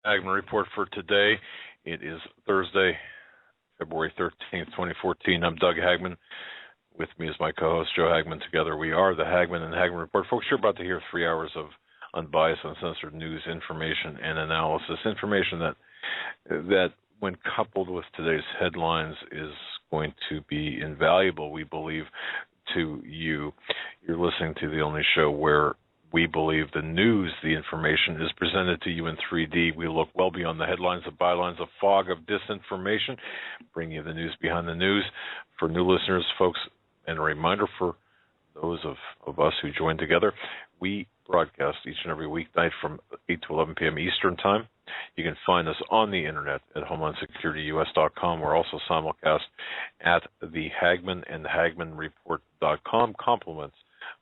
Hagmann report for today. It is Thursday, February 13th, 2014. I'm Doug Hagmann. With me is my co-host, Joe Hagmann. Together we are the Hagmann and Hagmann report. Folks, you're about to hear 3 hours of unbiased, uncensored news, information, and analysis. Information that when coupled with today's headlines, is going to be invaluable, we believe, to you. You're listening to the only show where we believe the news, the information, is presented to you in 3D. We look well beyond the headlines, the bylines, a fog of disinformation, bring you the news behind the news. For new listeners, folks, and a reminder for those of us who join together, we broadcast each and every weeknight from 8 to 11 p.m. Eastern Time. You can find us on the internet at HomelandSecurityUS.com. We're also simulcast at the Hagmann and HagmannReport.com, complements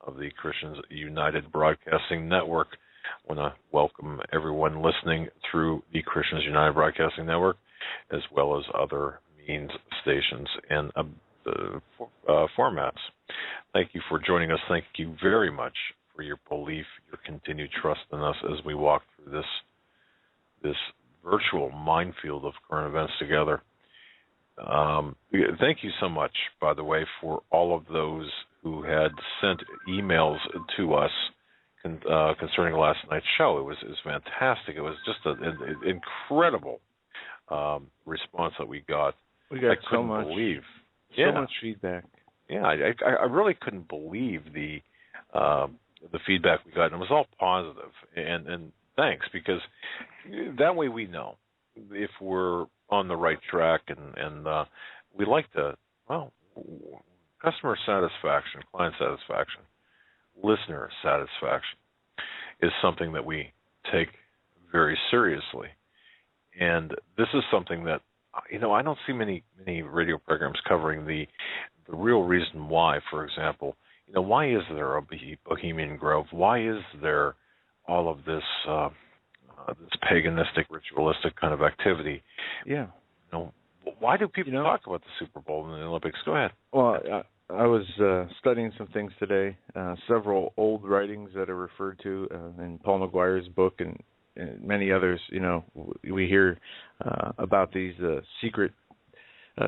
of the Christians United Broadcasting Network. I want to welcome everyone listening through the Christians United Broadcasting Network, as well as other means, stations, and formats. Thank you for joining us. Thank you very much for your belief, your continued trust in us as we walk through this virtual minefield of current events together. Thank you so much, by the way, for all of those who had sent emails to us concerning last night's show. It was fantastic. It was just an incredible response that we got. We got so much feedback. Yeah, I really couldn't believe the feedback we got, and it was all positive. And thanks, because that way we know if we're on the right track, and we like to, customer satisfaction, client satisfaction, listener satisfaction is something that we take very seriously. And this is something that, I don't see many radio programs covering the real reason why. For example, why is there a Bohemian Grove? Why is there all of this this paganistic, ritualistic kind of activity? Yeah. Why do people talk about the Super Bowl and the Olympics? Go ahead. Well, I was studying some things today, several old writings that are referred to in Paul McGuire's book and many others. We hear about these secret,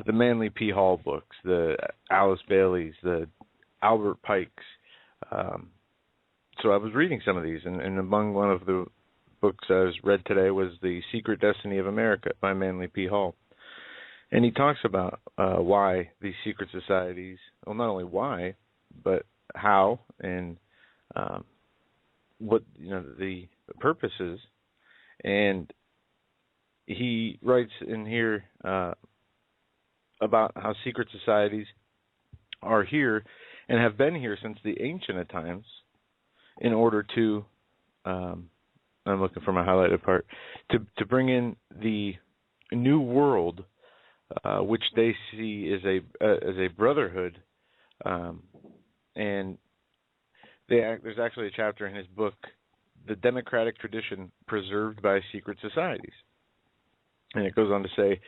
the Manly P. Hall books, the Alice Baileys, the Albert Pikes. So I was reading some of these, and among one of the books I read today was The Secret Destiny of America by Manly P. Hall. And he talks about why these secret societies, well, not only why, but how and what, the purpose is. And he writes in here about how secret societies are here and have been here since the ancient times in order to, I'm looking for my highlighted part, to bring in the New World, which they see as a brotherhood, and there's actually a chapter in his book, The Democratic Tradition Preserved by Secret Societies, and it goes on to say,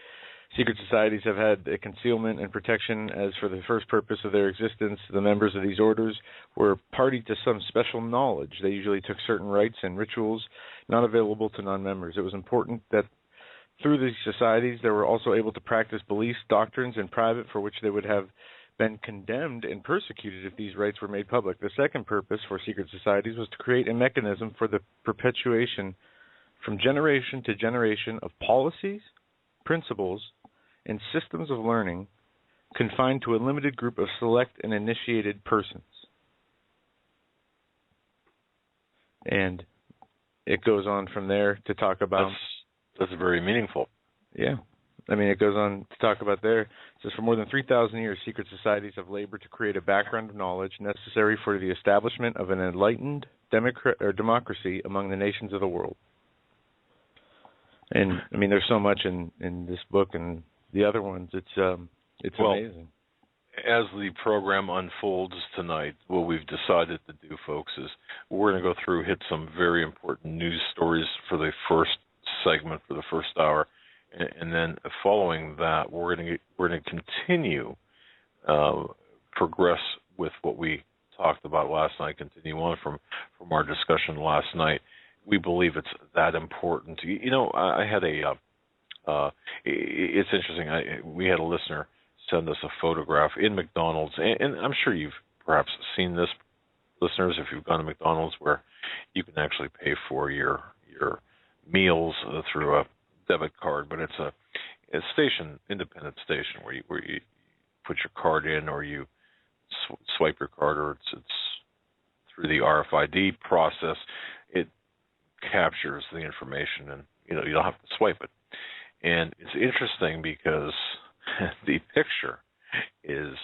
secret societies have had a concealment and protection as for the first purpose of their existence. The members of these orders were party to some special knowledge. They usually took certain rites and rituals not available to non-members. It was important that through these societies, they were also able to practice beliefs, doctrines in private for which they would have been condemned and persecuted if these rites were made public. The second purpose for secret societies was to create a mechanism for the perpetuation from generation to generation of policies, principles, and systems of learning confined to a limited group of select and initiated persons. And it goes on from there to talk about... That's very meaningful. Yeah. It goes on to talk about there. It says, for more than 3,000 years, secret societies have labored to create a background of knowledge necessary for the establishment of an enlightened democracy among the nations of the world. And, there's so much in this book and the other ones. It's amazing. As the program unfolds tonight, what we've decided to do, folks, is we're going to go through, hit some very important news stories for the first segment, for the first hour, and then following that, we're going to continue progress with what we talked about last night, continue on from our discussion last night. we believe it's that important. You know, I had it's interesting. We had a listener send us a photograph in McDonald's, and I'm sure you've perhaps seen this, listeners, if you've gone to McDonald's, where you can actually pay for your meals through a debit card, but it's a station, independent station, where you put your card in, or you swipe your card, or it's through the RFID process. It captures the information, and you don't have to swipe it. And it's interesting because the picture is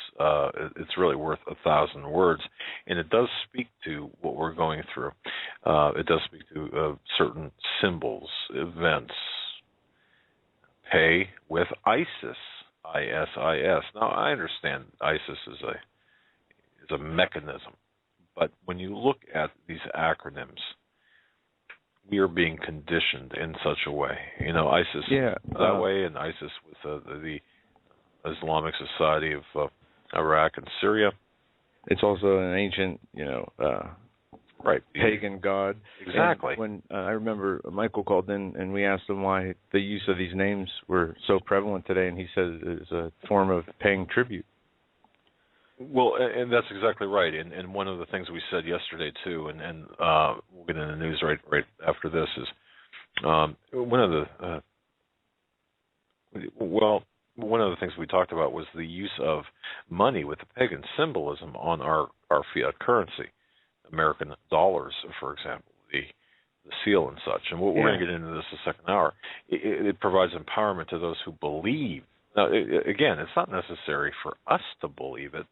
it's really worth 1,000 words, and it does speak to what we're going through. It does speak to certain symbols, events. Pay with ISIS, ISIS. Now, I understand ISIS is a mechanism, but when you look at these acronyms, we are being conditioned in such a way. ISIS that way, and ISIS with the Islamic Society of Iraq and Syria. It's also an ancient, pagan god. Exactly. And when I remember Michael called in and we asked him why the use of these names were so prevalent today, and he said it's a form of paying tribute. Well, and that's exactly right. And one of the things we said yesterday too, and we'll get into the news right after this, is one of the things we talked about was the use of money with the pagan symbolism on our fiat currency, American dollars, for example, the seal and such. And we're going to get into this the second hour. It provides empowerment to those who believe. Now, again, it's not necessary for us to believe it,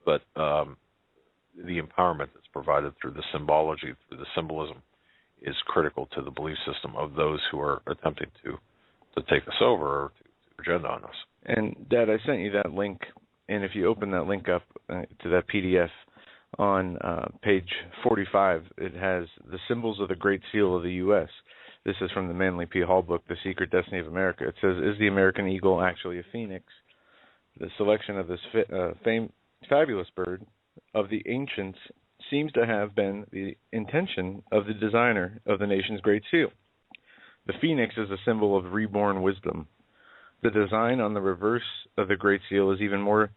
but the empowerment that's provided through the symbology, through the symbolism, is critical to the belief system of those who are attempting to take us over or to agenda on us. And, Dad, I sent you that link, and if you open that link up to that PDF on page 45, it has the symbols of the Great Seal of the U.S. This is from the Manly P. Hall book, The Secret Destiny of America. It says, is the American eagle actually a phoenix? The selection of this fabulous bird of the ancients seems to have been the intention of the designer of the nation's Great Seal. The phoenix is a symbol of reborn wisdom. The design on the reverse of the Great Seal is even more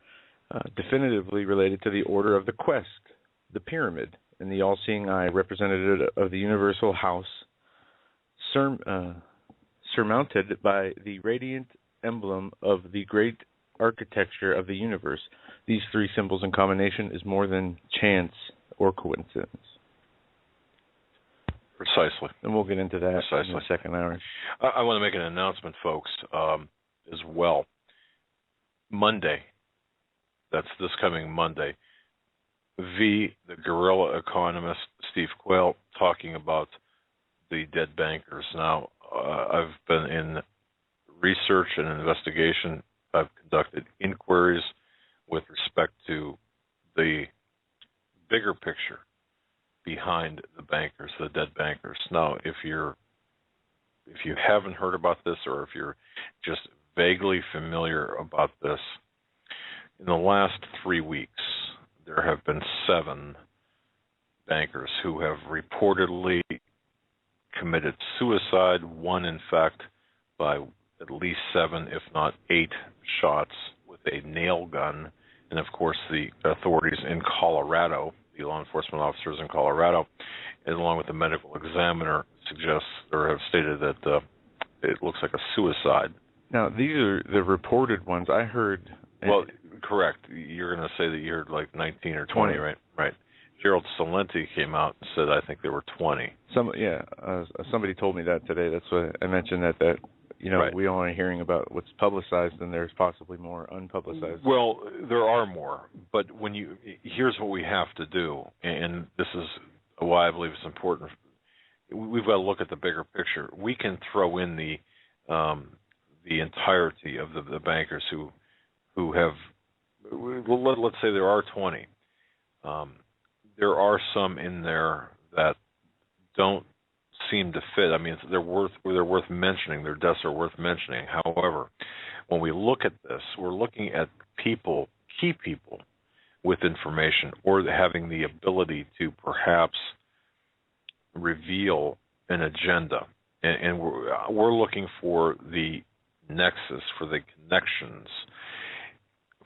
definitively related to the order of the quest, the pyramid, and the all-seeing eye, representative of the universal house, surmounted by the radiant emblem of the great architecture of the universe. These three symbols in combination is more than chance or coincidence. Precisely. And we'll get into that in the second hour. I want to make an announcement, folks, as well. Monday, that's this coming Monday, the guerrilla economist Steve Quayle talking about the dead bankers. Now, I've been in research and investigation. I've conducted inquiries with respect to the bigger picture behind the bankers, the dead bankers. Now, if you haven't heard about this, or if you're just vaguely familiar about this, in the last 3 weeks, there have been 7 bankers who have reportedly committed suicide, one, in fact, by at least 7, if not 8 shots with a nail gun. And, of course, the authorities in Colorado, the law enforcement officers in Colorado, along with the medical examiner, suggest or have stated that it looks like a suicide. Now, these are the reported ones. I heard... Well, correct. You're going to say that you heard like 19 or 20, right? Right. Gerald Salenti came out and said, I think there were 20. Somebody told me that today. That's what I mentioned, that right. We only hearing about what's publicized, and there's possibly more unpublicized. Well, there are more, but here's what we have to do, and this is why I believe it's important. We've got to look at the bigger picture. We can throw in the entirety of the bankers who have. Let's say there are 20. There are some in there that don't seem to fit. I mean, they're worth mentioning. Their deaths are worth mentioning. However, when we look at this, we're looking at key people with information, or having the ability to perhaps reveal an agenda, and we're looking for the nexus, for the connections.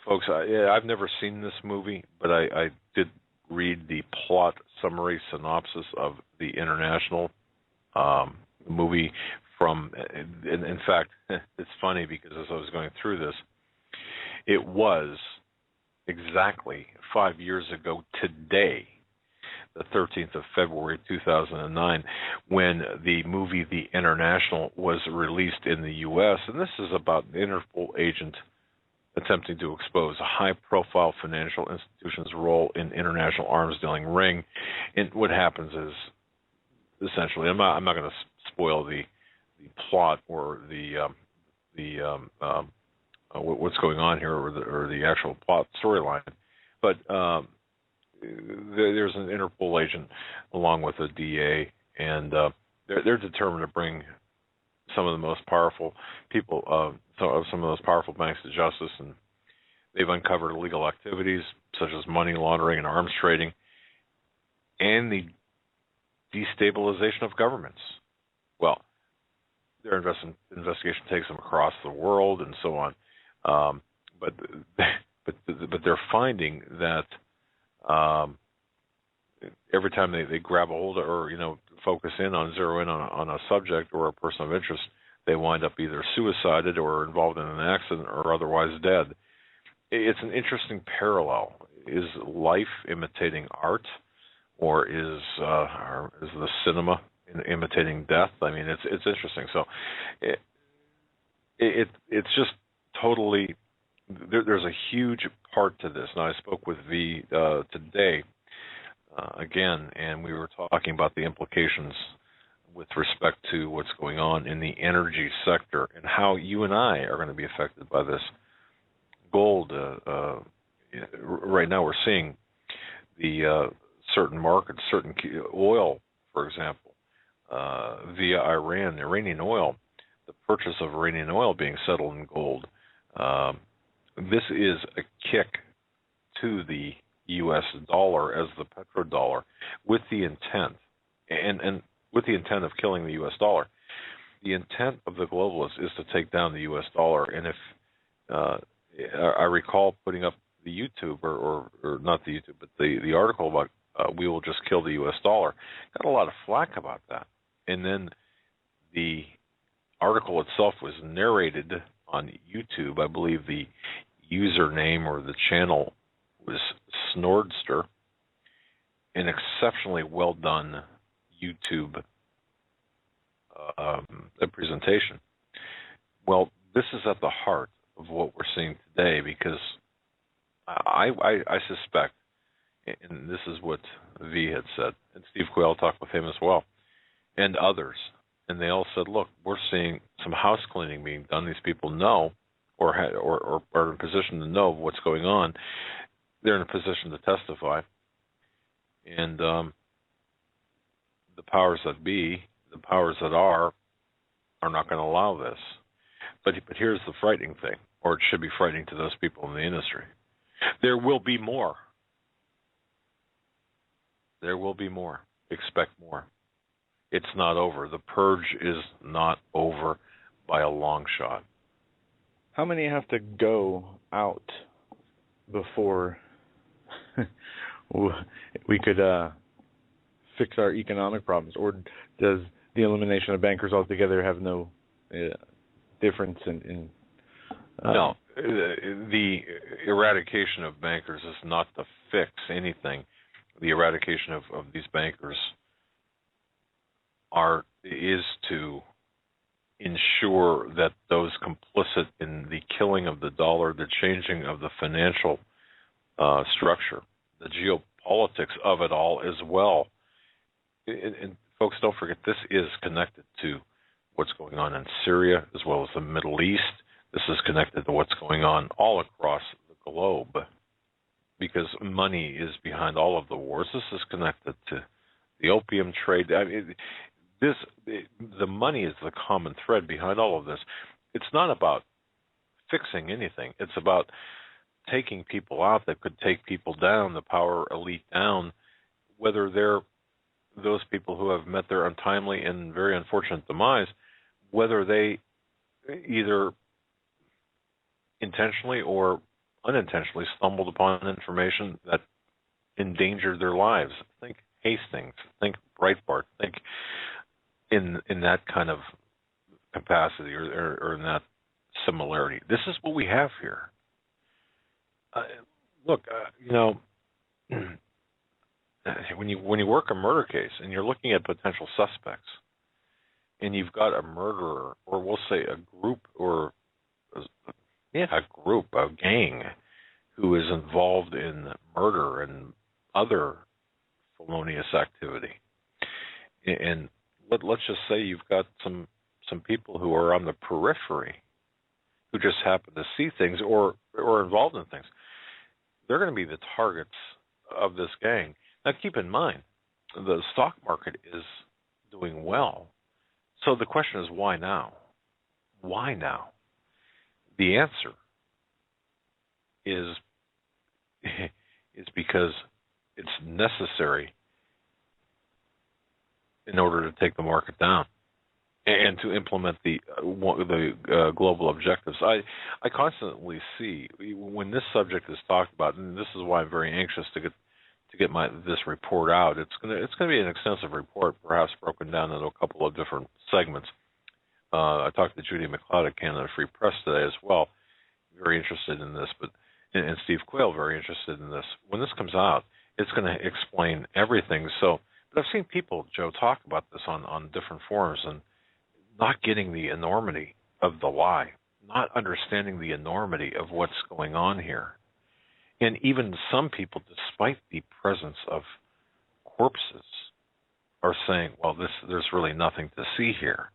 Folks, I've never seen this movie, but I did read the plot summary synopsis of the international movie from, in fact, it's funny because as I was going through this, it was exactly 5 years ago today, the 13th of February 2009, when the movie The International was released in the U.S., and this is about an Interpol agent attempting to expose a high-profile financial institution's role in international arms dealing ring. And what happens is, essentially, I'm not going to spoil the plot or what's going on here or the actual plot storyline, but there's an Interpol agent along with a DA, and they're determined to bring some of the most powerful people of some of those powerful banks to justice, and they've uncovered illegal activities such as money laundering and arms trading, and the destabilization of governments. Well, their investigation takes them across the world and so on, but they're finding that every time they grab a hold of, or zero in on a subject or a person of interest, they wind up either suicided or involved in an accident or otherwise dead. It's an interesting parallel. Is life imitating art, or is the cinema imitating death? I mean, it's interesting. So it's just totally. There's a huge part to this. Now, I spoke with V today again, and we were talking about the implications with respect to what's going on in the energy sector and how you and I are going to be affected by this. Gold, right now we're seeing the certain markets, certain oil, for example, via Iran, Iranian oil, the purchase of Iranian oil being settled in gold. This is a kick to the U.S. dollar as the petrodollar, with the intent, and with the intent of killing the U.S. dollar. The intent of the globalists is to take down the U.S. dollar. And if I recall putting up the YouTube, or not the YouTube, but the article about we will just kill the U.S. dollar, got a lot of flack about that. And then the article itself was narrated on YouTube. I believe the username or the channel was Snordster, an exceptionally well done YouTube presentation. Well, this is at the heart of what we're seeing today, because I suspect, and this is what V had said, and Steve Quayle talked with him as well, and others, and they all said, look, we're seeing some house cleaning being done. These people know, or are in a position to know what's going on. They're in a position to testify, and the powers that be, the powers that are not going to allow this. But here's the frightening thing, or it should be frightening to those people in the industry. There will be more. There will be more. Expect more. It's not over. The purge is not over by a long shot. How many have to go out before we could fix our economic problems? Or does the elimination of bankers altogether have no difference in No. The eradication of bankers is not to fix anything. The eradication of these bankers is to ensure that those complicit in the killing of the dollar, the changing of the financial structure, the geopolitics of it all as well. And folks, don't forget, this is connected to what's going on in Syria as well as the Middle East. This is connected to what's going on all across the globe, because money is behind all of the wars. This is connected to the opium trade. I mean, the money is the common thread behind all of this. It's not about fixing anything. It's about taking people out that could take people down, the power elite down, whether they're those people who have met their untimely and very unfortunate demise, whether they either intentionally or unintentionally stumbled upon information that endangered their lives. Think Hastings, think Breitbart, think in that kind of capacity or in that similarity. This is what we have here. Look, when you work a murder case and you're looking at potential suspects, and you've got a murderer, or we'll say a group, or a gang who is involved in murder and other felonious activity, and let's just say you've got some people who are on the periphery who just happen to see things or are involved in things. They're going to be the targets of this gang. Now, keep in mind, the stock market is doing well. So the question is, why now? Why now? The answer is because it's necessary in order to take the market down and to implement the global objectives. I constantly see when this subject is talked about, and this is why I'm very anxious to get this report out. It's going to be an extensive report, perhaps broken down into a couple of different segments. I talked to Judy McLeod at Canada Free Press today as well, very interested in this, and Steve Quayle very interested in this. When this comes out, it's going to explain everything. But I've seen people, Joe, talk about this on different forums and not getting the enormity of the lie, not understanding the enormity of what's going on here. And even some people, despite the presence of corpses, are saying, well, there's really nothing to see here.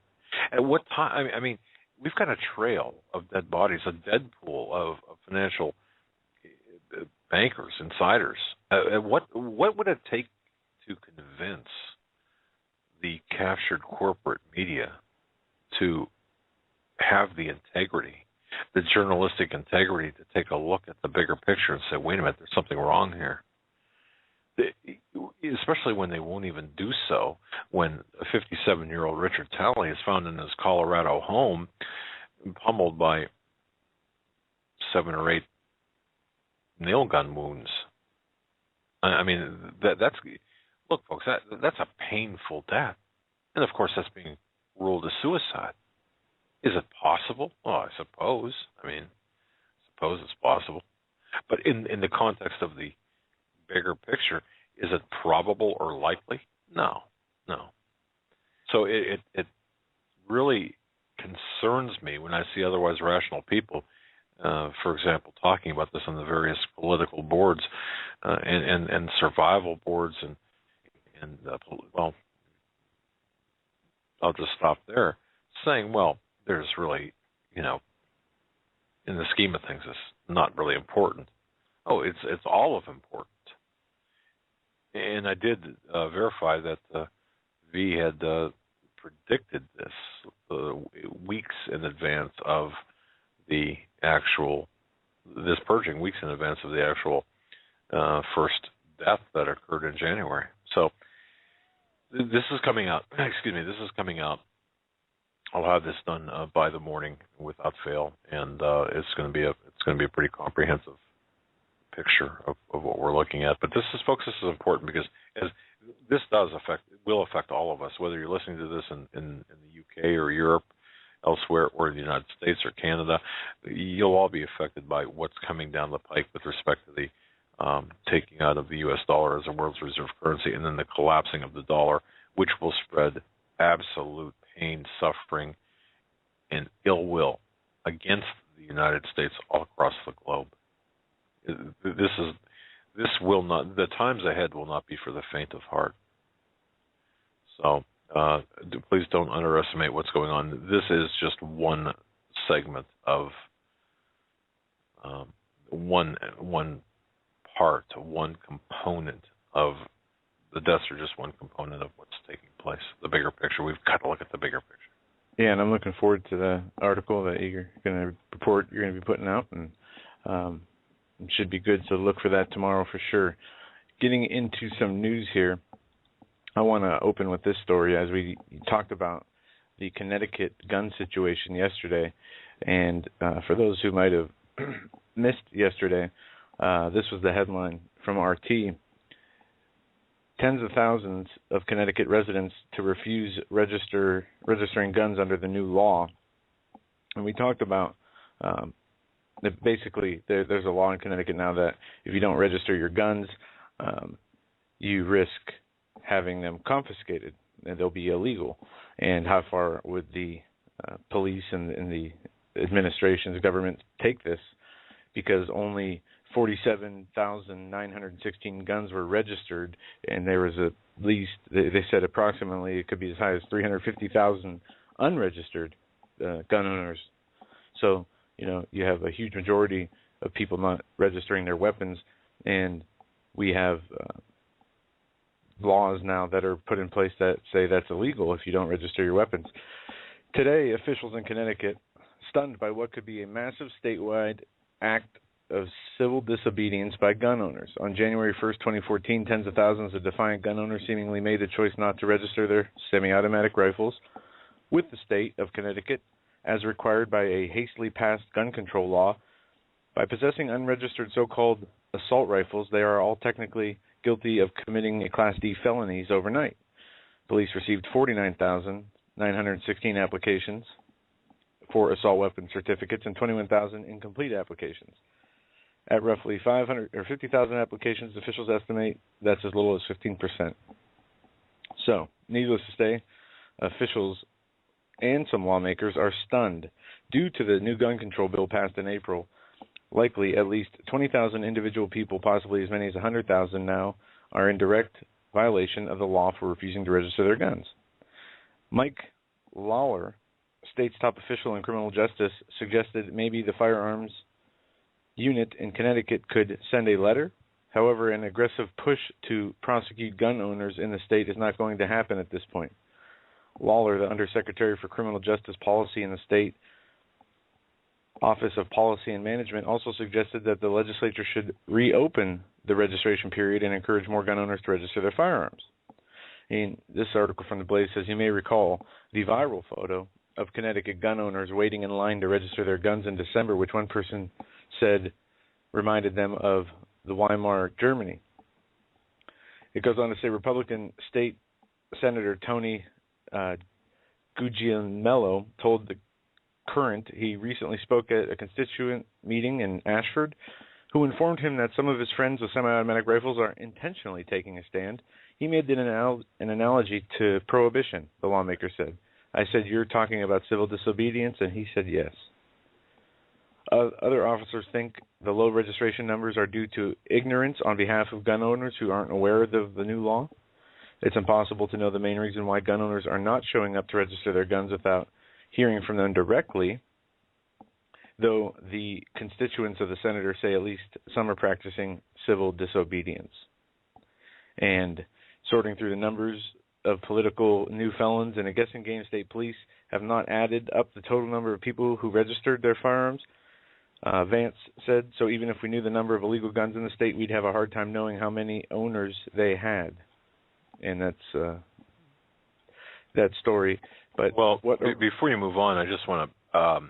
At what time? I mean, we've got a trail of dead bodies, a dead pool of financial bankers, insiders. What would it take to convince the captured corporate media to have the integrity, the journalistic integrity, to take a look at the bigger picture and say, wait a minute, there's something wrong here? Especially when they won't even do so, when a 57-year-old Richard Talley is found in his Colorado home, pummeled by 7 or 8 nail gun wounds. I mean, that's look, folks, that's a painful death. And, of course, that's being ruled a suicide. Is it possible? Well, I suppose. I suppose it's possible. But in the context of the bigger picture, is it probable or likely? No. So it really concerns me when I see otherwise rational people, for example, talking about this on the various political boards and survival boards and I'll just stop there, saying, well, there's really, in the scheme of things, it's not really important. Oh, it's all of important. And I did verify that V had predicted this weeks in advance of this purging, weeks in advance of the actual first death that occurred in January. So this is coming out. This is coming out. I'll have this done by the morning without fail, and it's going to be a pretty comprehensive picture of what we're looking at. But this is important because as this will affect all of us, whether you're listening to this in the UK or Europe, elsewhere, or the United States or Canada. You'll all be affected by what's coming down the pike with respect to the taking out of the U.S. dollar as a world's reserve currency, and then the collapsing of the dollar, which will spread absolute pain, suffering, and ill will against the United States all across the globe. The times ahead will not be for the faint of heart. So please don't underestimate what's going on. This is just one segment of one part, one component of the deaths are just one component of what's taking place. The bigger picture, we've got to look at the bigger picture. Yeah, and I'm looking forward to the article that you're going to report, you're going to be putting out, and it should be good, so look for that tomorrow for sure. Getting into some news here, I want to open with this story as we talked about the Connecticut gun situation yesterday. And for those who might have missed yesterday, this was the headline from RT. Tens of thousands of Connecticut residents to refuse registering guns under the new law. And we talked about that basically there's a law in Connecticut now that if you don't register your guns, you risk having them confiscated, and they'll be illegal. And how far would the police and the administration's government take this? Because only 47,916 guns were registered, and there was at least, they said approximately, it could be as high as 350,000 unregistered gun owners. So, you have a huge majority of people not registering their weapons, and we have laws now that are put in place that say that's illegal if you don't register your weapons. Today, officials in Connecticut, stunned by what could be a massive statewide act of civil disobedience by gun owners. On January 1st, 2014, tens of thousands of defiant gun owners seemingly made the choice not to register their semi-automatic rifles with the state of Connecticut, as required by a hastily passed gun control law. By possessing unregistered so-called assault rifles, they are all technically guilty of committing a Class D felonies overnight. Police received 49,916 applications for assault weapon certificates and 21,000 incomplete applications. At roughly 50,000 applications, officials estimate that's as little as 15%. So, needless to say, officials and some lawmakers are stunned due to the new gun control bill passed in April. Likely, at least 20,000 individual people, possibly as many as 100,000 now, are in direct violation of the law for refusing to register their guns. Mike Lawler, state's top official in criminal justice, suggested maybe the firearms unit in Connecticut could send a letter. However, an aggressive push to prosecute gun owners in the state is not going to happen at this point. Lawler, the Undersecretary for Criminal Justice Policy in the state Office of Policy and Management, also suggested that the legislature should reopen the registration period and encourage more gun owners to register their firearms. In this article from The Blaze says, you may recall the viral photo of Connecticut gun owners waiting in line to register their guns in December, which one person said reminded them of the Weimar Germany. It goes on to say Republican State Senator Tony Guglielmello told the Current he recently spoke at a constituent meeting in Ashford, who informed him that some of his friends with semi-automatic rifles are intentionally taking a stand. He made an analogy to prohibition, the lawmaker said. I said, you're talking about civil disobedience, and he said yes. Other officers think the low registration numbers are due to ignorance on behalf of gun owners who aren't aware of the new law. It's impossible to know the main reason why gun owners are not showing up to register their guns without hearing from them directly, though the constituents of the senator say at least some are practicing civil disobedience. And sorting through the numbers of political new felons and a guessing game, state police have not added up the total number of people who registered their firearms. Vance said, so even if we knew the number of illegal guns in the state, we'd have a hard time knowing how many owners they had. And that's that story. But before you move on, I just want to,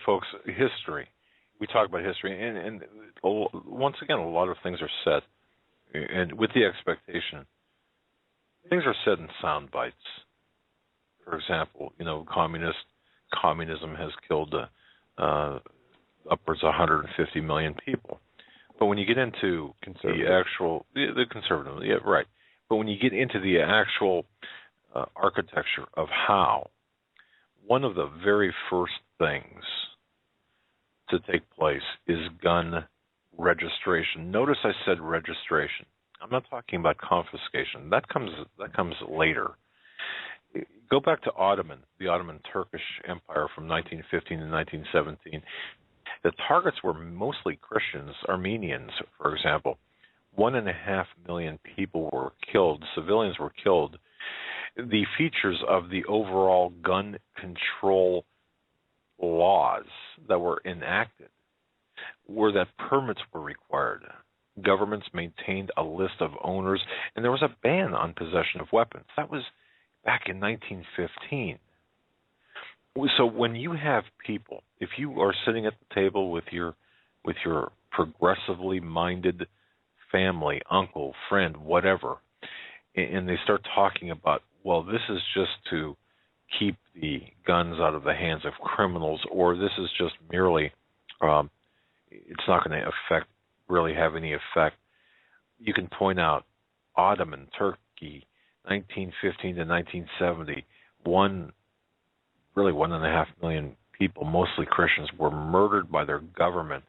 folks, history. We talk about history, and once again, a lot of things are said, and with the expectation, things are said in sound bites. For example, communism has killed upwards of 150 million people. But when you get into the conservative, yeah, right. But when you get into the actual architecture of how, one of the very first things to take place is gun registration. Notice I said registration. I'm not talking about confiscation. That comes later. Go back to the Ottoman Turkish Empire from 1915 to 1917. The targets were mostly Christians, Armenians, for example. 1.5 million people were killed, civilians were killed. The features of the overall gun control laws that were enacted were that permits were required. governments maintained a list of owners, and there was a ban on possession of weapons. That was back in 1915. So when you have people, if you are sitting at the table with your progressively minded family, uncle, friend, whatever, and they start talking about, well, this is just to keep the guns out of the hands of criminals, or this is just merely, it's not going to really have any effect. You can point out Ottoman Turkey, 1915 to 1970, 1.5 million people, mostly Christians, were murdered by their government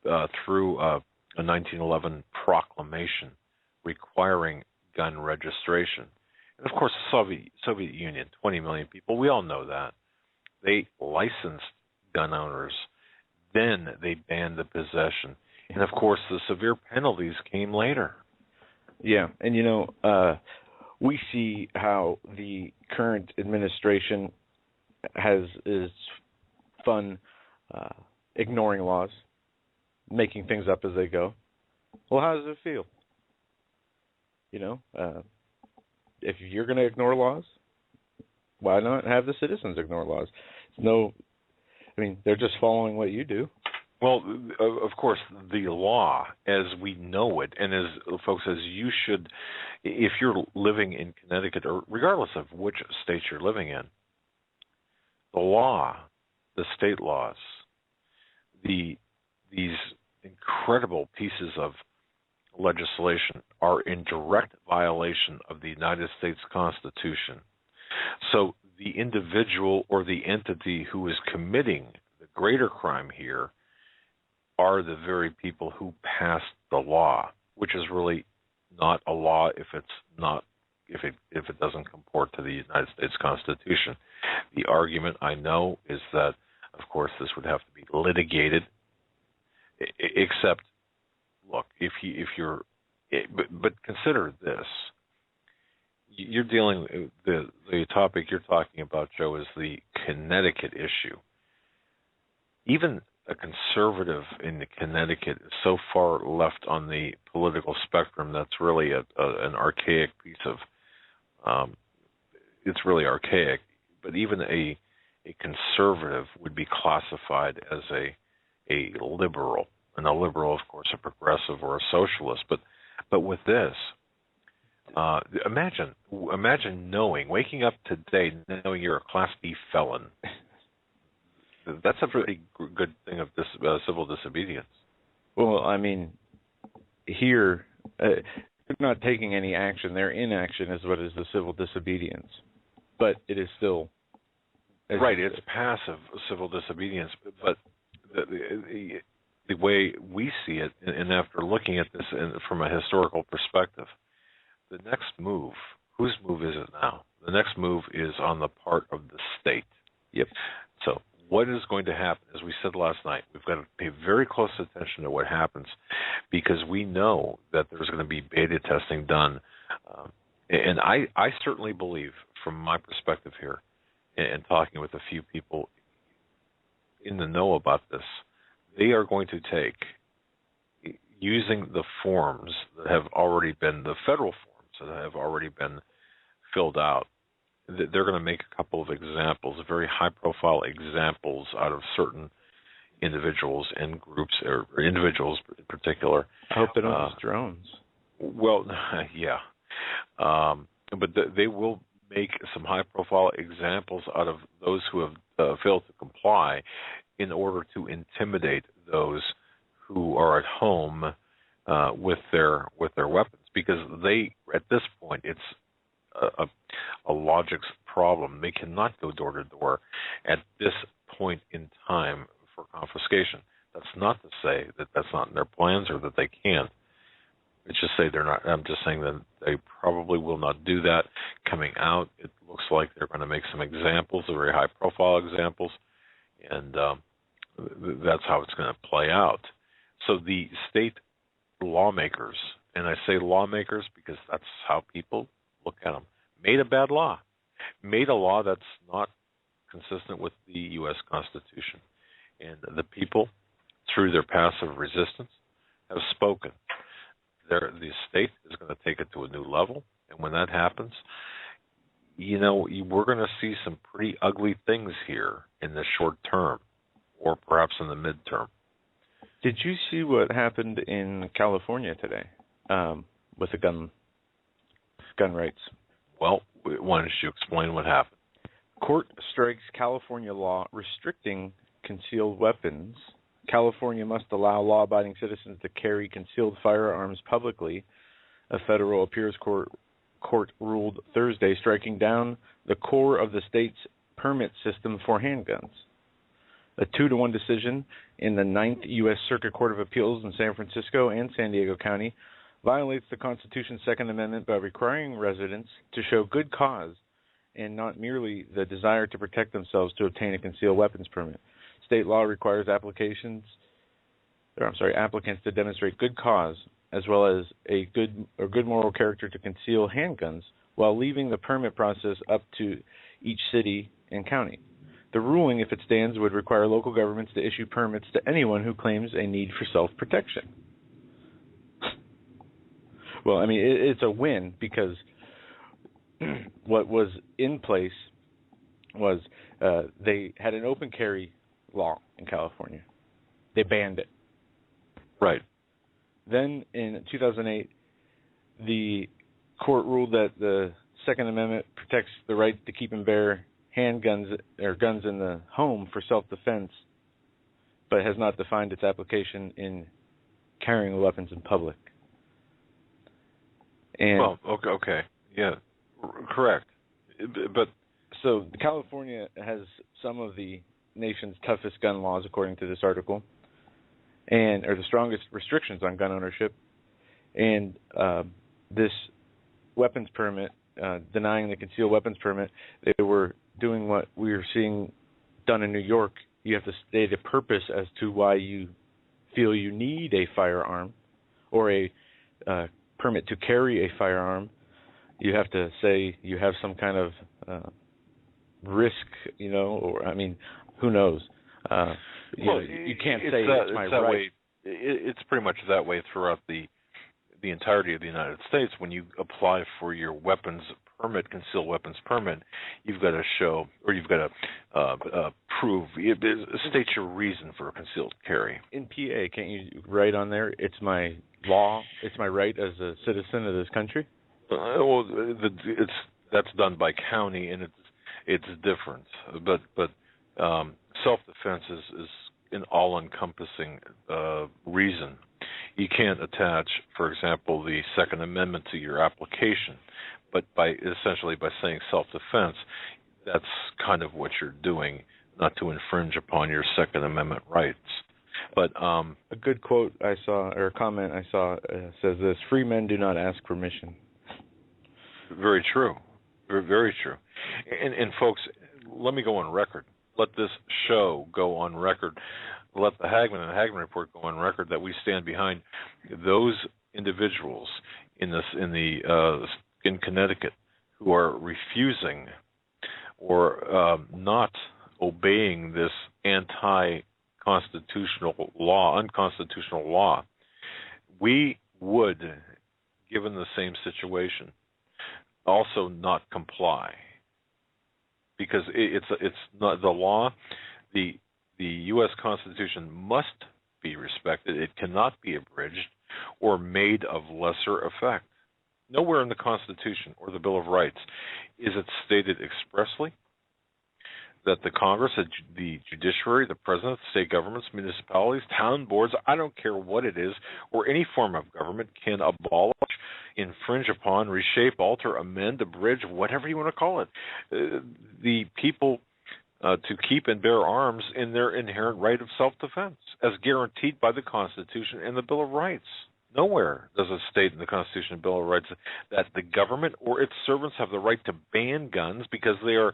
through a 1911 proclamation requiring gun registration. And of course, the Soviet Union, 20 million people, we all know that. They licensed gun owners. Then they banned the possession. And of course, the severe penalties came later. Yeah, and we see how the current administration is fun ignoring laws, making things up as they go. Well, how does it feel? If you're going to ignore laws, why not have the citizens ignore laws? They're just following what you do. Well, of course, the law as we know it, and as folks, as you should, if you're living in Connecticut, or regardless of which state you're living in, the law, the state laws, these incredible pieces of legislation are in direct violation of the United States Constitution. So the individual or the entity who is committing the greater crime here are the very people who passed the law, which is really not a law if it doesn't comport to the United States Constitution. The argument, I know, is that, of course, this would have to be litigated, except, look, but consider this. You're dealing, the topic you're talking about, Joe, is the Connecticut issue. Even a conservative in Connecticut is so far left on the political spectrum that's really an archaic piece of, it's really archaic, but even a conservative would be classified as a liberal, and a liberal, of course, a progressive or a socialist. But with this, imagine waking up today knowing you're a Class B felon. That's a pretty good thing of this civil disobedience. Well, here, they're not taking any action. Their inaction is what is the civil disobedience. But it is still... Right, it's passive civil disobedience. But the way we see it, and after looking at this from a historical perspective, the next move, whose move is it now? The next move is on the part of the state. Yep. So what is going to happen? As we said last night, we've got to pay very close attention to what happens, because we know that there's going to be beta testing done. And I certainly believe, from my perspective here, and talking with a few people in the know about this, they are going to take, using the forms that have already been, the federal forms that have already been filled out, they're going to make a couple of examples, very high-profile examples out of certain individuals and groups, or individuals in particular. I hope they don't use drones. Well, yeah. But they will make some high-profile examples out of those who have failed to comply in order to intimidate those who are at home with their weapons, because they, at this point, it's a logics problem. They cannot go door to door at this point in time for confiscation. That's not to say that that's not in their plans or that they can't. It's just say they're not. I'm just saying that they probably will not do that. Coming out, it looks like they're going to make some examples, very high-profile examples, and that's how it's going to play out. So the state lawmakers, and I say lawmakers because that's how people look at them, made a bad law, made a law that's not consistent with the U.S. Constitution. And the people, through their passive resistance, have spoken. The state is going to take it to a new level, and when that happens, we're going to see some pretty ugly things here in the short term, or perhaps in the midterm. Did you see what happened in California today with the gun rights? Well, why don't you explain what happened? Court strikes California law restricting concealed weapons. California must allow law-abiding citizens to carry concealed firearms publicly. A federal appeals court ruled Thursday, striking down the core of the state's permit system for handguns. A 2-1 decision in the 9th U.S. Circuit Court of Appeals in San Francisco and San Diego County violates the Constitution's Second Amendment by requiring residents to show good cause and not merely the desire to protect themselves to obtain a concealed weapons permit. State law requires applicants to demonstrate good cause as well as a good moral character to conceal handguns, while leaving the permit process up to each city and county. The ruling, if it stands, would require local governments to issue permits to anyone who claims a need for self-protection. Well, I mean, it's a win because what was in place was they had an open carry law in California. They banned it. Right. Then in 2008, the court ruled that the Second Amendment protects the right to keep and bear handguns or guns in the home for self-defense, but has not defined its application in carrying weapons in public. And well, okay, yeah, correct. But so California has some of the nation's toughest gun laws, according to this article, and are the strongest restrictions on gun ownership. And this weapons permit, denying the concealed weapons permit, they were doing what we are seeing done in New York. You have to state a purpose as to why you feel you need a firearm or a permit to carry a firearm. You have to say you have some kind of risk, or I mean, who knows? You can't say it's my right. Way. It's pretty much that way throughout the entirety of the United States. When you apply for your weapons permit, concealed weapons permit, you've got to show, or you've got to prove, state your reason for a concealed carry. In PA, can't you write on there, it's my law, it's my right as a citizen of this country? Well, that's done by county, and it's different. But self-defense is an all-encompassing reason. You can't attach, for example, the Second Amendment to your application, but essentially by saying self-defense, that's kind of what you're doing, not to infringe upon your Second Amendment rights. But a good quote I saw, or a comment I saw, says this: "Free men do not ask permission." Very true. Very, very true. And folks, let me go on record. Let this show go on record. Let the Hagmann and Hagmann Report go on record that we stand behind those individuals in Connecticut who are refusing or not obeying this unconstitutional law. We would, given the same situation, also not comply, because it's not the law. The U.S. Constitution must be respected. It cannot be abridged or made of lesser effect. Nowhere in the Constitution or the Bill of Rights is it stated expressly that the Congress, the judiciary, the president, state governments, municipalities, town boards, I don't care what it is, or any form of government can abolish, infringe upon, reshape, alter, amend, abridge, whatever you want to call it, the people to keep and bear arms in their inherent right of self-defense, as guaranteed by the Constitution and the Bill of Rights. Nowhere does it state in the Constitution and Bill of Rights that the government or its servants have the right to ban guns because they are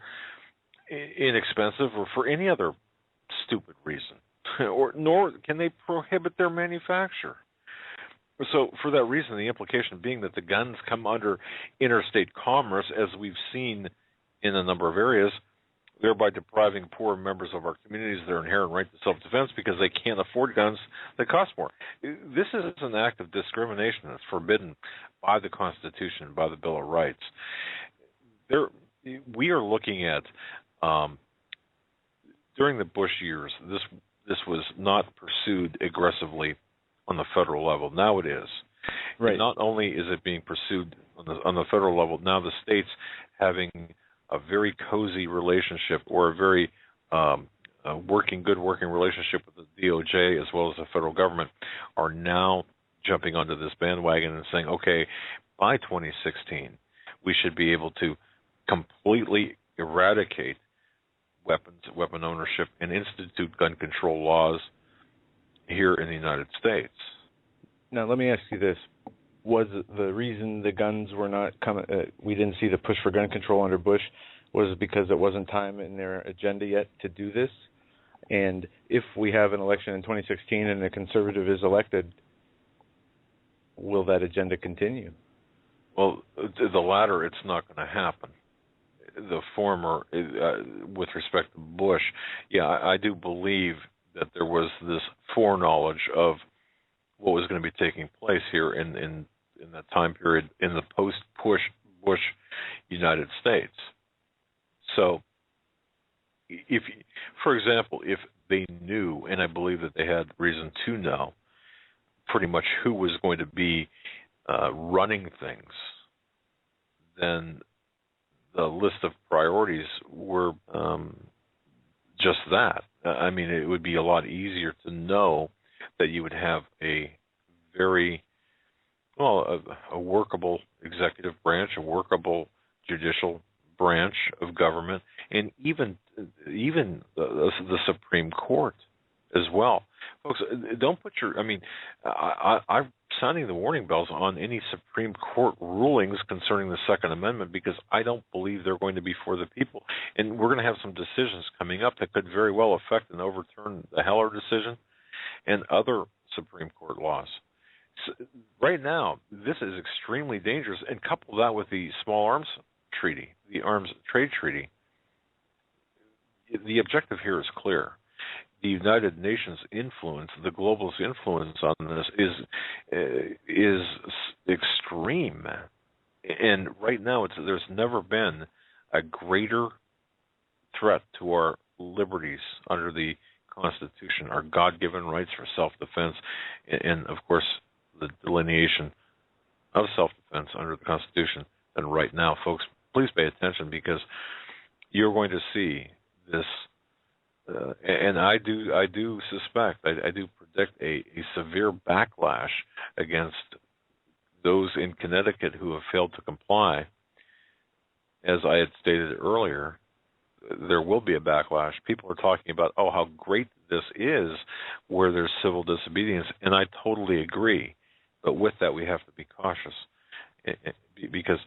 inexpensive or for any other stupid reason, nor can they prohibit their manufacture. So for that reason, the implication being that the guns come under interstate commerce, as we've seen in a number of areas, thereby depriving poor members of our communities of their inherent right to self-defense because they can't afford guns that cost more. This is an act of discrimination that's forbidden by the Constitution, by the Bill of Rights. We are looking at, during the Bush years, this was not pursued aggressively on the federal level. Now it is. Right. And not only is it being pursued on the federal level, now the states having a very cozy relationship, or a very good working relationship with the DOJ as well as the federal government, are now jumping onto this bandwagon and saying, okay, by 2016, we should be able to completely eradicate weapon ownership, and institute gun control laws here in the United States. Now, let me ask you this. Was the reason the guns were not coming, we didn't see the push for gun control under Bush, was it because it wasn't time in their agenda yet to do this? And if we have an election in 2016 and a conservative is elected, will that agenda continue? Well, the latter, it's not going to happen. The former, with respect to Bush, I do believe that there was this foreknowledge of what was going to be taking place here in that time period in the post-Bush United States. So, for example, if they knew, and I believe that they had reason to know, pretty much who was going to be running things, then the list of priorities were just that. I mean, it would be a lot easier to know that you would have a very, a workable executive branch, a workable judicial branch of government, and even the Supreme Court as well. Folks, don't put I'm sounding the warning bells on any Supreme Court rulings concerning the Second Amendment, because I don't believe they're going to be for the people. And we're going to have some decisions coming up that could very well affect and overturn the Heller decision and other Supreme Court laws. So right now, this is extremely dangerous, and couple that with the Small Arms Treaty, the Arms Trade Treaty. The objective here is clear. The United Nations influence, the globalist influence on this is extreme, and right now there's never been a greater threat to our liberties under the Constitution, our God-given rights for self-defense, and of course the delineation of self-defense under the Constitution than right now. Folks, please pay attention, because you're going to see this. And I do suspect, I do predict a severe backlash against those in Connecticut who have failed to comply. As I had stated earlier, there will be a backlash. People are talking about, how great this is where there's civil disobedience, and I totally agree. But with that, we have to be cautious, because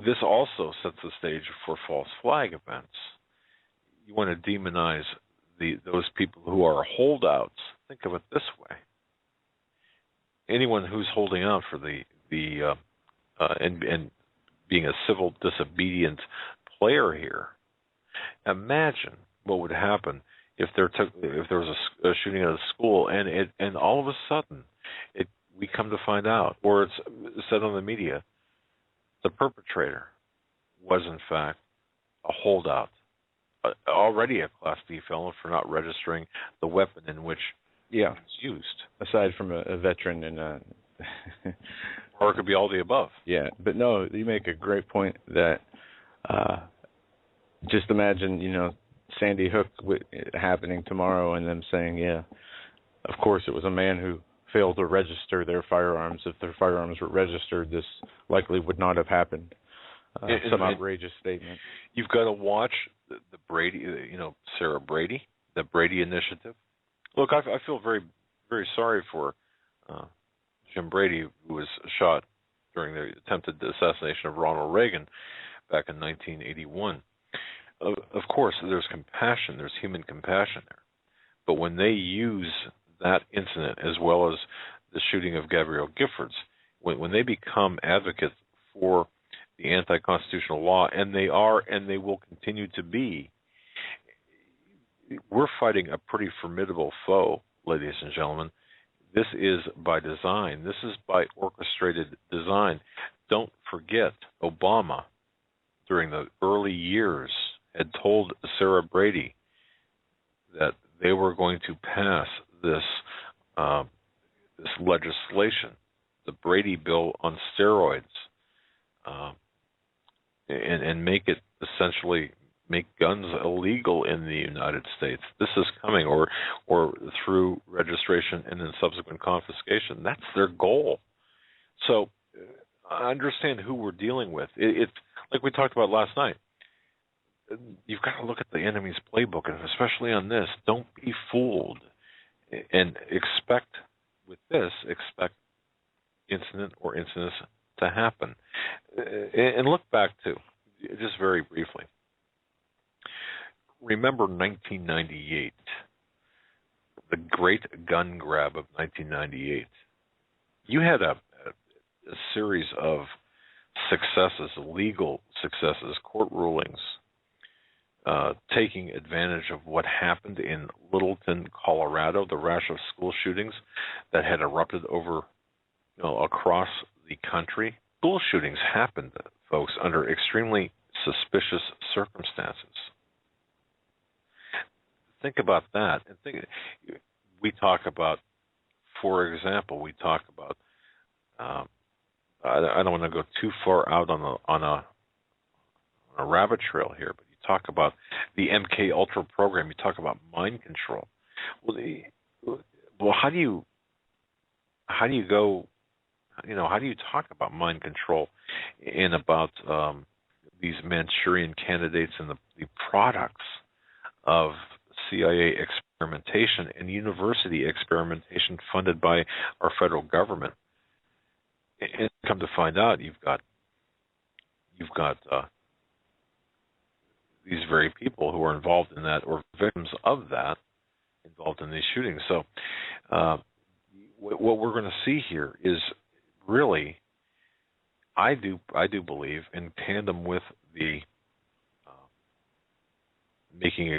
this also sets the stage for false flag events. You want to demonize those people who are holdouts. Think of it this way: anyone who's holding out for and being a civil disobedient player here. Imagine what would happen if there was a shooting at a school, and all of a sudden we come to find out, or it's said on the media, the perpetrator was in fact a holdout. Already a Class D felon for not registering the weapon in which it's used. Aside from a veteran and or it could be all the above. Yeah, but no, you make a great point that just imagine, Sandy Hook happening tomorrow and them saying, of course it was a man who failed to register their firearms. If their firearms were registered, this likely would not have happened. Some outrageous statement. You've got to watch the Brady, Sarah Brady, the Brady Initiative. Look, I feel very, very sorry for Jim Brady, who was shot during the attempted assassination of Ronald Reagan back in 1981. Of course, there's compassion, there's human compassion there. But when they use that incident, as well as the shooting of Gabrielle Giffords, when they become advocates for the anti-constitutional law, and they are, and they will continue to be, we're fighting a pretty formidable foe, ladies and gentlemen. This is by design. This is by orchestrated design. Don't forget, Obama, during the early years, had told Sarah Brady that they were going to pass this legislation, the Brady bill on steroids, and make it essentially make guns illegal in the United States. This is coming, or through registration and then subsequent confiscation. That's their goal. So I understand who we're dealing with. It's like we talked about last night. You've got to look at the enemy's playbook, and especially on this, don't be fooled, and expect incident or incidents to happen. And look back to, just very briefly, remember 1998, the great gun grab of 1998. You had a series of successes, legal successes, court rulings, taking advantage of what happened in Littleton, Colorado, the rash of school shootings that had erupted over, across the country. School shootings happened, folks, under extremely suspicious circumstances. Think about that. And we talk about, for example, I don't want to go too far out on a rabbit trail here, but you talk about the MK Ultra program. You talk about mind control. Well, how do you go? How do you talk about mind control and about these Manchurian candidates and the products of CIA experimentation and university experimentation funded by our federal government? And come to find out, you've got these very people who are involved in that, or victims of that, involved in these shootings. So what we're going to see here is really, I do believe, in tandem with the making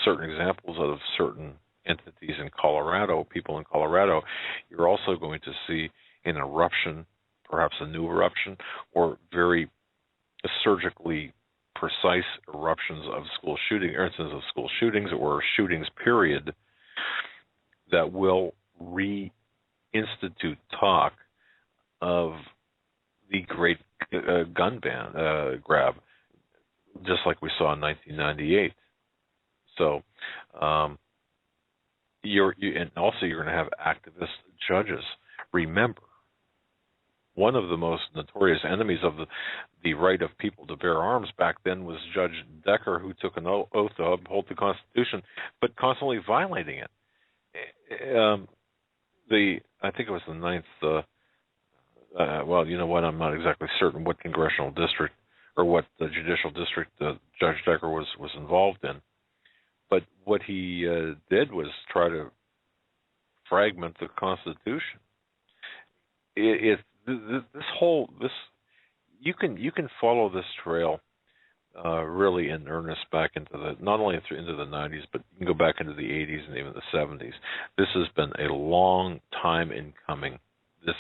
certain examples of certain entities in Colorado, people in Colorado, you're also going to see an eruption, perhaps a new eruption, or very surgically precise eruptions of school shooting, instances of school shootings or shootings, period, that will reinstitute talk of the great gun ban grab, just like we saw in 1998. So, and also you're going to have activist judges. Remember, one of the most notorious enemies of the right of people to bear arms back then was Judge Decker, who took an oath to uphold the Constitution, but constantly violating it. I think it was the ninth. Well, you know what? I'm not exactly certain what congressional district or what the judicial district Judge Decker was involved in. But what he did was try to fragment the Constitution. You can follow this trail really in earnest back into not only into the 90s, but you can go back into the 80s and even the 70s. This has been a long time in coming. This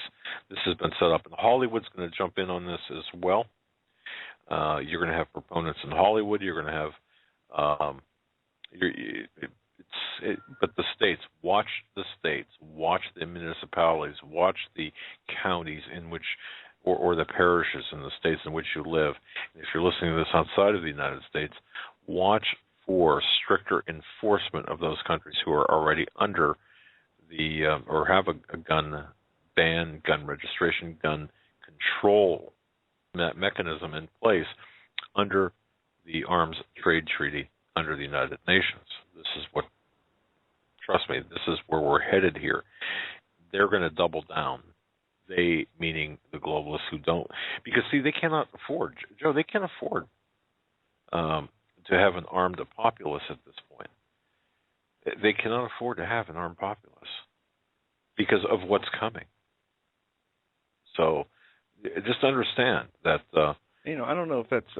has been set up, and Hollywood's going to jump in on this as well. You're going to have proponents in Hollywood. You're going to have but the states, watch the municipalities, watch the counties in which, or the parishes in the states in which you live. And if you're listening to this outside of the United States, watch for stricter enforcement of those countries who are already under the, or have a gun ban, gun registration, gun control mechanism in place under the Arms Trade Treaty under the United Nations. This is what, trust me, this is where we're headed here. They're going to double down. They, meaning the globalists who don't, because see, they cannot afford, Joe, they can't afford to have an armed populace at this point. They cannot afford to have an armed populace because of what's coming. So just understand that. I don't know if that's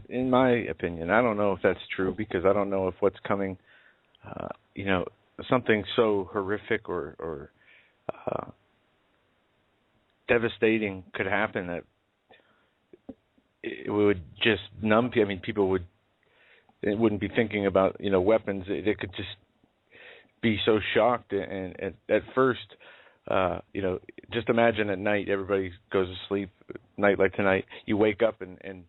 in my opinion, I don't know if that's true because I don't know if what's coming, something so horrific or devastating could happen that it would just numb people. I mean, it wouldn't be thinking about, weapons. They could just be so shocked. And at first, just imagine at night, everybody goes to sleep, night like tonight, you wake up and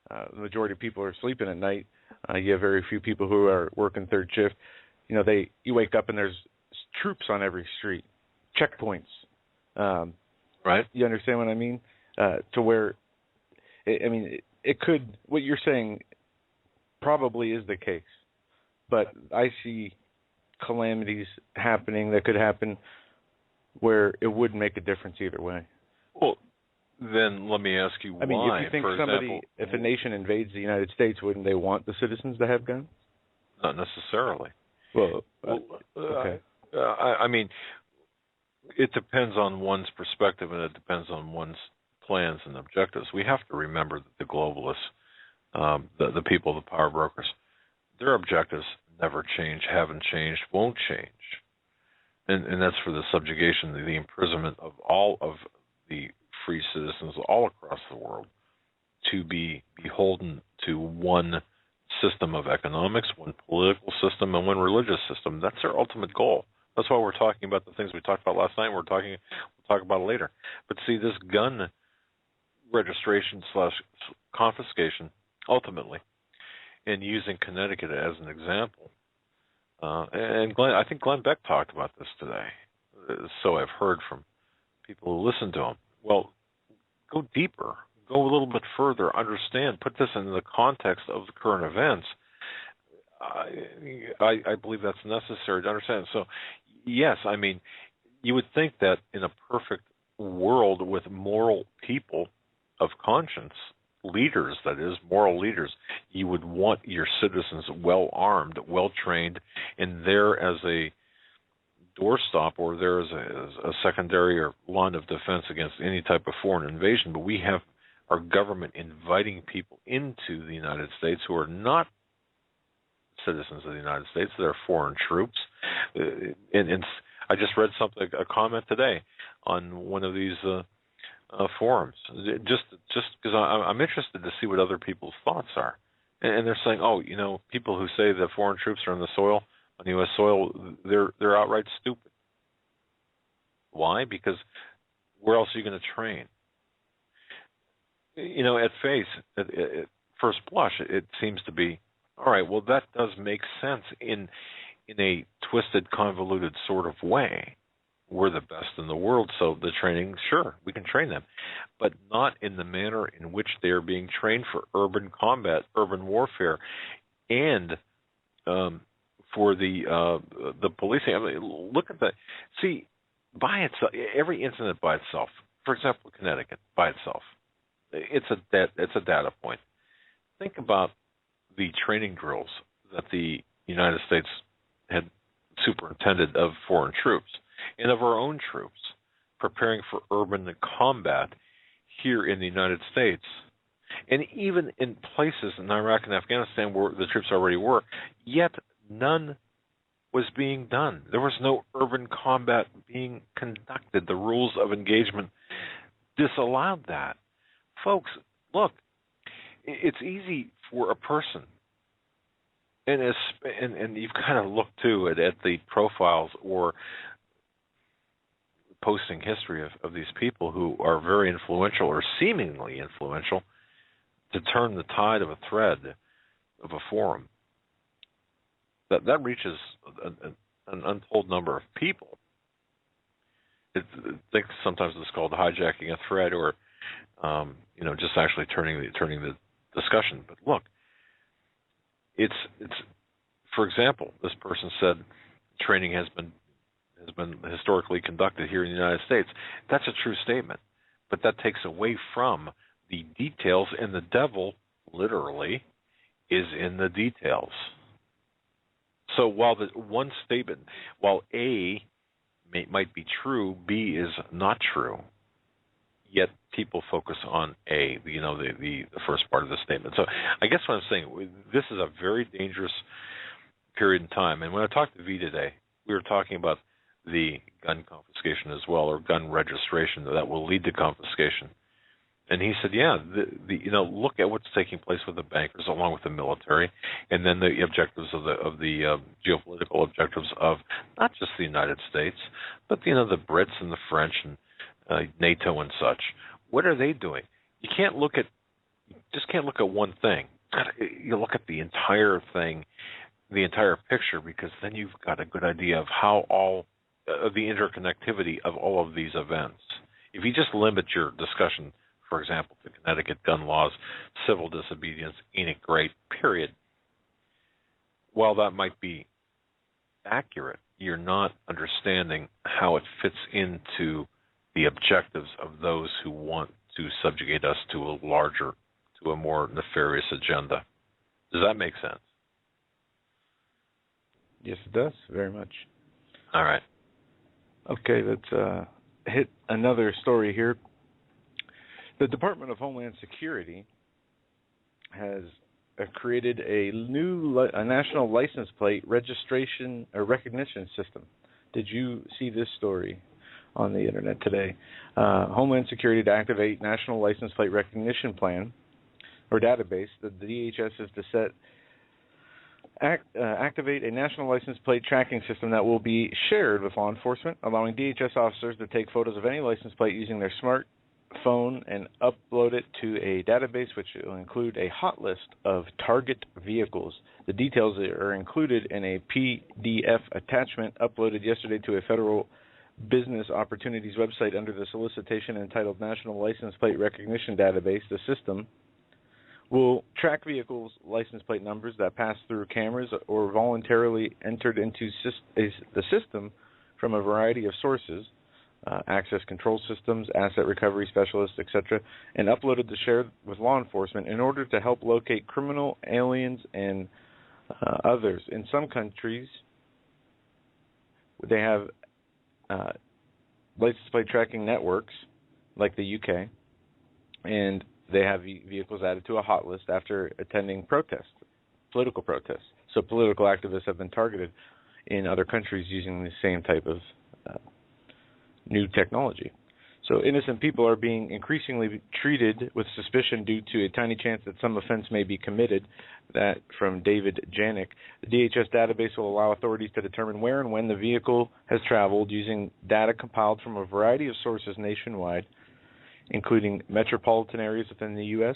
the majority of people are sleeping at night. You have very few people who are working third shift. You wake up and there's troops on every street, checkpoints. Right. You understand what I mean? To where, it could, what you're saying probably is the case, but I see calamities happening that could happen where it wouldn't make a difference either way. Well, then let me ask you why. If you think if a nation invades the United States, wouldn't they want the citizens to have guns? Not necessarily. Okay. It depends on one's perspective, and it depends on one's plans and objectives. We have to remember that the globalists, the people, the power brokers, their objectives never change, haven't changed, won't change. And that's for the subjugation, the imprisonment of all of the free citizens all across the world to be beholden to one system of economics, one political system, and one religious system. That's their ultimate goal. That's why we're talking about the things we talked about last night. We'll talk about it later. But see, this gun registration / confiscation, ultimately, and using Connecticut as an example, and I think Glenn Beck talked about this today, so I've heard from people who listen to him. Well, go deeper, go a little bit further, understand, put this in the context of the current events. I believe that's necessary to understand. So, yes, you would think that in a perfect world with moral people of conscience, leaders, that is, moral leaders, you would want your citizens well-armed, well-trained, and there as a doorstop or there as a secondary or line of defense against any type of foreign invasion. But we have our government inviting people into the United States who are not citizens of the United States. They're foreign troops. And I just read a comment today on one of these forums, just because I'm interested to see what other people's thoughts are. And they're saying, people who say that foreign troops are on the soil, on U.S. soil, they're outright stupid. Why? Because where else are you going to train? At first blush, it seems to be, all right, well, that does make sense in a twisted, convoluted sort of way. We're the best in the world, so the training, sure, we can train them, but not in the manner in which they are being trained for urban combat, urban warfare, and for the policing. Look at that. See, by itself, every incident by itself, for example, Connecticut by itself, it's a data point. Think about the training drills that the United States had superintended of foreign troops and of our own troops preparing for urban combat here in the United States. And even in places in Iraq and Afghanistan where the troops already were, yet none was being done. There was no urban combat being conducted. The rules of engagement disallowed that. Folks, look, it's easy for a person, and you've kind of looked too at the profiles or posting history of these people who are very influential or seemingly influential to turn the tide of a thread of a forum. That reaches an untold number of people. I think sometimes it's called hijacking a thread, or just actually turning the discussion. But look, it's for example, this person said training has been historically conducted here in the United States. That's a true statement, but that takes away from the details, and the devil literally is in the details. So while the one statement, while A might be true, B is not true, yet people focus on the first part of the statement. So I guess what I'm saying, this is a very dangerous period in time. And when I talked to V today, we were talking about the gun confiscation as well, or gun registration that will lead to confiscation. And he said, yeah, look at what's taking place with the bankers, along with the military, and then the objectives of the geopolitical objectives of not just the United States, but the Brits and the French and NATO and such. What are they doing? You can't look at one thing. You look at the entire thing, the entire picture, because then you've got a good idea of how all of the interconnectivity of all of these events. If you just limit your discussion, for example, to Connecticut gun laws, civil disobedience, ain't it great, period. While that might be accurate, you're not understanding how it fits into the objectives of those who want to subjugate us to a more nefarious agenda. Does that make sense? Yes, it does, very much. All right. Okay, let's hit another story here. The Department of Homeland Security has created a new national license plate registration or recognition system. Did you see this story on the internet today? Homeland Security to activate national license plate recognition plan or database. The DHS is to activate a national license plate tracking system that will be shared with law enforcement, allowing DHS officers to take photos of any license plate using their smartphone and upload it to a database which will include a hot list of target vehicles. The details are included in a PDF attachment uploaded yesterday to a federal business opportunities website under the solicitation entitled National License Plate Recognition Database. The system will track vehicles' license plate numbers that pass through cameras or voluntarily entered into the system from a variety of sources, access control systems, asset recovery specialists, etc., and uploaded to share with law enforcement in order to help locate criminal, aliens, and others. In some countries, they have license plate tracking networks, like the UK, and they have vehicles added to a hot list after attending protests, political protests. So political activists have been targeted in other countries using the same type of new technology. So innocent people are being increasingly treated with suspicion due to a tiny chance that some offense may be committed. That from David Janik. The DHS database will allow authorities to determine where and when the vehicle has traveled using data compiled from a variety of sources nationwide, including metropolitan areas within the U.S.,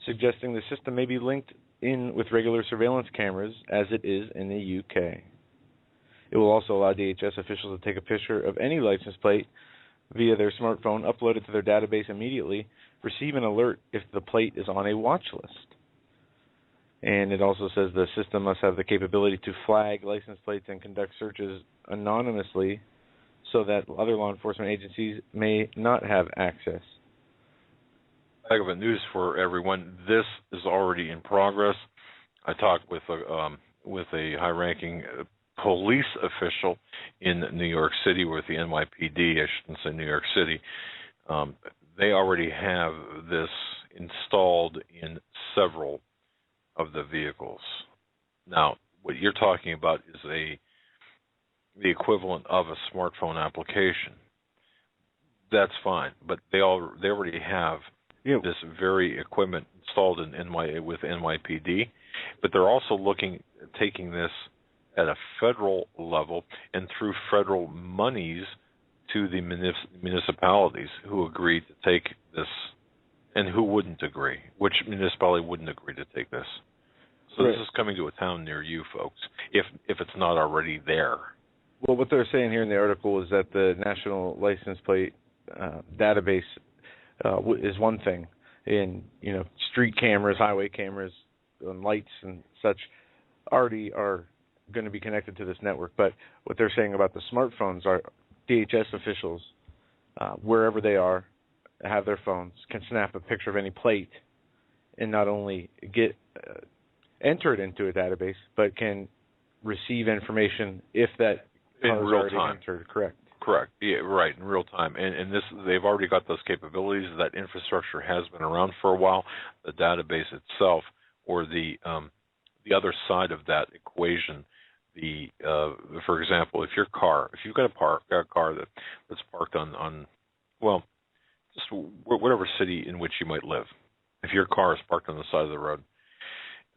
suggesting the system may be linked in with regular surveillance cameras as it is in the U.K. It will also allow DHS officials to take a picture of any license plate via their smartphone, upload it to their database immediately, receive an alert if the plate is on a watch list. And it also says the system must have the capability to flag license plates and conduct searches anonymously so that other law enforcement agencies may not have access. Heck of a news for everyone. This is already in progress. I talked with a high-ranking police official in New York City with the NYPD. I shouldn't say New York City. They already have this installed in several of the vehicles. Now, what you're talking about is the equivalent of a smartphone application. That's fine, but they already have this very equipment installed with NYPD, but they're also taking this at a federal level and through federal monies to the municipalities who agreed to take this, and who wouldn't agree. Which municipality wouldn't agree to take this? So This is coming to a town near you, folks, if it's not already there. Well, what they're saying here in the article is that the National License Plate database is one thing. In street cameras, highway cameras, and lights and such already are going to be connected to this network. But what they're saying about the smartphones are DHS officials, wherever they are, have their phones, can snap a picture of any plate and not only get entered into a database, but can receive information if that car is already entered. Correct. Correct. Yeah, right, in real time. And this, they've already got those capabilities. That infrastructure has been around for a while. The database itself, or the other side of that equation, for example, if you've got a car that's parked on well, just whatever city in which you might live, if your car is parked on the side of the road,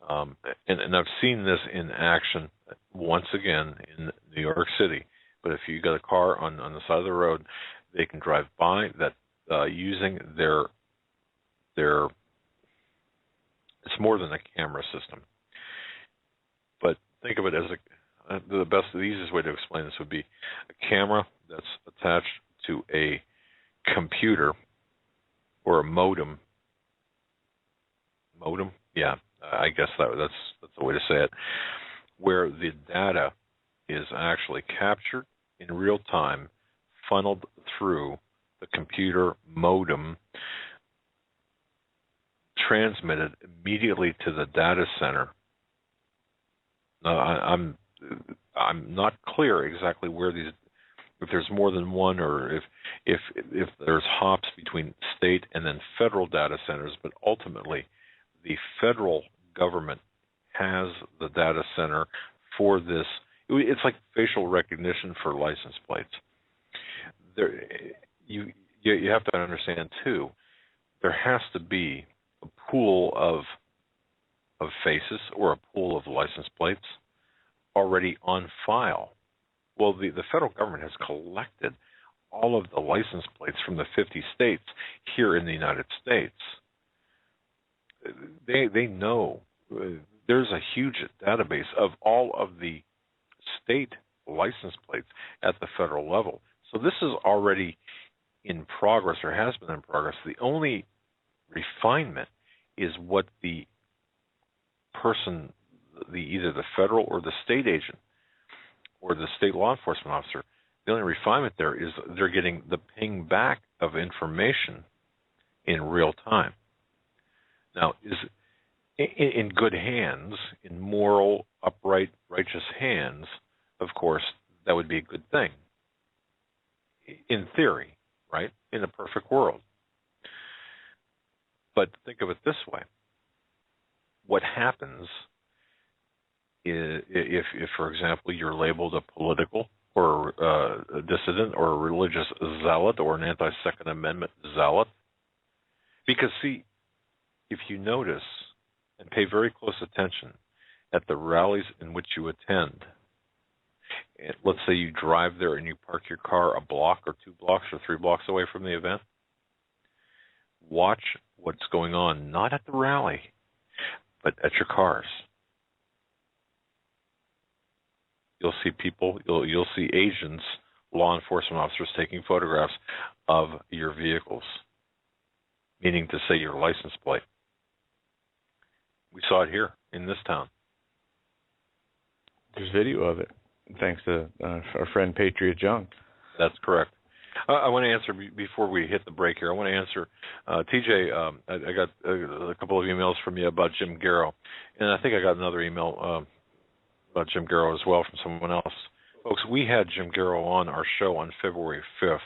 and I've seen this in action once again in New York City. But if you got a car on the side of the road, they can drive by that using their it's more than a camera system. But think of it as the easiest way to explain this would be a camera that's attached to a computer or a modem. Modem? Yeah, I guess that's the way to say it, where the data is actually captured in real time, funneled through the computer modem, transmitted immediately to the data center. Now, I'm not clear exactly where these, if there's more than one, or if there's hops between state and then federal data centers, but ultimately the federal government has the data center for this. It's like facial recognition for license plates. You have to understand too, there has to be a pool of faces or a pool of license plates already on file. Well, the federal government has collected all of the license plates from the 50 states here in the United States. They know there's a huge database of all of the state license plates at the federal level. So this is already in progress, or has been in progress. The only refinement is what the person, either the federal or the state agent or the state law enforcement officer, the only refinement there is they're getting the ping back of information in real time. Now, is in good hands, in moral, upright, righteous hands, of course, that would be a good thing. In theory, right? In a perfect world. But think of it this way. What happens if for example, you're labeled a political or a dissident or a religious zealot or an anti-Second Amendment zealot? Because, see, if you notice and pay very close attention at the rallies in which you attend, let's say you drive there and you park your car a block or 2 blocks or 3 blocks away from the event, watch what's going on, not at the rally, but at your cars. You'll see people, you'll see agents, law enforcement officers taking photographs of your vehicles, meaning to say your license plate. We saw it here in this town. There's video of it, thanks to our friend Patriot Junk. That's correct. I want to answer, before we hit the break here, I want to answer, TJ, I got a couple of emails from you about Jim Garrow, and I think I got another email about Jim Garrow as well from someone else. Folks, we had Jim Garrow on our show on February 5th,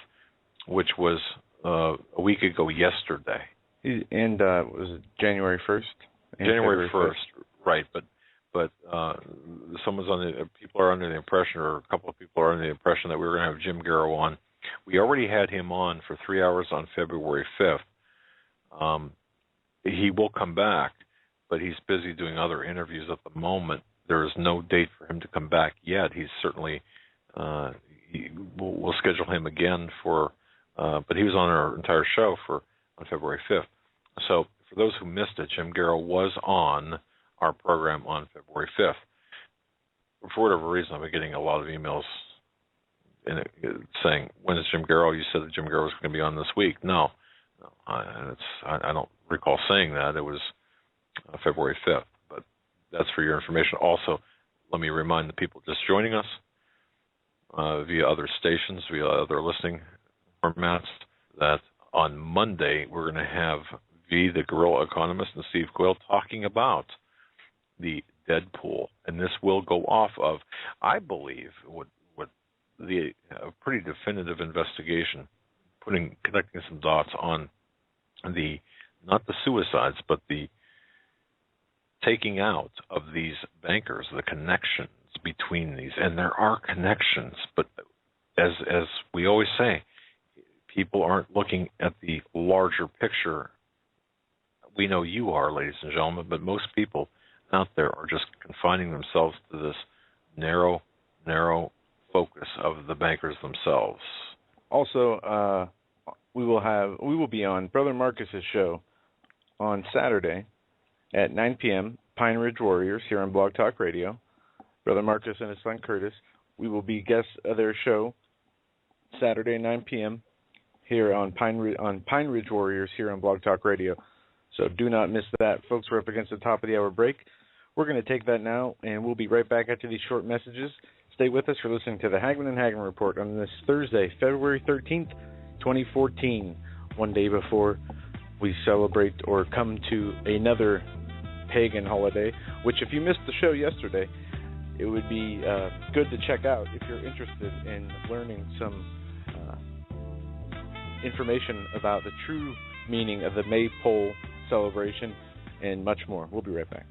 which was a week ago yesterday. And was it January 1st? January 1st, right, but people are under the impression, or a couple of people are under the impression that we were going to have Jim Garrow on. We already had him on for 3 hours on February 5th. He will come back, but he's busy doing other interviews at the moment. There is no date for him to come back yet. He's certainly, we'll schedule him again but he was on our entire show on February 5th. So for those who missed it, Jim Garrow was on our program on February 5th. For whatever reason, I've been getting a lot of emails saying, when is Jim Garrow? You said that Jim Garrow was going to be on this week. No, I don't recall saying that. It was February 5th, but that's for your information. Also, let me remind the people just joining us via other stations, via other listening formats, that on Monday we're going to have V, the guerrilla economist, and Steve Quayle talking about the Deadpool, and this will go off of, I believe, what a pretty definitive investigation, connecting some dots on not the suicides, but the taking out of these bankers, the connections between these. And there are connections, but as we always say, people aren't looking at the larger picture. We know you are, ladies and gentlemen, but most people out there are just confining themselves to this narrow focus of the bankers themselves. Also, we will be on Brother Marcus's show on Saturday at 9 p.m. Pine Ridge Warriors here on Blog Talk Radio. Brother Marcus and his son Curtis. We will be guests of their show Saturday 9 p.m. here on Pine Ridge Warriors here on Blog Talk Radio. So do not miss that, folks. We're up against the top of the hour break. We're going to take that now, and we'll be right back after these short messages. Stay with us for listening to the Hagmann and Hagmann Report on this Thursday, February 13th, 2014, one day before we celebrate or come to another pagan holiday, which if you missed the show yesterday, it would be good to check out if you're interested in learning some information about the true meaning of the Maypole celebration and much more. We'll be right back.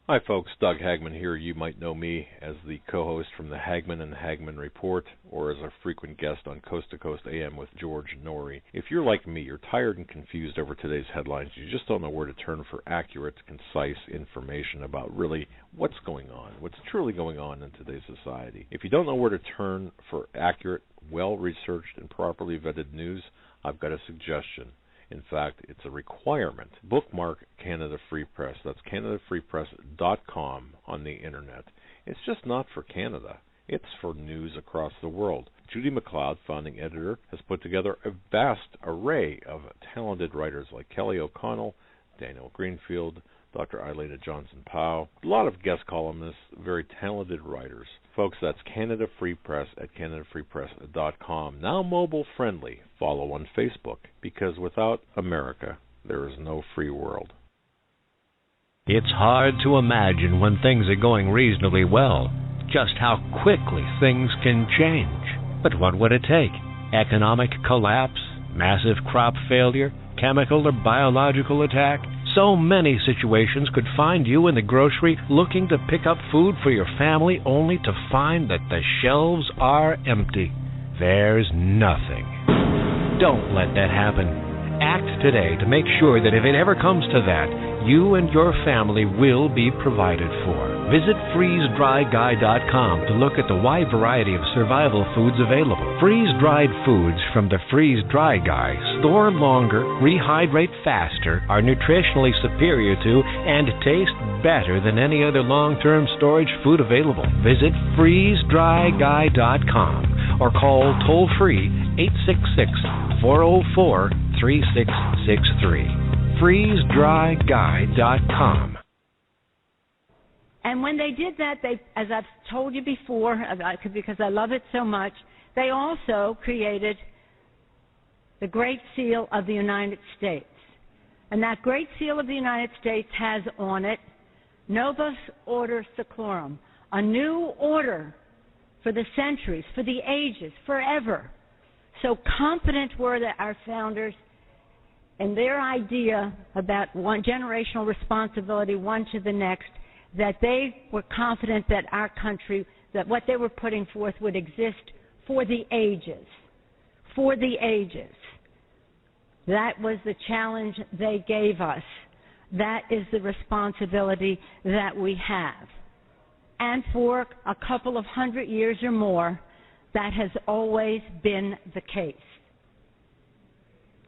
Hi, folks. Doug Hagmann here. You might know me as the co-host from the Hagmann and Hagmann Report, or as a frequent guest on Coast to Coast AM with George Norrie. If you're like me, you're tired and confused over today's headlines. You just don't know where to turn for accurate, concise information about really what's going on, what's truly going on in today's society. If you don't know where to turn for accurate, well-researched, and properly vetted news, I've got a suggestion. In fact, it's a requirement. Bookmark Canada Free Press. That's CanadaFreePress.com on the Internet. It's just not for Canada. It's for news across the world. Judy McLeod, founding editor, has put together a vast array of talented writers like Kelly O'Connell, Daniel Greenfield, Dr. Eileen Johnson-Powell, a lot of guest columnists, very talented writers. Folks, that's Canada Free Press at CanadaFreePress.com. Now mobile friendly. Follow on Facebook, because without America, there is no free world. It's hard to imagine when things are going reasonably well, just how quickly things can change. But what would it take? Economic collapse? Massive crop failure? Chemical or biological attack? So many situations could find you in the grocery looking to pick up food for your family only to find that the shelves are empty. There's nothing. Don't let that happen. Act today to make sure that if it ever comes to that, you and your family will be provided for. Visit freezedryguy.com to look at the wide variety of survival foods available. Freeze-dried foods from the Freeze Dry Guy store longer, rehydrate faster, are nutritionally superior to, and taste better than any other long-term storage food available. Visit freezedryguy.com or call toll-free 866-404-3663. freezedryguy.com. And when they did that, they, as I've told you before, because I love it so much, they also created the Great Seal of the United States. And that Great Seal of the United States has on it Novus Order Seclorum, a new order for the centuries, for the ages, forever. So confident were that our founders and their idea about one generational responsibility, one to the next, that they were confident that our country, that what they were putting forth would exist for the ages. For the ages. That was the challenge they gave us. That is the responsibility that we have. And for a couple of 100 years or more, that has always been the case.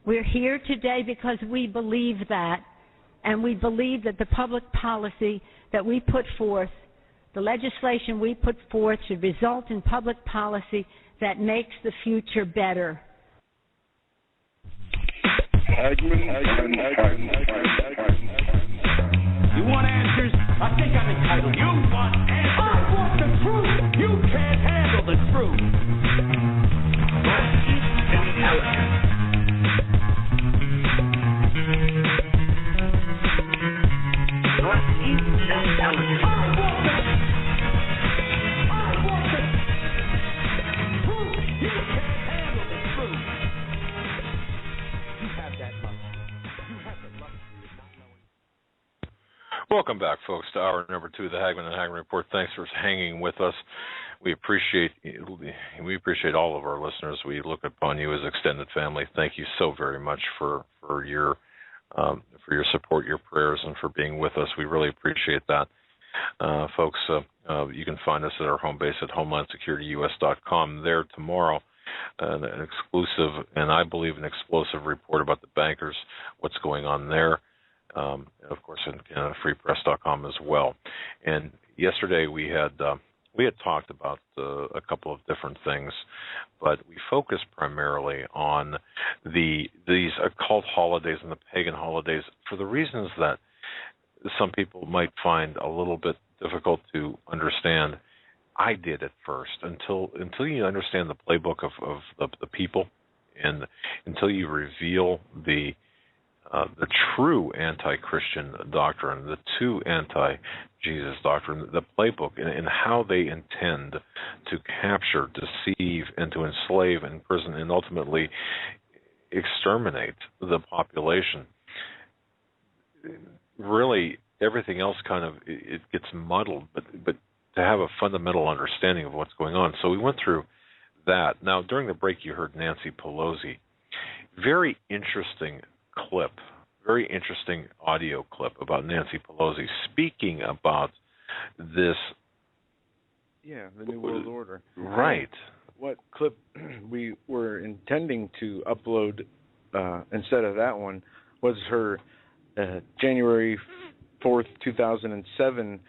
We're here today because we believe that, and we believe that the public policy that we put forth, the legislation we put forth, should result in public policy that makes the future better. You want answers? I think I'm entitled. You want answers? I want the truth. You can't handle the truth. Welcome back, folks, to hour number 2 of the Hagmann and Hagmann Report. Thanks for hanging with us. We appreciate all of our listeners. We look upon you as extended family. Thank you so very much for your support, your prayers, and for being with us. We really appreciate that, folks. You can find us at our home base at HomelandSecurityUS.com. There tomorrow, an exclusive and I believe an explosive report about the bankers, what's going on there. Of course, in freepress.com as well. And yesterday we had talked about a couple of different things, but we focused primarily on these occult holidays and the pagan holidays for the reasons that some people might find a little bit difficult to understand. I did at first until you understand the playbook of the people, and until you reveal the true anti-Christian doctrine, the true anti-Jesus doctrine, the playbook, and how they intend to capture, deceive, and to enslave, imprison, and ultimately exterminate the population. Really, everything else kind of it gets muddled, but to have a fundamental understanding of what's going on. So we went through that. Now, during the break, you heard Nancy Pelosi. Very interesting clip, very interesting audio clip about Nancy Pelosi speaking about this. Yeah, the New World Order. Right. What clip we were intending to upload instead of that one was her January 4th, 2007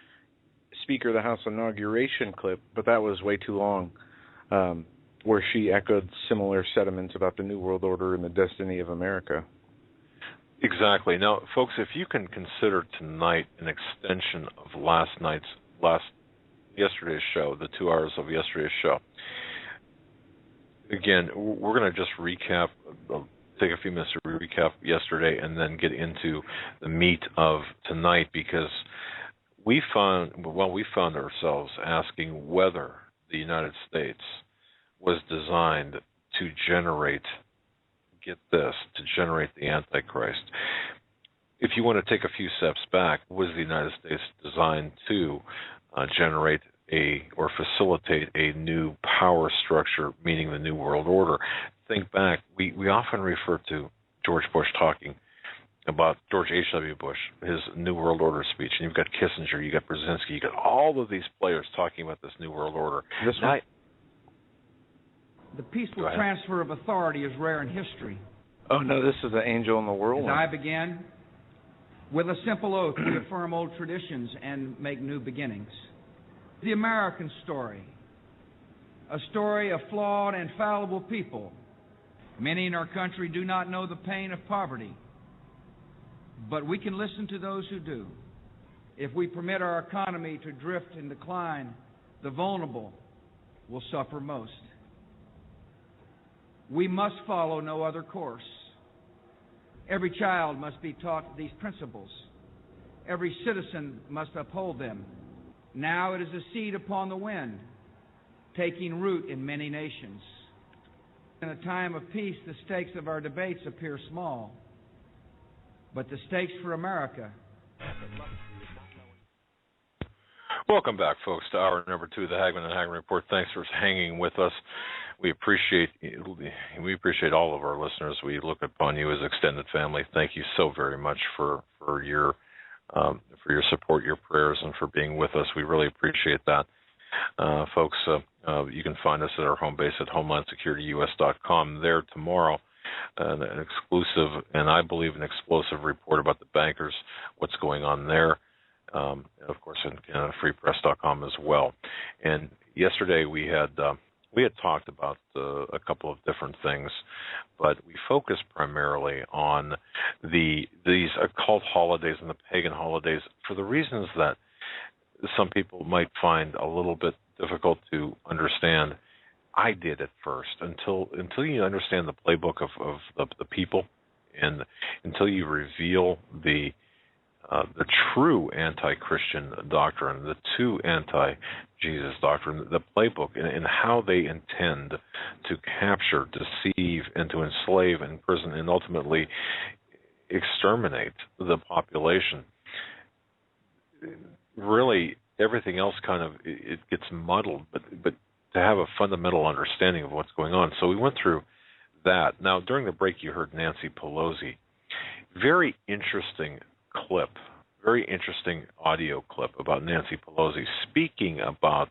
Speaker of the House inauguration clip, but that was way too long, where she echoed similar sentiments about the New World Order and the destiny of America. Exactly. Now, folks, if you can consider tonight an extension of yesterday's show, the 2 hours of yesterday's show. Again, we're going to just recap, take a few minutes to recap yesterday and then get into the meat of tonight, because we found ourselves asking whether the United States was designed to generate the Antichrist. If you want to take a few steps back, was the United States designed to generate or facilitate a new power structure, meaning the New World Order? Think back. We often refer to George Bush talking about George H.W. Bush, his New World Order speech, and you've got Kissinger, you got Brzezinski, you got all of these players talking about this New World Order. The peaceful transfer of authority is rare in history. Oh, no, this is the angel in the whirlwind. As I begin, with a simple oath, we affirm old traditions and make new beginnings. The American story, a story of flawed and fallible people. Many in our country do not know the pain of poverty, but we can listen to those who do. If we permit our economy to drift and decline, the vulnerable will suffer most. We must follow no other course. Every child must be taught these principles. Every citizen must uphold them. Now it is a seed upon the wind, taking root in many nations. In a time of peace, the stakes of our debates appear small, but the stakes for America. Welcome back, folks, to hour number 2 of the Hagmann and Hagmann Report. Thanks for hanging with us. We appreciate all of our listeners. We look upon you as extended family. Thank you so very much for your support, your prayers, and for being with us. We really appreciate that, folks. You can find us at our home base at HomelandSecurityUS.com. There tomorrow, an exclusive and I believe an explosive report about the bankers, what's going on there. Of course, in freepress.com as well. And yesterday we had talked about a couple of different things, but we focused primarily on these occult holidays and the pagan holidays for the reasons that some people might find a little bit difficult to understand. I did at first until you understand the playbook of the people, and until you reveal the true anti-Christian doctrine, the true anti-Jesus doctrine, the playbook, and how they intend to capture, deceive, and to enslave, imprison, and ultimately exterminate the population. really everything else kind of it gets muddled, but to have a fundamental understanding of what's going on. So we went through that. Now, during the break, you heard Nancy Pelosi. Very interesting clip, very interesting audio clip about Nancy Pelosi speaking about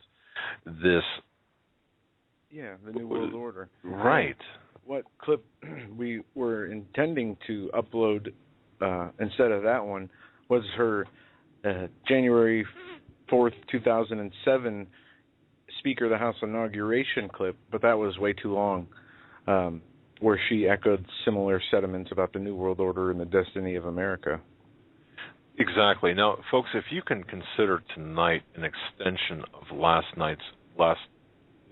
this. Yeah, the New World Order. Right. What clip we were intending to upload instead of that one was her January 4th, 2007 Speaker of the House inauguration clip, but that was way too long, where she echoed similar sentiments about the New World Order and the destiny of America. Exactly. Now, folks, if you can consider tonight an extension of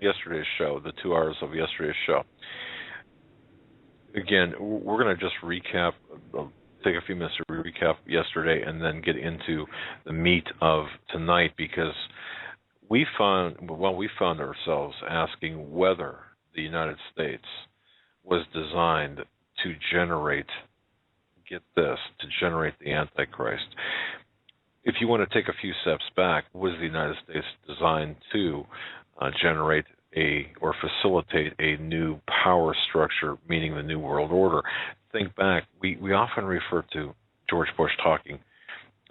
yesterday's show, the 2 hours of yesterday's show. Again, we're going to just recap, take a few minutes to recap yesterday and then get into the meat of tonight, because we found ourselves asking whether the United States was designed to generate, get this, to generate the Antichrist. If you want to take a few steps back, was the United States designed to generate or facilitate a new power structure, meaning the New World Order? Think back. We often refer to George Bush talking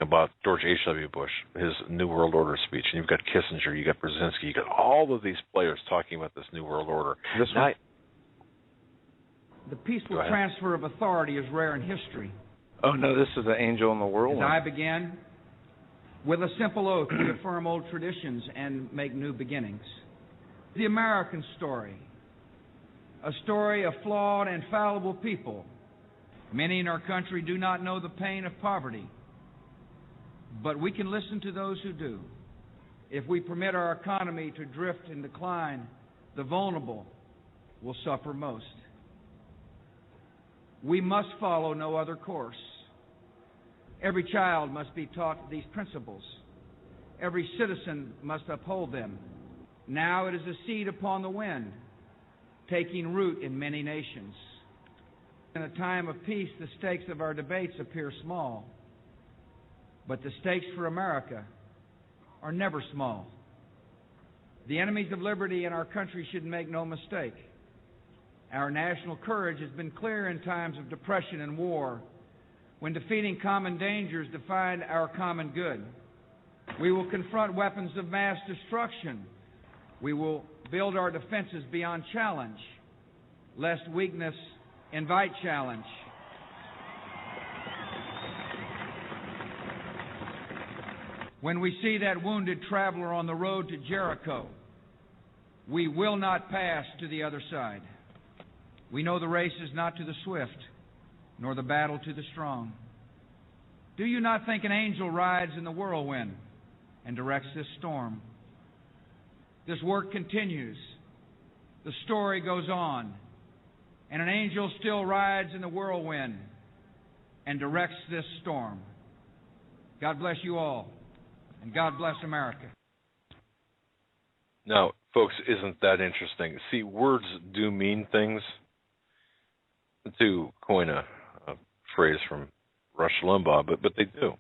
about George H.W. Bush, his New World Order speech. And you've got Kissinger, you got Brzezinski, you got all of these players talking about this New World Order. The peaceful transfer of authority is rare in history. Oh, no, this is the angel in the whirlwind. As I begin, with a simple oath, we affirm old traditions and make new beginnings. The American story, a story of flawed and fallible people. Many in our country do not know the pain of poverty, but we can listen to those who do. If we permit our economy to drift and decline, the vulnerable will suffer most. We must follow no other course. Every child must be taught these principles. Every citizen must uphold them. Now it is a seed upon the wind, taking root in many nations. In a time of peace, the stakes of our debates appear small, but the stakes for America are never small. The enemies of liberty in our country should make no mistake. Our national courage has been clear in times of depression and war, when defeating common dangers defined our common good. We will confront weapons of mass destruction. We will build our defenses beyond challenge, lest weakness invite challenge. When we see that wounded traveler on the road to Jericho, we will not pass to the other side. We know the race is not to the swift, nor the battle to the strong. Do you not think an angel rides in the whirlwind and directs this storm? This work continues. The story goes on. And an angel still rides in the whirlwind and directs this storm. God bless you all. And God bless America. Now, folks, isn't that interesting? See, words do mean things. To coin a phrase from Rush Limbaugh, but they do.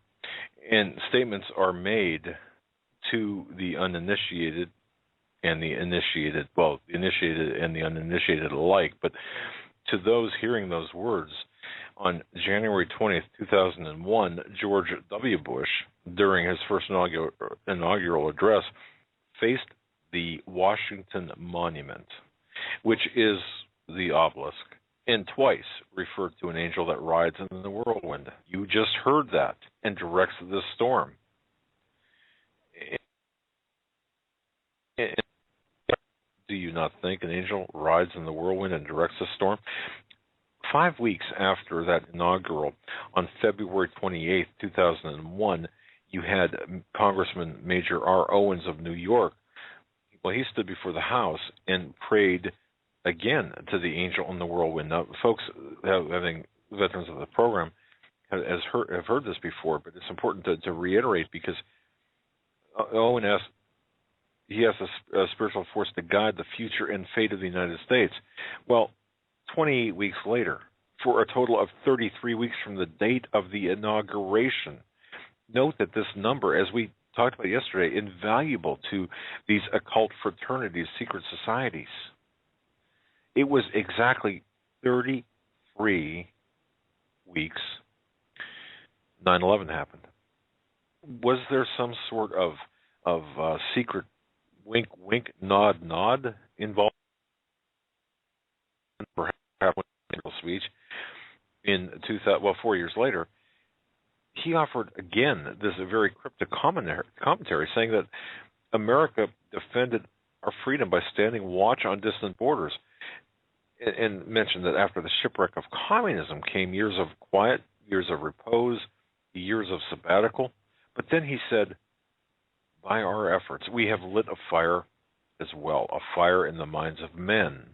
And statements are made to the uninitiated and the initiated, well, the initiated and the uninitiated alike, but to those hearing those words, on January 20th, 2001, George W. Bush, during his first inaugural address, faced the Washington Monument, which is the obelisk, and twice referred to an angel that rides in the whirlwind. You just heard that, and directs the storm. Do you not think an angel rides in the whirlwind and directs the storm? 5 weeks after that inaugural, on February 28th, 2001, you had Congressman Major R. Owens of New York. Well, he stood before the House and prayed again to the angel in the whirlwind. Now, folks, having veterans of the program have heard this before, but it's important to reiterate, because Owen asked, he has a spiritual force to guide the future and fate of the United States. Well, 28 weeks later, for a total of 33 weeks from the date of the inauguration, note that this number, as we talked about yesterday, invaluable to these occult fraternities, secret societies. It was exactly 33 weeks 9/11 happened. Was there some sort of secret wink, wink, nod, nod involved? Perhaps in a speech in 2000. Well, 4 years later, he offered again this very cryptic commentary, saying that America defended our freedom by standing watch on distant borders, and mentioned that after the shipwreck of communism came years of quiet, years of repose, years of sabbatical. But then he said, by our efforts, we have lit a fire as well, a fire in the minds of men.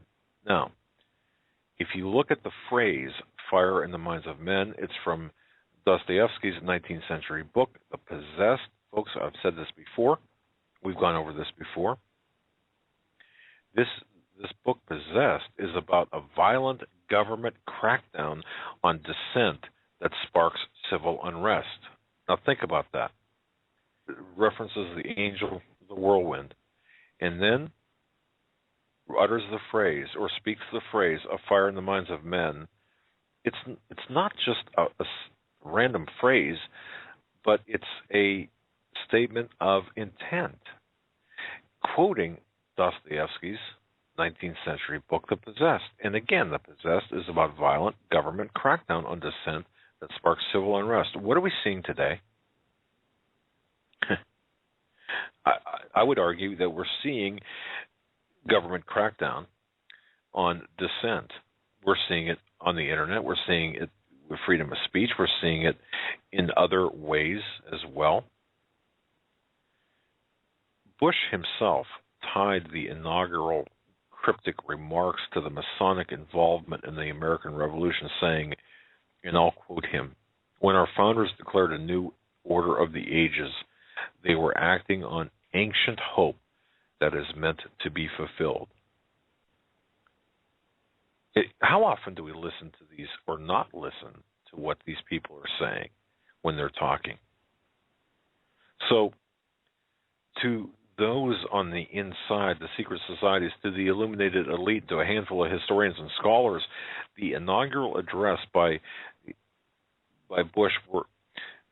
Now, if you look at the phrase, fire in the minds of men, it's from Dostoevsky's 19th century book, The Possessed. Folks, I've said this before. We've gone over this before. This book, Possessed, is about a violent government crackdown on dissent that sparks civil unrest. Now think about that. It references the angel, the whirlwind, and then utters the phrase, or speaks the phrase, a fire in the minds of men. It's not just a random phrase, but it's a statement of intent. Quoting Dostoevsky's 19th century book, The Possessed. And again, The Possessed is about violent government crackdown on dissent that sparks civil unrest. What are we seeing today? I would argue that we're seeing government crackdown on dissent. We're seeing it on the internet. We're seeing it with freedom of speech. We're seeing it in other ways as well. Bush himself tied the inaugural cryptic remarks to the Masonic involvement in the American Revolution, saying, and I'll quote him, "When our founders declared a new order of the ages, they were acting on ancient hope that is meant to be fulfilled." How often do we listen to these or not listen to what these people are saying when they're talking? So, to those on the inside, the secret societies, to the illuminated elite, to a handful of historians and scholars, the inaugural address by Bush were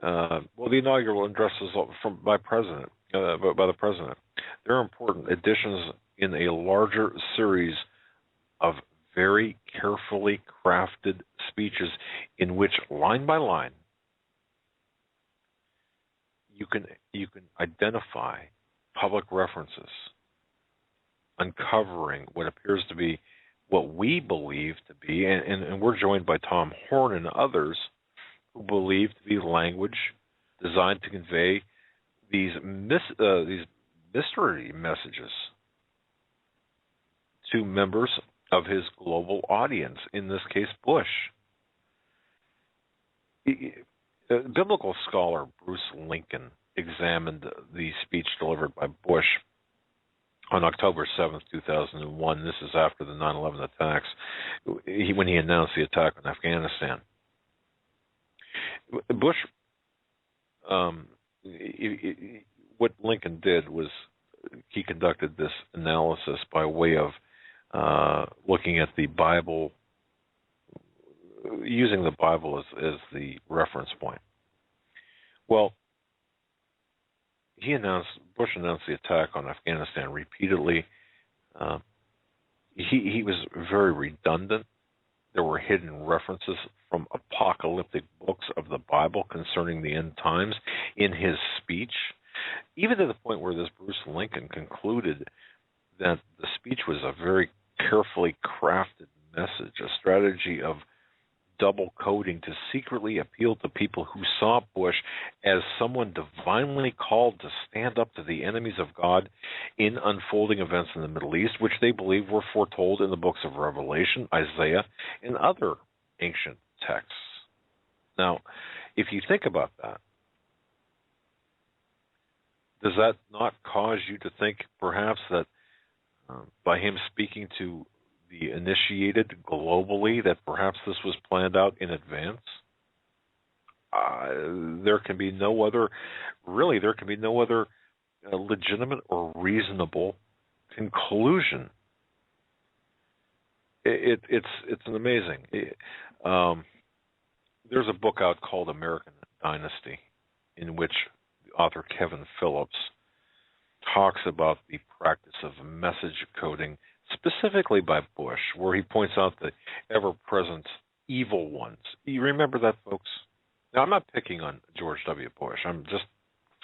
the inaugural addresses by the president. They're important additions in a larger series of very carefully crafted speeches in which, line by line, you can identify public references, uncovering what appears to be what we believe to be, and we're joined by Tom Horn and others who believe to be language designed to convey these mystery messages to members of his global audience, in this case, Bush. Biblical scholar Bruce Lincoln examined the speech delivered by Bush on October 7th, 2001. This is after the 9/11 attacks, when he announced the attack on Afghanistan. Bush, what Lincoln did was he conducted this analysis by way of looking at the Bible, using the Bible as the reference point. Well, Bush announced the attack on Afghanistan repeatedly. He was very redundant. There were hidden references from apocalyptic books of the Bible concerning the end times in his speech, even to the point where this Bruce Lincoln concluded that the speech was a very carefully crafted message, a strategy of double coding to secretly appeal to people who saw Bush as someone divinely called to stand up to the enemies of God in unfolding events in the Middle East, which they believe were foretold in the books of Revelation, Isaiah, and other ancient texts. Now, if you think about that, does that not cause you to think perhaps that by him speaking to the initiated globally, that perhaps this was planned out in advance? there can be no other legitimate or reasonable conclusion. It's an amazing. There's a book out called American Dynasty, in which the author Kevin Phillips talks about the practice of message coding, specifically by Bush, where he points out the ever-present evil ones. You remember that, folks? Now, I'm not picking on George W. Bush. I'm just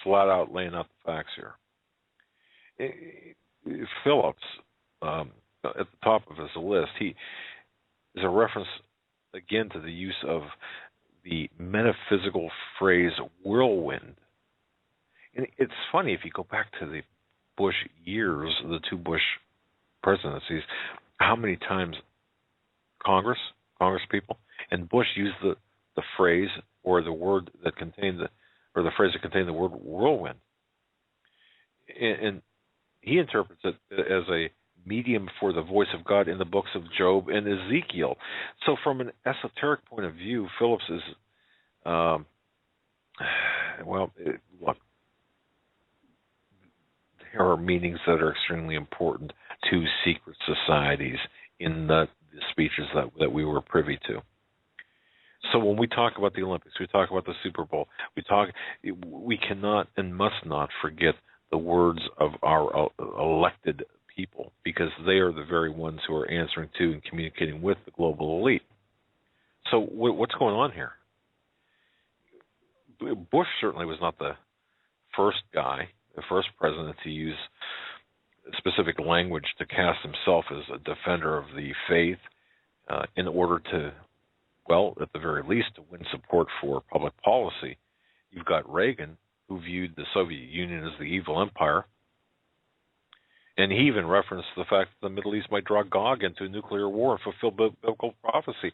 flat out laying out the facts here. Phillips, at the top of his list, he is a reference, again, to the use of the metaphysical phrase whirlwind. And it's funny, if you go back to the Bush years, the two Bush presidencies, how many times Congress people, and Bush used the phrase or the word that contained the phrase that contained the word whirlwind. And he interprets it as a medium for the voice of God in the books of Job and Ezekiel. So from an esoteric point of view, Phillips is, look, there are meanings that are extremely important to secret societies in the speeches that we were privy to. So when we talk about the Olympics, we talk about the Super Bowl, we cannot and must not forget the words of our elected people, because they are the very ones who are answering to and communicating with the global elite. So what's going on here? Bush certainly was not the first president to use specific language to cast himself as a defender of the faith in order to, at the very least, to win support for public policy. You've got Reagan, who viewed the Soviet Union as the evil empire, and he even referenced the fact that the Middle East might draw Gog into a nuclear war and fulfill biblical prophecy.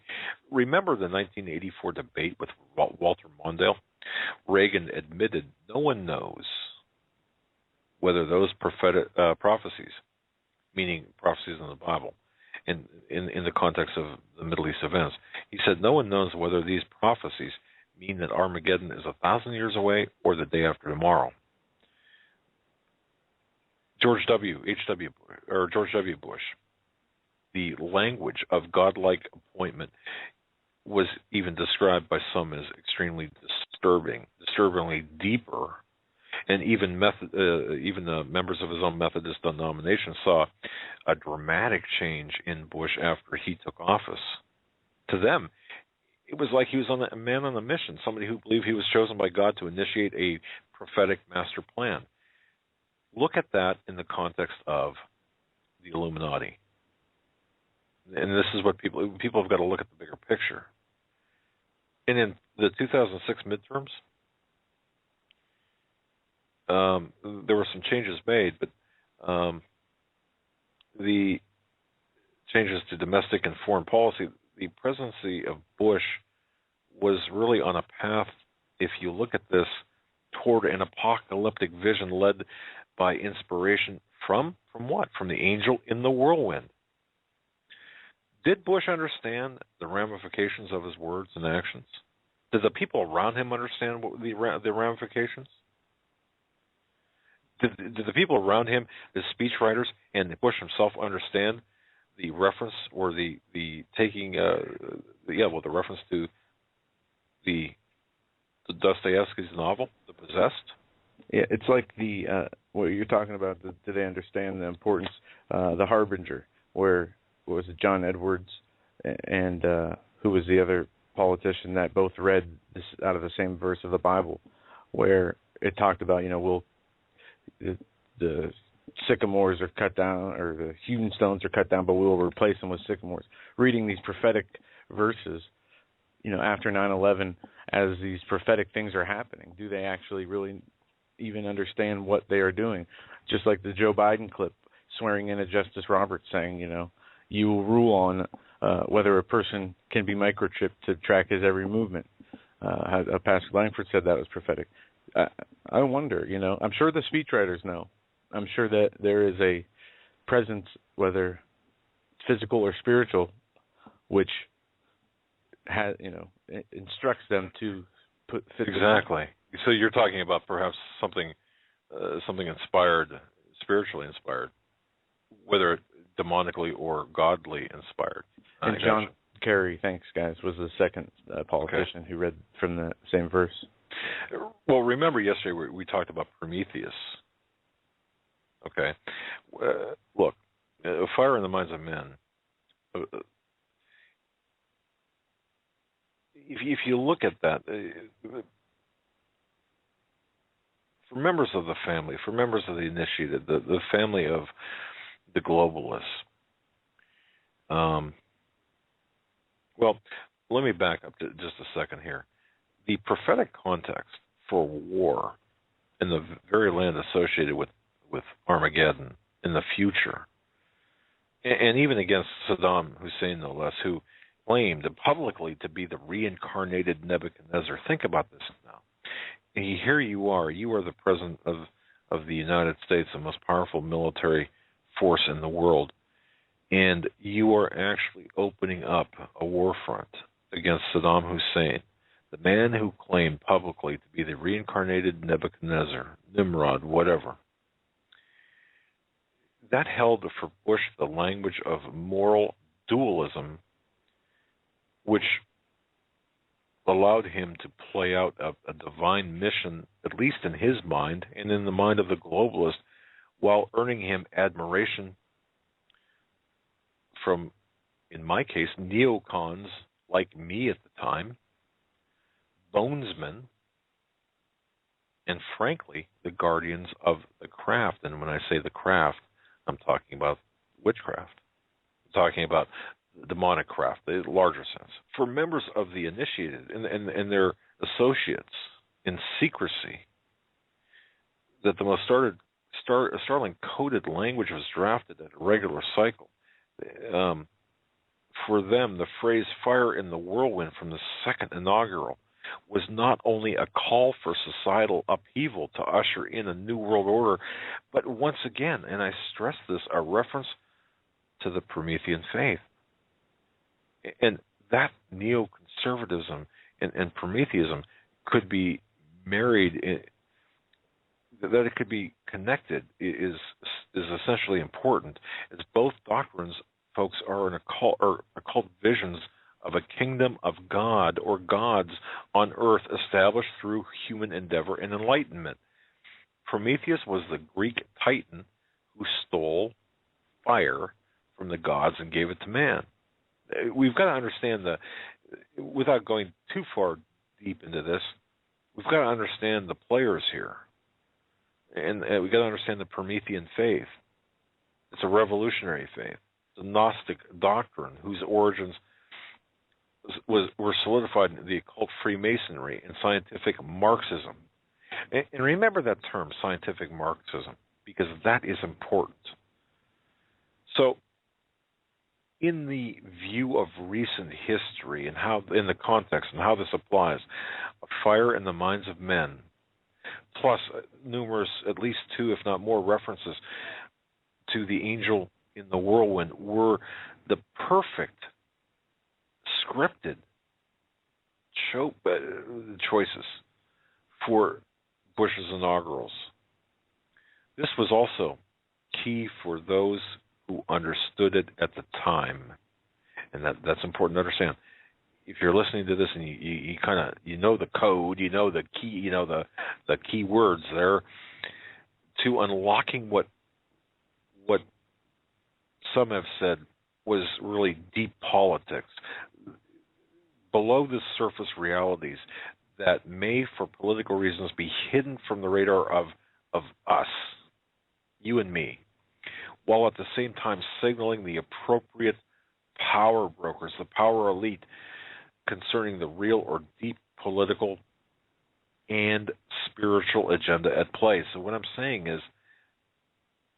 Remember the 1984 debate with Walter Mondale? Reagan admitted no one knows whether those prophecies, meaning prophecies in the Bible, in the context of the Middle East events, he said no one knows whether these prophecies mean that Armageddon is 1,000 years away or the day after tomorrow. George W. Bush, the language of godlike appointment was even described by some as extremely disturbingly deeper, and even the members of his own Methodist denomination saw a dramatic change in Bush after he took office. To them, it was like he was a man on a mission, somebody who believed he was chosen by God to initiate a prophetic master plan. Look at that in the context of the Illuminati. And this is what people have got to look at the bigger picture. And in the 2006 midterms, there were some changes made, but the changes to domestic and foreign policy, the presidency of Bush was really on a path, if you look at this, toward an apocalyptic vision led by inspiration from what? From the angel in the whirlwind. Did Bush understand the ramifications of his words and actions? Did the people around him understand the ramifications? Did the people around him, the speechwriters, and Bush himself understand the reference or the reference to the Dostoevsky's novel, The Possessed? Yeah, it's like what you're talking about. Do they understand the importance? The Harbinger, where was it John Edwards and who was the other politician that both read this out of the same verse of the Bible, where it talked about the sycamores are cut down, or the hewn stones are cut down, but we will replace them with sycamores. Reading these prophetic verses, after 9/11, as these prophetic things are happening, do they actually really even understand what they are doing? Just like the Joe Biden clip, swearing in a Justice Roberts saying, you will rule on whether a person can be microchipped to track his every movement. Pastor Langford said that was prophetic. I wonder, I'm sure the speechwriters know. I'm sure that there is a presence, whether physical or spiritual, which has, instructs them to fit exactly. So you're talking about perhaps something inspired, spiritually inspired, whether demonically or godly inspired. And John Kerry, thanks guys, was the second politician who read from the same verse. Well, remember yesterday we talked about Prometheus. Okay. Look, fire in the minds of men. If you look at that, for members of the family, for members of the initiated, the family of the globalists, well, let me back up to just a second here. The prophetic context for war in the very land associated with Armageddon in the future, and even against Saddam Hussein, no less, who claimed publicly to be the reincarnated Nebuchadnezzar. Think about this now. Here you are the president of the United States, the most powerful military force in the world, and you are actually opening up a war front against Saddam Hussein, the man who claimed publicly to be the reincarnated Nebuchadnezzar, Nimrod, whatever. That held for Bush the language of moral dualism, which allowed him to play out a divine mission, at least in his mind and in the mind of the globalist, while earning him admiration from, in my case, neocons like me at the time, bonesmen, and frankly, the guardians of the craft. And when I say the craft, I'm talking about witchcraft. I'm talking about demonic craft, the larger sense. For members of the initiated and their associates in secrecy, that the most startling coded language was drafted at a regular cycle. For them, the phrase "fire in the whirlwind" from the second inaugural was not only a call for societal upheaval to usher in a new world order, but once again, and I stress this, a reference to the Promethean faith. And that neoconservatism and Prometheism could be married, that it could be connected is essentially important, as both doctrines, folks, are in occult visions of a kingdom of God or gods on earth established through human endeavor and enlightenment. Prometheus was the Greek titan who stole fire from the gods and gave it to man. We've got to understand without going too far deep into this, we've got to understand the players here. And we've got to understand the Promethean faith. It's a revolutionary faith. It's a Gnostic doctrine whose origins were solidified in the occult Freemasonry and scientific Marxism. And remember that term, scientific Marxism, because that is important. So, in the view of recent history and how, in the context and how this applies, a fire in the minds of men, plus numerous, at least two, if not more, references to the angel in the whirlwind, were the perfect scripted choices for Bush's inaugurals. This was also key for those who understood it at the time, and that's important to understand. If you're listening to this and you kind of know the code, you know the key, the key words there to unlocking what some have said was really deep politics, below the surface realities that may, for political reasons, be hidden from the radar of us, you and me, while at the same time signaling the appropriate power brokers, the power elite, concerning the real or deep political and spiritual agenda at play. So what I'm saying is,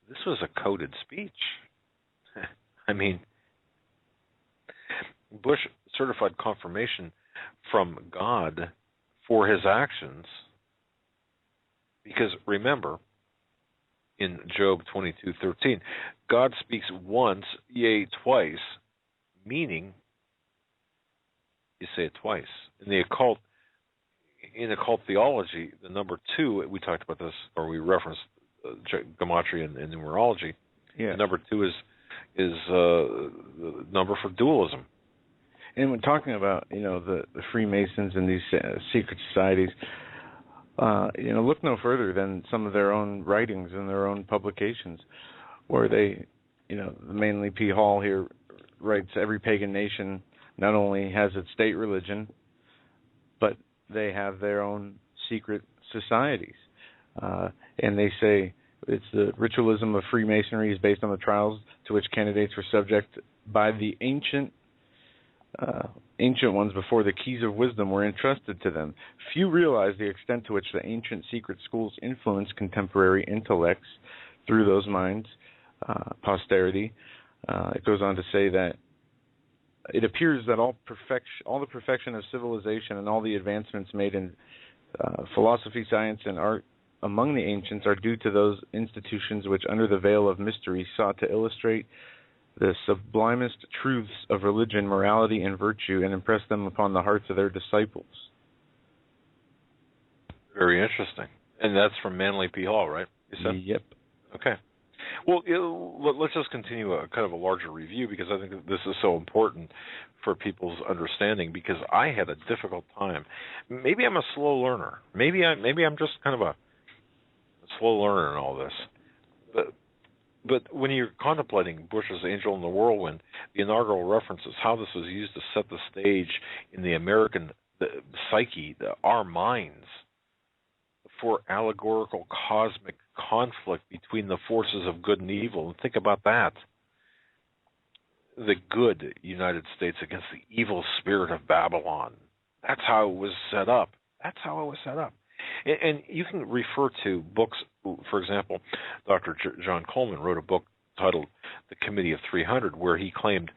this was a coded speech. I mean, Bush certified confirmation from God for his actions, because remember, in Job 22:13, God speaks once, yea, twice, meaning you say it twice. In the occult, in occult theology, the number 2, we talked about this, or we referenced gematria and numerology. Yeah. The number 2 is the number for dualism. And when talking about, the Freemasons and these secret societies, look no further than some of their own writings and their own publications, where they, the Manly P. Hall here writes, every pagan nation not only has its state religion, but they have their own secret societies. And they say it's the ritualism of Freemasonry is based on the trials to which candidates were subject by the ancient ones before the keys of wisdom were entrusted to them. Few realize the extent to which the ancient secret schools influence contemporary intellects through those minds, posterity. It goes on to say that it appears that all the perfection of civilization and all the advancements made in philosophy, science, and art among the ancients are due to those institutions which, under the veil of mystery, sought to illustrate the sublimest truths of religion, morality, and virtue, and impress them upon the hearts of their disciples. Very interesting. And that's from Manly P. Hall, right? You said? Yep. Okay. Well, let's just continue a kind of a larger review, because I think that this is so important for people's understanding, because I had a difficult time. Maybe I'm a slow learner. Maybe I'm just kind of a slow learner in all this. But when you're contemplating Bush's Angel in the Whirlwind, the inaugural references, how this was used to set the stage in the American psyche, our minds, for allegorical cosmic conflict between the forces of good and evil. And think about that. The good United States against the evil spirit of Babylon. That's how it was set up. And you can refer to books, for example, Dr. John Coleman wrote a book titled The Committee of 300, where he claimed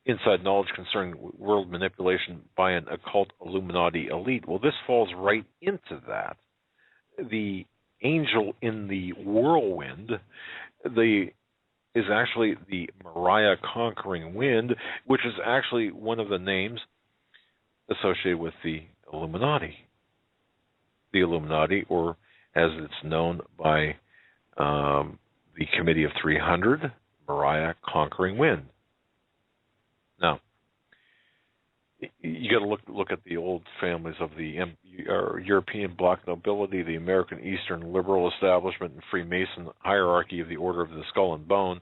inside knowledge concerning world manipulation by an occult Illuminati elite. Well, this falls right into that. The angel in the whirlwind is actually the Mariah conquering wind, which is actually one of the names associated with the Illuminati. The Illuminati, or as it's known by the Committee of 300, Mariah conquering wind. Now, you got to look at the old families of the European black nobility, the American Eastern liberal establishment, and Freemason hierarchy of the Order of the Skull and Bone.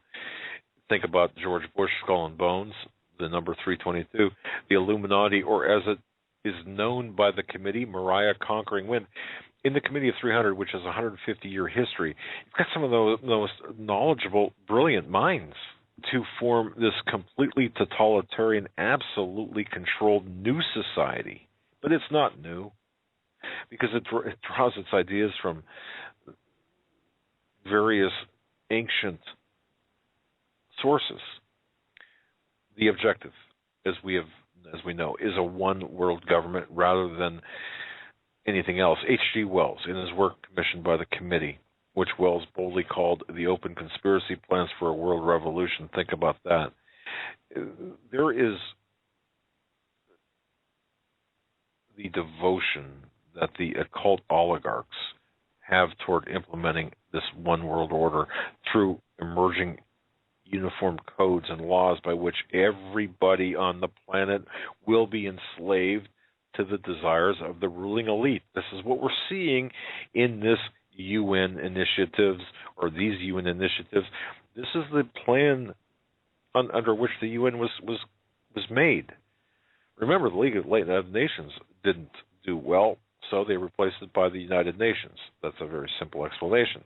Think about George Bush, Skull and Bones, the number 322. The Illuminati, or as it is known by the committee, Mariah conquering wind. In the Committee of 300, which has a 150-year history, you've got some of the most knowledgeable, brilliant minds to form this completely totalitarian, absolutely controlled new society. But it's not new, because it draws its ideas from various ancient sources. The objective, as we know, is a one-world government rather than anything else. H.G. Wells, in his work commissioned by the committee, which Wells boldly called The Open Conspiracy Plans for a World Revolution. Think about that. There is the devotion that the occult oligarchs have toward implementing this one world order through emerging uniform codes and laws by which everybody on the planet will be enslaved to the desires of the ruling elite. This is what we're seeing in this UN initiatives, or these UN initiatives. This is the plan under which the UN was made. Remember, the League of United Nations didn't do well, so they replaced it by the United Nations. That's a very simple explanation.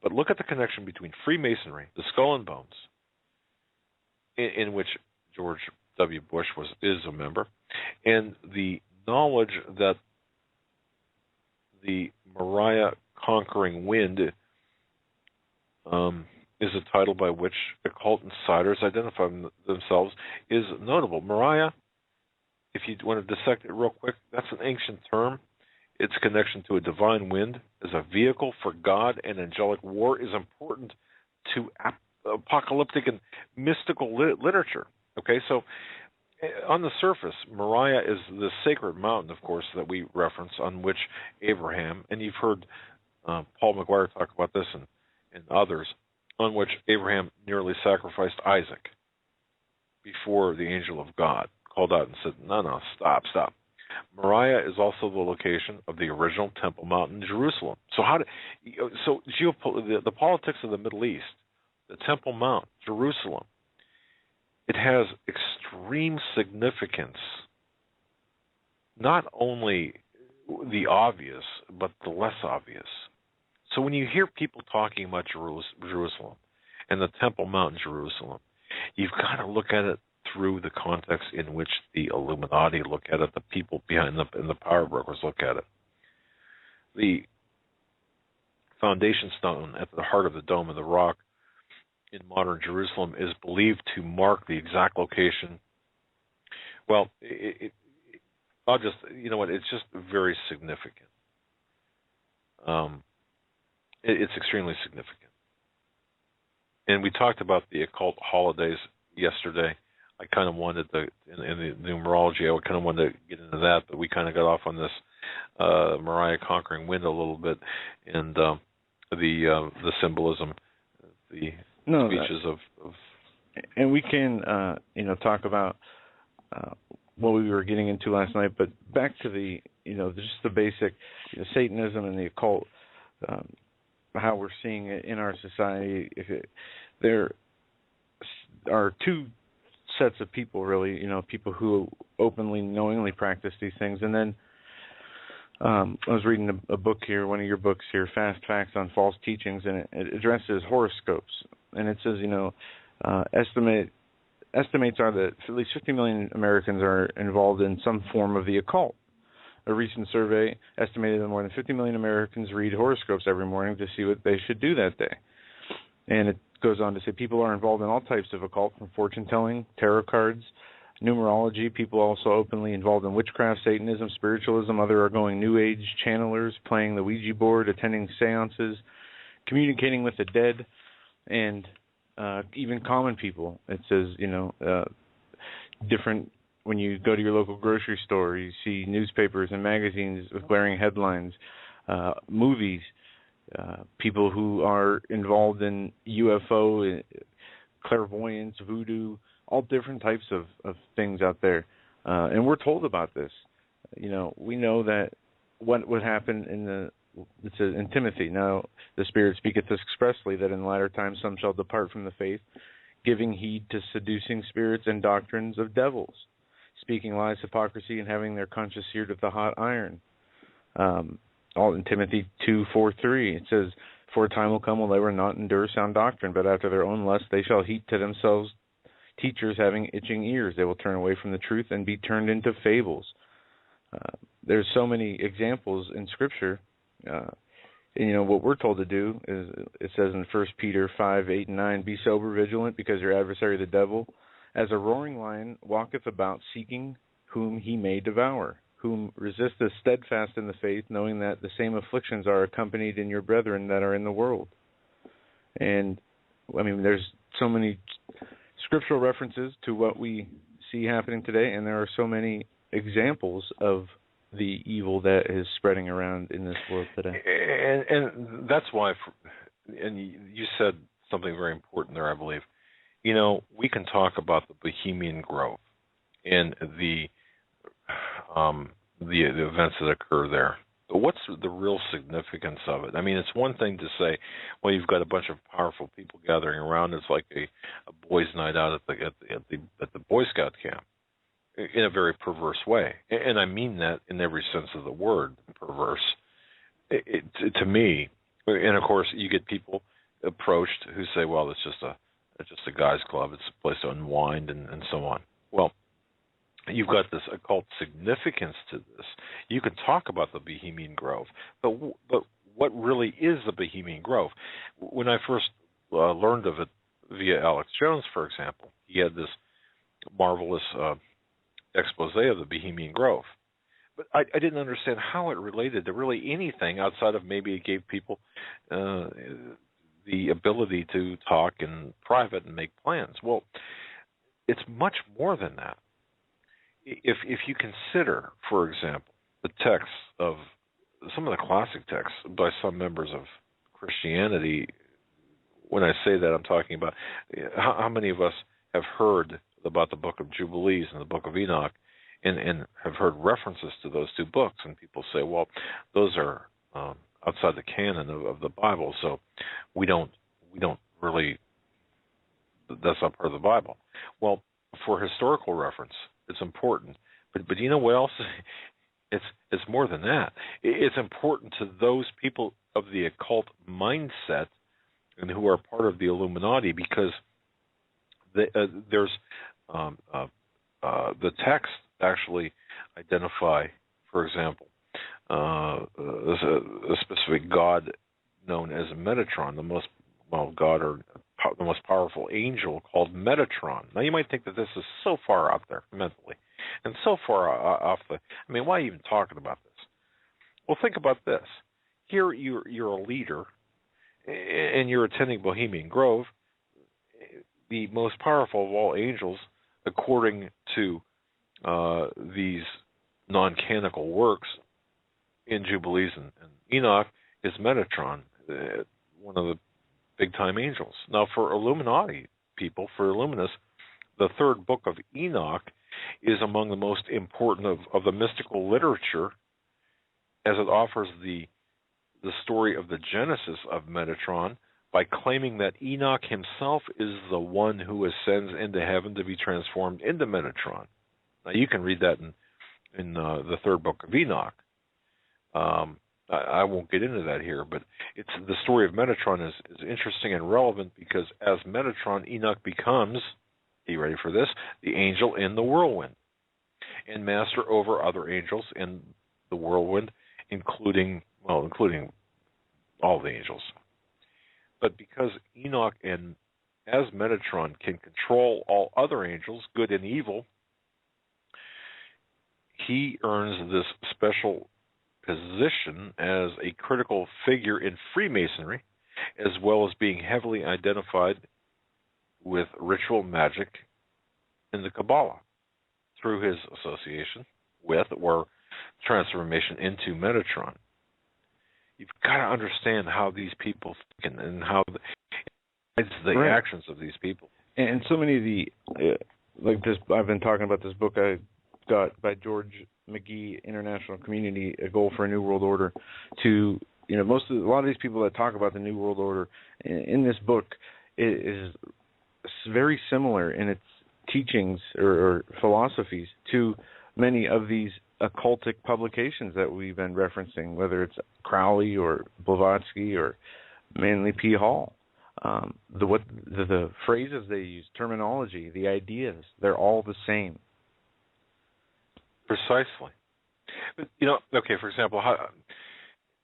But look at the connection between Freemasonry, the Skull and Bones, in which George W. Bush is a member, and the knowledge that the Mariah conquering wind is a title by which occult insiders identify themselves, is notable. Mariah, if you want to dissect it real quick, that's an ancient term. Its connection to a divine wind as a vehicle for God and angelic war is important to apocalyptic and mystical literature. Okay, so on the surface, Moriah is the sacred mountain, of course, that we reference, on which Abraham, and you've heard Paul McGuire talk about this and others, on which Abraham nearly sacrificed Isaac before the angel of God called out and said, no, stop. Moriah is also the location of the original Temple Mount in Jerusalem. So the politics of the Middle East, the Temple Mount, Jerusalem, it has extreme significance, not only the obvious, but the less obvious. So when you hear people talking about Jerusalem and the Temple Mount in Jerusalem, you've got to look at it through the context in which the Illuminati look at it, the people behind and the power brokers look at it. The foundation stone at the heart of the Dome of the Rock in modern Jerusalem is believed to mark the exact location. Well, it's just very significant. It's extremely significant. And we talked about the occult holidays yesterday. I kind of wanted in the numerology, I kind of wanted to get into that, but we kind of got off on this Moriah conquering wind a little bit, and the symbolism, speeches of. And we can, talk about what we were getting into last night, but back to the, just the basic Satanism and the occult, how we're seeing it in our society. There are two sets of people, really, people who openly, knowingly practice these things. And then I was reading a book here, one of your books here, Fast Facts on False Teachings, and it addresses horoscopes. And it says, estimates are that at least 50 million Americans are involved in some form of the occult. A recent survey estimated that more than 50 million Americans read horoscopes every morning to see what they should do that day. And it goes on to say people are involved in all types of occult, from fortune-telling, tarot cards, numerology. People also openly involved in witchcraft, Satanism, spiritualism. Other are going New Age channelers, playing the Ouija board, attending seances, communicating with the dead, and even common people. It says, different. When you go to your local grocery store, you see newspapers and magazines with glaring headlines, movies, people who are involved in UFO, clairvoyance, voodoo, all different types of things out there. And we're told about this. We know that what would happen it says in Timothy, now the Spirit speaketh expressly that in latter times some shall depart from the faith, giving heed to seducing spirits and doctrines of devils, speaking lies, hypocrisy, and having their conscience seared with a hot iron. All in Timothy 2:4-3, it says, for a time will come when they will not endure sound doctrine, but after their own lust they shall heap to themselves teachers having itching ears. They will turn away from the truth and be turned into fables. There's so many examples in Scripture. What we're told to do is, it says in 1 Peter 5:8-9, be sober, vigilant, because your adversary the devil, as a roaring lion, walketh about seeking whom he may devour, whom resisteth steadfast in the faith, knowing that the same afflictions are accompanied in your brethren that are in the world. And, there's so many scriptural references to what we see happening today, and there are so many examples of the evil that is spreading around in this world today. And that's why, and you said something very important there, I believe. We can talk about the Bohemian Grove and the events that occur there. But what's the real significance of it? It's one thing to say, well, you've got a bunch of powerful people gathering around. It's like a boys' night out at the Boy Scout camp, in a very perverse way, and I mean that in every sense of the word, perverse. To me, and of course, you get people approached who say, well, it's just a guys' club. It's a place to unwind and so on. Well, you've got this occult significance to this. You can talk about the Bohemian Grove, but what really is the Bohemian Grove? When I first learned of it via Alex+Jones, for example, he had this marvelous expose of the Bohemian Grove. But I didn't understand how it related to really anything outside of maybe it gave people the ability to talk in private and make plans. Well, it's much more than that. if you consider, for example, the texts of some of the classic texts by some members of Christianity, when I say that, I'm talking about how many of us have heard about the Book of Jubilees and the Book of Enoch, and have heard references to those two books, and people say, well, those are outside the canon of the Bible, so we don't really, that's not part of the Bible. Well, for historical reference, it's important. But you know what else? It's more than that. It's important to those people of the occult mindset and who are part of the Illuminati, because there's the text actually identify, for example, a specific god known as Metatron, the most powerful angel called Metatron. Now you might think that this is so far out there mentally, and so far off the. I mean, why are you even talking about this? Well, think about this. Here you're a leader, and you're attending Bohemian Grove, the most powerful of all angels, according to these non-canonical works in Jubilees and Enoch, is Metatron, one of the big-time angels. Now, for Illuminati people, for Illuminists, the third book of Enoch is among the most important of the mystical literature, as it offers the story of the genesis of Metatron by claiming that Enoch himself is the one who ascends into heaven to be transformed into Metatron. Now, you can read that in the third book of Enoch. I won't get into that here, but it's the story of Metatron is interesting and relevant because as Metatron, Enoch becomes, are you ready for this, the angel in the whirlwind, and master over other angels in the whirlwind, including all the angels. But because Enoch and as Metatron can control all other angels, good and evil, he earns this special position as a critical figure in Freemasonry, as well as being heavily identified with ritual magic in the Kabbalah through his association with or transformation into Metatron. You've got to understand how these people think and how it's the right. Actions of these people. And so many of the, like this, I've been talking about this book I got by George McGee, International Community, A Goal for a New World Order, to, a lot of these people that talk about the New World Order in this book is very similar in its teachings or philosophies to many of these occultic publications that we've been referencing, whether it's Crowley or Blavatsky or Manly P. Hall. The phrases they use, terminology, the ideas, they're all the same. Precisely. But, okay, for example,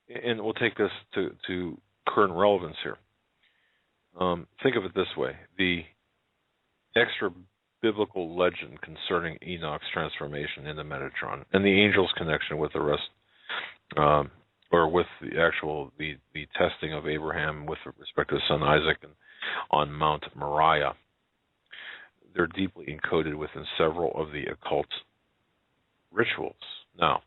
and we'll take this to current relevance here. Think of it this way. The extra biblical legend concerning Enoch's transformation into Metatron and the angel's connection with the rest, or with the testing of Abraham with respect to his son Isaac and on Mount Moriah, they're deeply encoded within several of the occult rituals. Now,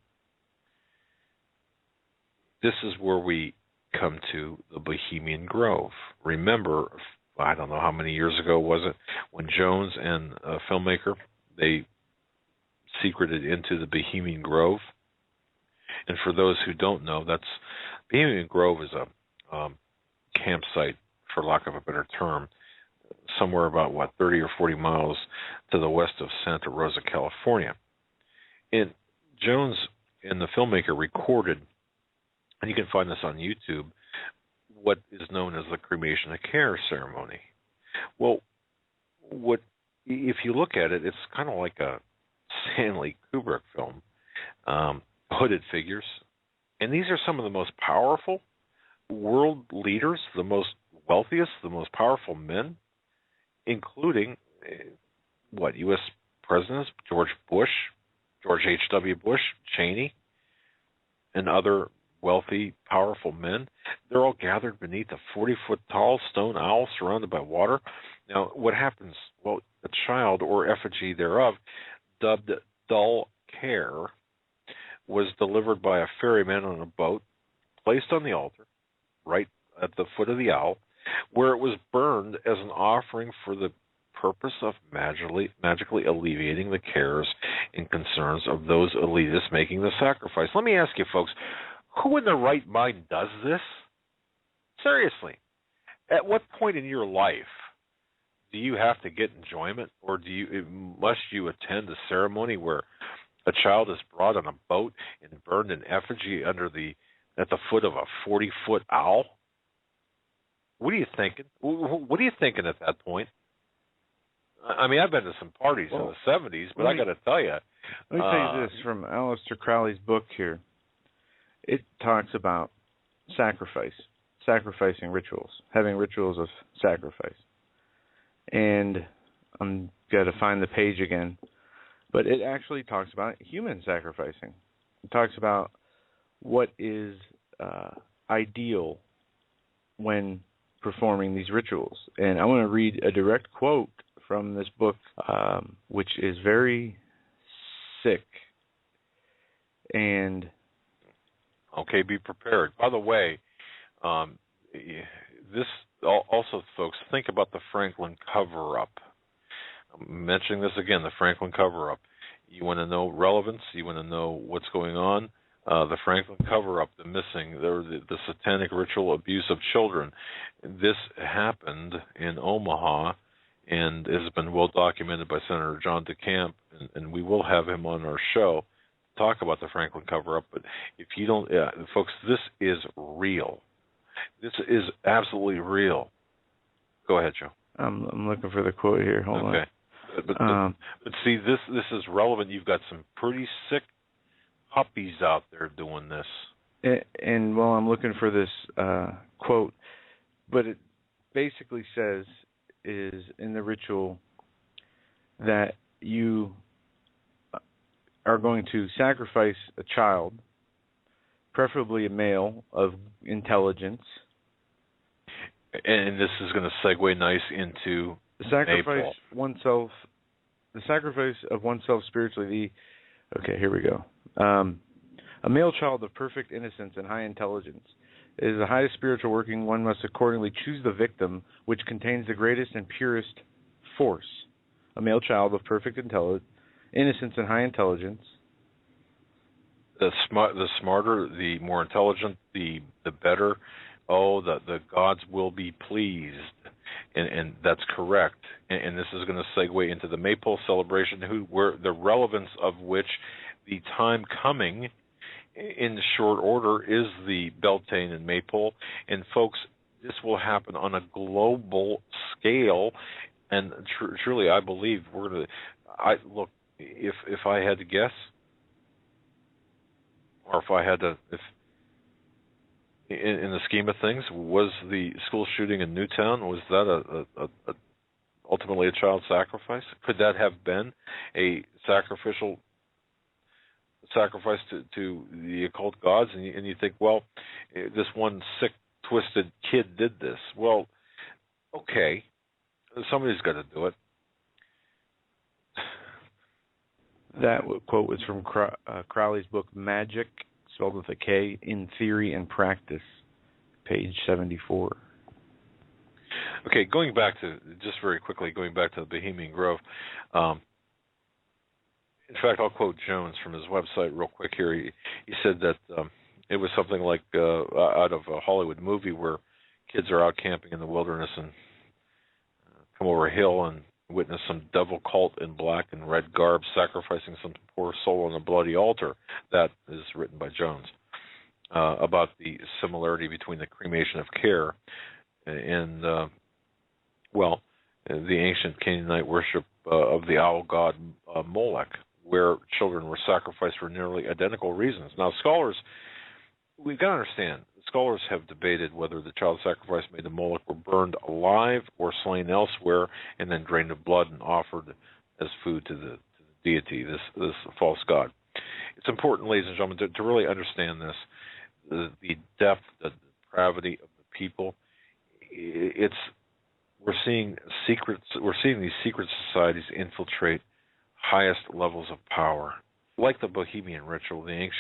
this is where we come to the Bohemian Grove. Remember, I don't know how many years ago was it, when Jones and a filmmaker, they secreted into the Bohemian Grove. And for those who don't know, Bohemian Grove is a campsite, for lack of a better term, somewhere about, 30 or 40 miles to the west of Santa Rosa, California. And Jones and the filmmaker recorded, and you can find this on YouTube, what is known as the cremation of care ceremony. Well, if you look at it, it's kind of like a Stanley Kubrick film, hooded figures. And these are some of the most powerful world leaders, the most wealthiest, the most powerful men, including, U.S. presidents, George H.W. Bush, Cheney, and other wealthy, powerful men. They're all gathered beneath a 40-foot-tall stone owl surrounded by water. Now, what happens? Well, a child or effigy thereof, dubbed dull care was delivered by a ferryman on a boat, placed on the altar, right at the foot of the owl, where it was burned as an offering for the purpose of magically alleviating the cares and concerns of those elitists making the sacrifice. Let me ask you, folks, who in their right mind does this? Seriously, at what point in your life do you have to get enjoyment, or must you attend a ceremony where a child is brought on a boat and burned in effigy at the foot of a 40-foot owl? What are you thinking? What are you thinking at that point? I mean, I've been to some parties in the 70s, but I got to tell you. Let me tell you this from Aleister Crowley's book here. It talks about sacrificing rituals, having rituals of sacrifice. And I'm got to find the page again. But it actually talks about human sacrificing. It talks about what is ideal when performing these rituals. And I want to read a direct quote from this book, which is very sick. And okay, be prepared. By the way, this also, folks, think about the Franklin cover-up. I'm mentioning this again, the Franklin cover-up. You want to know relevance? You want to know what's going on? The Franklin cover-up, the missing, the satanic ritual abuse of children. This happened in Omaha, and it has been well documented by Senator John DeCamp, and we will have him on our show to talk about the Franklin cover-up. But if you don't, folks, this is real. This is absolutely real. Go ahead, Joe. I'm looking for the quote here. Hold on. Okay. But see, this is relevant. You've got some pretty sick puppies out there doing this. And while I'm looking for this quote, but it basically says is in the ritual that you are going to sacrifice a child, preferably a male of intelligence. And this is going to segue nice into the sacrifice oneself. The sacrifice of oneself spiritually. Okay, here we go. A male child of perfect innocence and high intelligence. It is the highest spiritual working. One must accordingly choose the victim which contains the greatest and purest force. A male child of perfect innocence and high intelligence. The smarter, the more intelligent, the better. Oh, the gods will be pleased, and that's correct. And this is going to segue into the Maypole celebration, where the relevance of which, the time coming in short order, is the Beltane and Maypole. And folks, this will happen on a global scale. And truly, I believe we're going to. Look, if I had to guess, or if I had to, in the scheme of things, was the school shooting in Newtown, was that a ultimately a child sacrifice? Could that have been a sacrifice to the occult gods? And you think, well, this one sick, twisted kid did this. Well, okay, somebody's got to do it. That quote was from Crowley's book, Magic, spelled with a K, in Theory and Practice, page 74. Okay, just very quickly, going back to the Bohemian Grove. In fact, I'll quote Jones from his website real quick here. He said that it was something like out of a Hollywood movie where kids are out camping in the wilderness and come over a hill and witness some devil cult in black and red garb sacrificing some poor soul on a bloody altar. That is written by Jones, about the similarity between the cremation of care and, the ancient Canaanite worship of the owl god Molech, where children were sacrificed for nearly identical reasons. Now, we've got to understand, scholars have debated whether the child sacrifice made to Moloch were burned alive or slain elsewhere and then drained of blood and offered as food to the deity, this false god. It's important, ladies and gentlemen, to really understand this, the depth, the depravity of the people. We're seeing these secret societies infiltrate highest levels of power, like the Bohemian ritual, these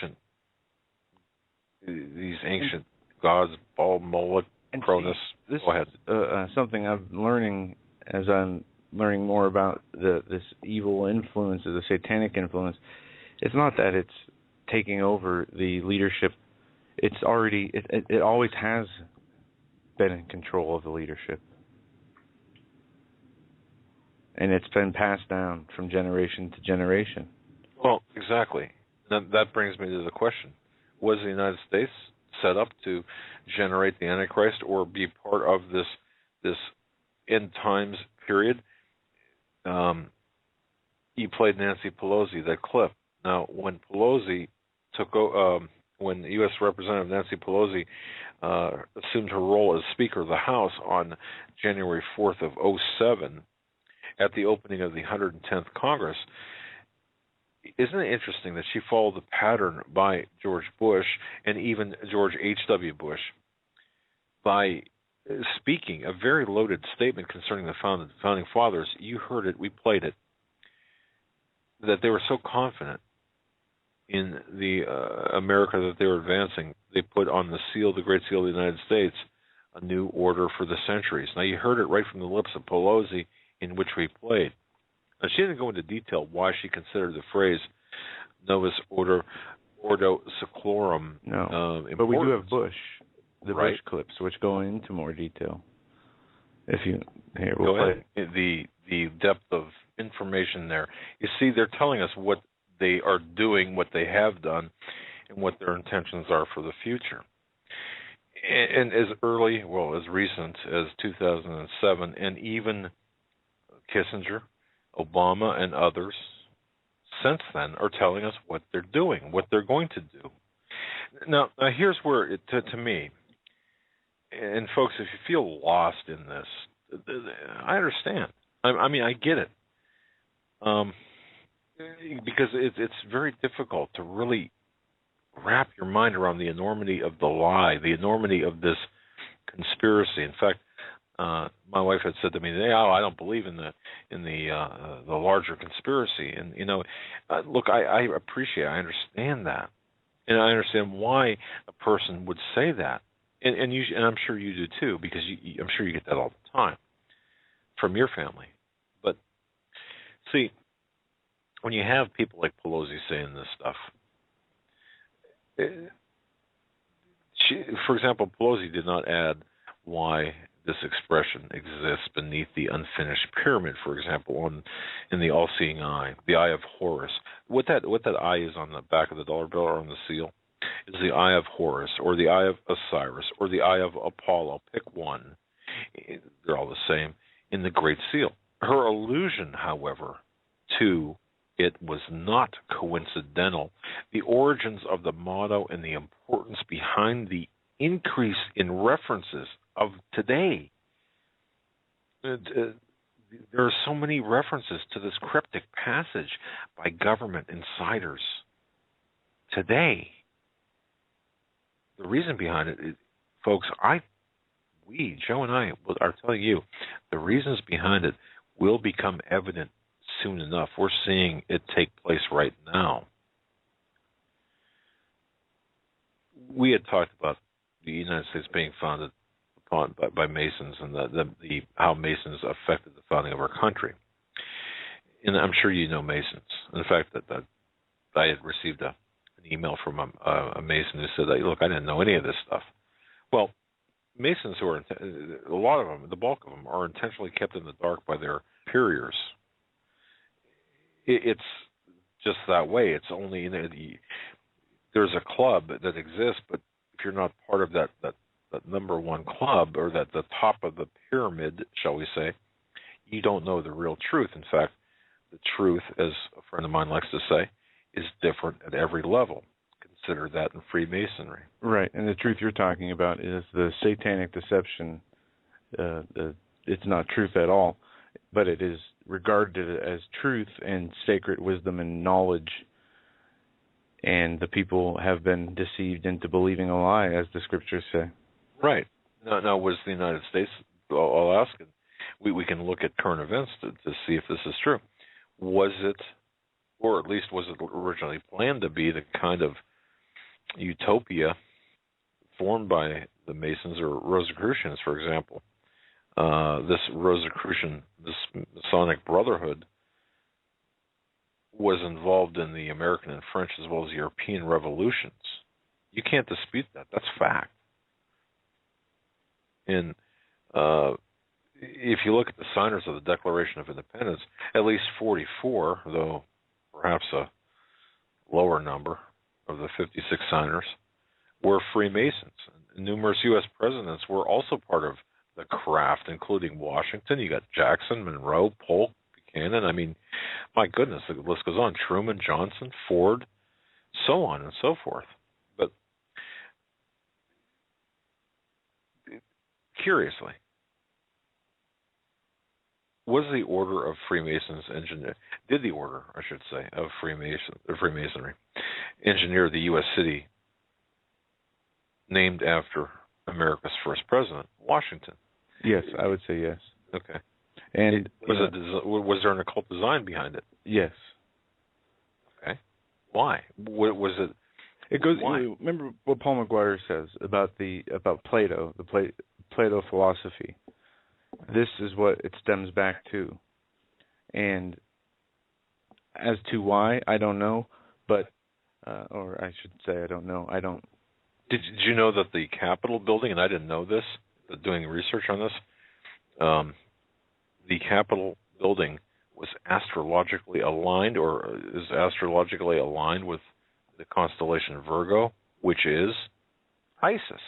ancient gods, Baal, Moloch, Cronus. This Go ahead. is something I'm learning as I'm learning more about this evil influence, or the satanic influence. It's not that it's taking over the leadership. It's already, it always has been in control of the leadership. And it's been passed down from generation to generation. Well, exactly. That brings me to the question. Was the United States set up to generate the Antichrist or be part of this end times period? You played Nancy Pelosi, that clip. Now, when Pelosi when U.S. Representative Nancy Pelosi assumed her role as Speaker of the House on January 4th of 2007, at the opening of the 110th Congress, isn't it interesting that she followed the pattern by George Bush and even George H.W. Bush by speaking a very loaded statement concerning the founding fathers? You heard it, we played it, that they were so confident in the America that they were advancing, they put on the seal, the Great Seal of the United States, a new order for the centuries. Now, you heard it right from the lips of Pelosi, in which we played. Now, she didn't go into detail why she considered the phrase Novus Ordo Seclorum important. But we do have Bush, the right? Bush clips, which go into more detail. If you we'll go play ahead. The depth of information there. You see, they're telling us what they are doing, what they have done, and what their intentions are for the future. And as recent as 2007, and even Kissinger, Obama, and others since then are telling us what they're doing, what they're going to do. Now here's where, to me, and folks, if you feel lost in this, I understand. I mean, I get it. Because it's very difficult to really wrap your mind around the enormity of the lie, the enormity of this conspiracy. In fact, my wife had said to me today, "Oh, I don't believe in the larger conspiracy." And look, I appreciate, I understand that, and I understand why a person would say that, and I'm sure you do too, because I'm sure you get that all the time from your family. But see, when you have people like Pelosi saying this stuff, for example, Pelosi did not add why this expression exists beneath the unfinished pyramid, for example, in the all-seeing eye, the eye of Horus. What that eye is on the back of the dollar bill or on the seal is the eye of Horus, or the eye of Osiris, or the eye of Apollo. Pick one. They're all the same in the Great Seal. Her allusion, however, to it was not coincidental. The origins of the motto and the importance behind the increase in references of today. There are so many references to this cryptic passage by government insiders today. The reason behind it, folks, Joe and I are telling you, the reasons behind it will become evident soon enough. We're seeing it take place right now. We had talked about the United States being founded upon by Masons, and how Masons affected the founding of our country. And I'm sure you know Masons. In fact, that I had received an email from a Mason who said, "Look, I didn't know any of this stuff." Well, Masons a lot of them, the bulk of them, are intentionally kept in the dark by their superiors. It's just that way. It's only there's a club that exists, but if you're not part of that number one club, or the top of the pyramid, shall we say, you don't know the real truth. In fact, the truth, as a friend of mine likes to say, is different at every level. Consider that in Freemasonry. Right, and the truth you're talking about is the satanic deception. It's not truth at all, but it is regarded as truth and sacred wisdom and knowledge, and the people have been deceived into believing a lie, as the scriptures say. Right. Now, was the United States, I'll ask, we can look at current events to see if this is true. Was it or at least was it originally planned to be, the kind of utopia formed by the Masons or Rosicrucians, for example. This Rosicrucian, this Masonic Brotherhood, was involved in the American and French as well as European revolutions. You can't dispute that. That's fact. And if you look at the signers of the Declaration of Independence, at least 44, though perhaps a lower number of the 56 signers, were Freemasons. Numerous U.S. presidents were also part of the craft, including Washington. You got Jackson, Monroe, Polk, Buchanan. I mean, my goodness, the list goes on. Truman, Johnson, Ford, so on and so forth. But curiously, was the Order of Freemasons did the Order, I should say, of Freemasonry engineer the U.S. city named after America's first president, Washington? Yes, I would say yes. Okay. And was there an occult design behind it? Yes. Okay. Why? What was it? It goes. Why? Remember what Paul McGuire says about Plato, the Plato philosophy. This is what it stems back to, and as to why, I don't know, but or I should say, I don't know. I don't. Did you know that the Capitol building, and I didn't know this, doing research on this, the Capitol building was astrologically aligned, or is astrologically aligned with the constellation Virgo, which is Isis.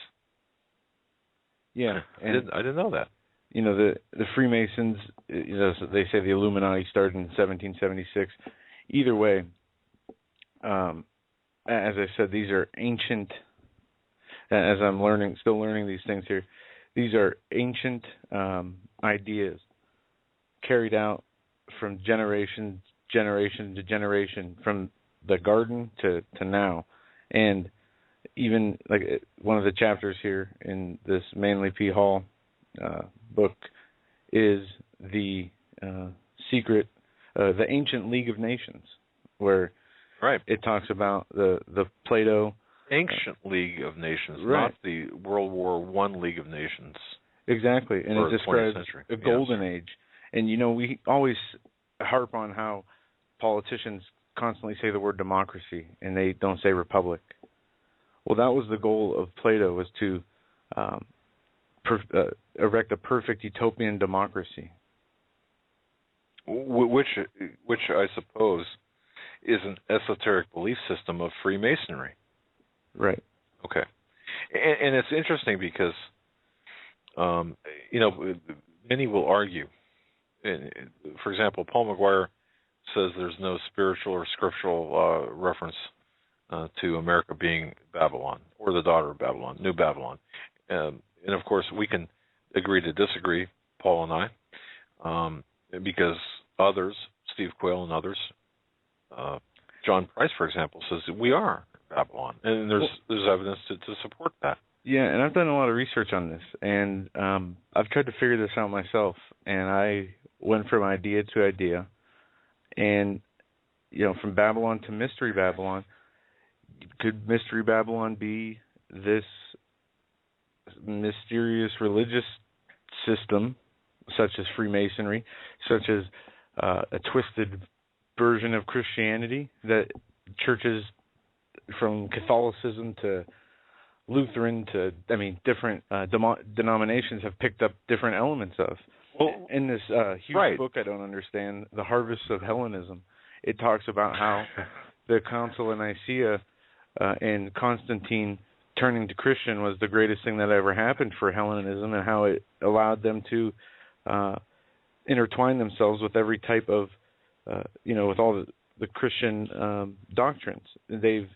Yeah, I didn't know that. You know, the Freemasons, you know, they say the Illuminati started in 1776. Either way, as I said, these are ancient. As I'm still learning these things here, these are ancient ideas carried out from generation to generation, from the garden to now. And even like one of the chapters here in this Manly P. Hall book is the secret, the Ancient League of Nations, where it talks about the Plato Ancient League of Nations, right. Not the World War I League of Nations. Exactly, and it describes a golden age. And, you know, we always harp on how politicians constantly say the word democracy, and they don't say republic. Well, that was the goal of Plato, was to erect a perfect utopian democracy. Which I suppose is an esoteric belief system of Freemasonry. Right. Okay. And it's interesting because, you know, many will argue. For example, Paul McGuire says there's no spiritual or scriptural reference to America being Babylon or the daughter of Babylon, New Babylon. And of course, we can agree to disagree, Paul and I, because others, Steve Quayle and others, John Price, for example, says that we are Babylon, and there's evidence to support that. Yeah, and I've done a lot of research on this, and I've tried to figure this out myself, and I went from idea to idea, and, you know, from Babylon to Mystery Babylon. Could Mystery Babylon be this mysterious religious system, such as Freemasonry, such as a twisted version of Christianity that churches from Catholicism to Lutheran to, different denominations have picked up different elements of? Well, in this huge book I don't understand, The Harvest of Hellenism, it talks about how the Council of Nicaea and Constantine turning to Christian was the greatest thing that ever happened for Hellenism, and how it allowed them to intertwine themselves with every type of, with all the Christian doctrines. They've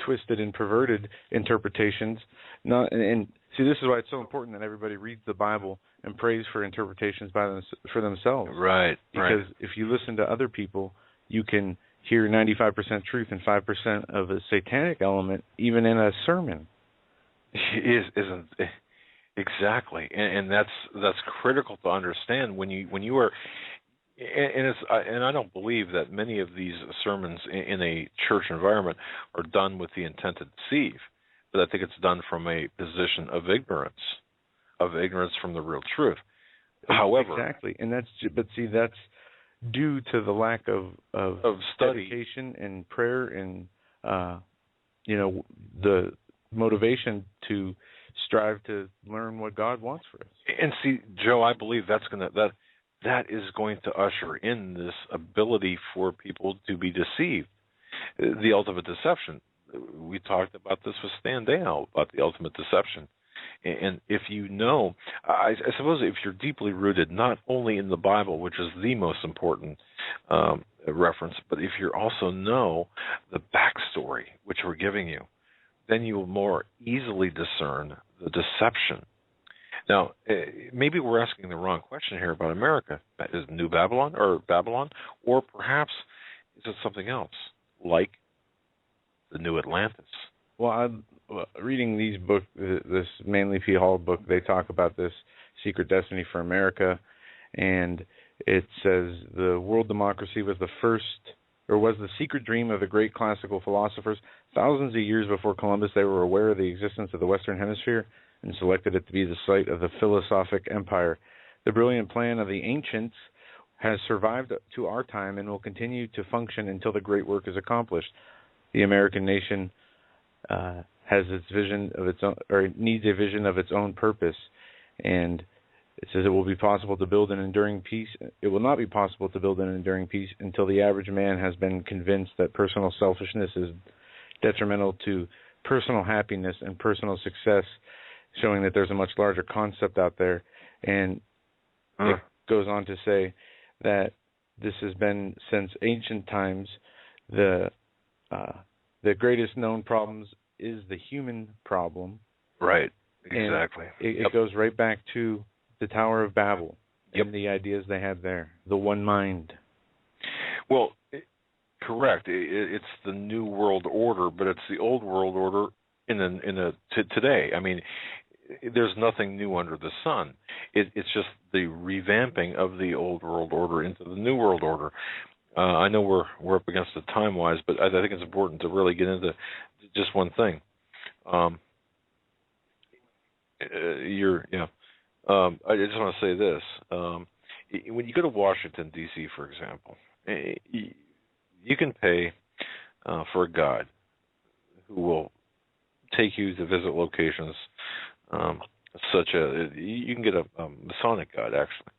twisted and perverted interpretations. And see, this is why it's so important that everybody reads the Bible and prays for interpretations for themselves. Right. Because if you listen to other people, you can hear 95% truth and 5% of a satanic element, even in a sermon. Isn't exactly, and that's critical to understand when you are. And I don't believe that many of these sermons in a church environment are done with the intent to deceive, but I think it's done from a position of ignorance from the real truth. However, exactly, and that's due to the lack of study, dedication and prayer and the motivation to strive to learn what God wants for us. And see, Joe, I believe that is going to usher in this ability for people to be deceived. The ultimate deception. We talked about this with Stan Dale, about the ultimate deception. And if you know, I suppose if you're deeply rooted not only in the Bible, which is the most important reference, but if you also know the backstory which we're giving you, then you will more easily discern the deception. Now, maybe we're asking the wrong question here about America. Is it New Babylon, or perhaps is it something else, like the New Atlantis? Well, reading these books, this Manly P. Hall book, they talk about this secret destiny for America, and it says the world democracy was the secret dream of the great classical philosophers. Thousands of years before Columbus, they were aware of the existence of the Western Hemisphere and selected it to be the site of the philosophic empire. The brilliant plan of the ancients has survived to our time and will continue to function until the great work is accomplished. The American nation has its vision of its own, or needs a vision of its own purpose, and it says it will be possible to build an enduring peace. It will not be possible to build an enduring peace until the average man has been convinced that personal selfishness is detrimental to personal happiness and personal success, showing that there's a much larger concept out there. And it goes on to say that this has been since ancient times. The greatest known problems is the human problem. Right, exactly. It goes right back to the Tower of Babel and the ideas they had there, the one mind. Well, correct. It's the New World Order, but it's the Old World Order today. I mean, there's nothing new under the sun. It's just the revamping of the Old World Order into the New World Order. I know we're up against it time-wise, but I think it's important to really get into just one thing. I just want to say this. When you go to Washington, D.C., for example, you can pay for a guide who will take you to visit locations you can get a Masonic guide, actually.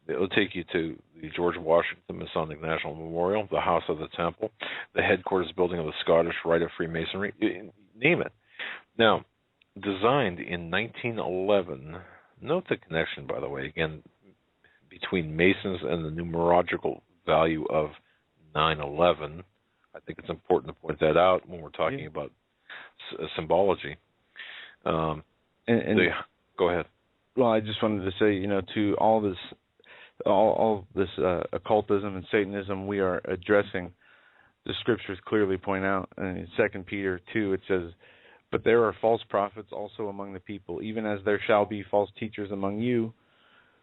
It will take you to the George Washington Masonic National Memorial, the House of the Temple, the headquarters building of the Scottish Rite of Freemasonry, name it. Now, designed in 1911, note the connection, by the way, again, between Masons and the numerological value of 9/11. I think it's important to point that out when we're talking about symbology. Go ahead. Well, I just wanted to say, to all this occultism and Satanism we are addressing, the scriptures clearly point out, in 2 Peter 2, it says, "But there are false prophets also among the people, even as there shall be false teachers among you,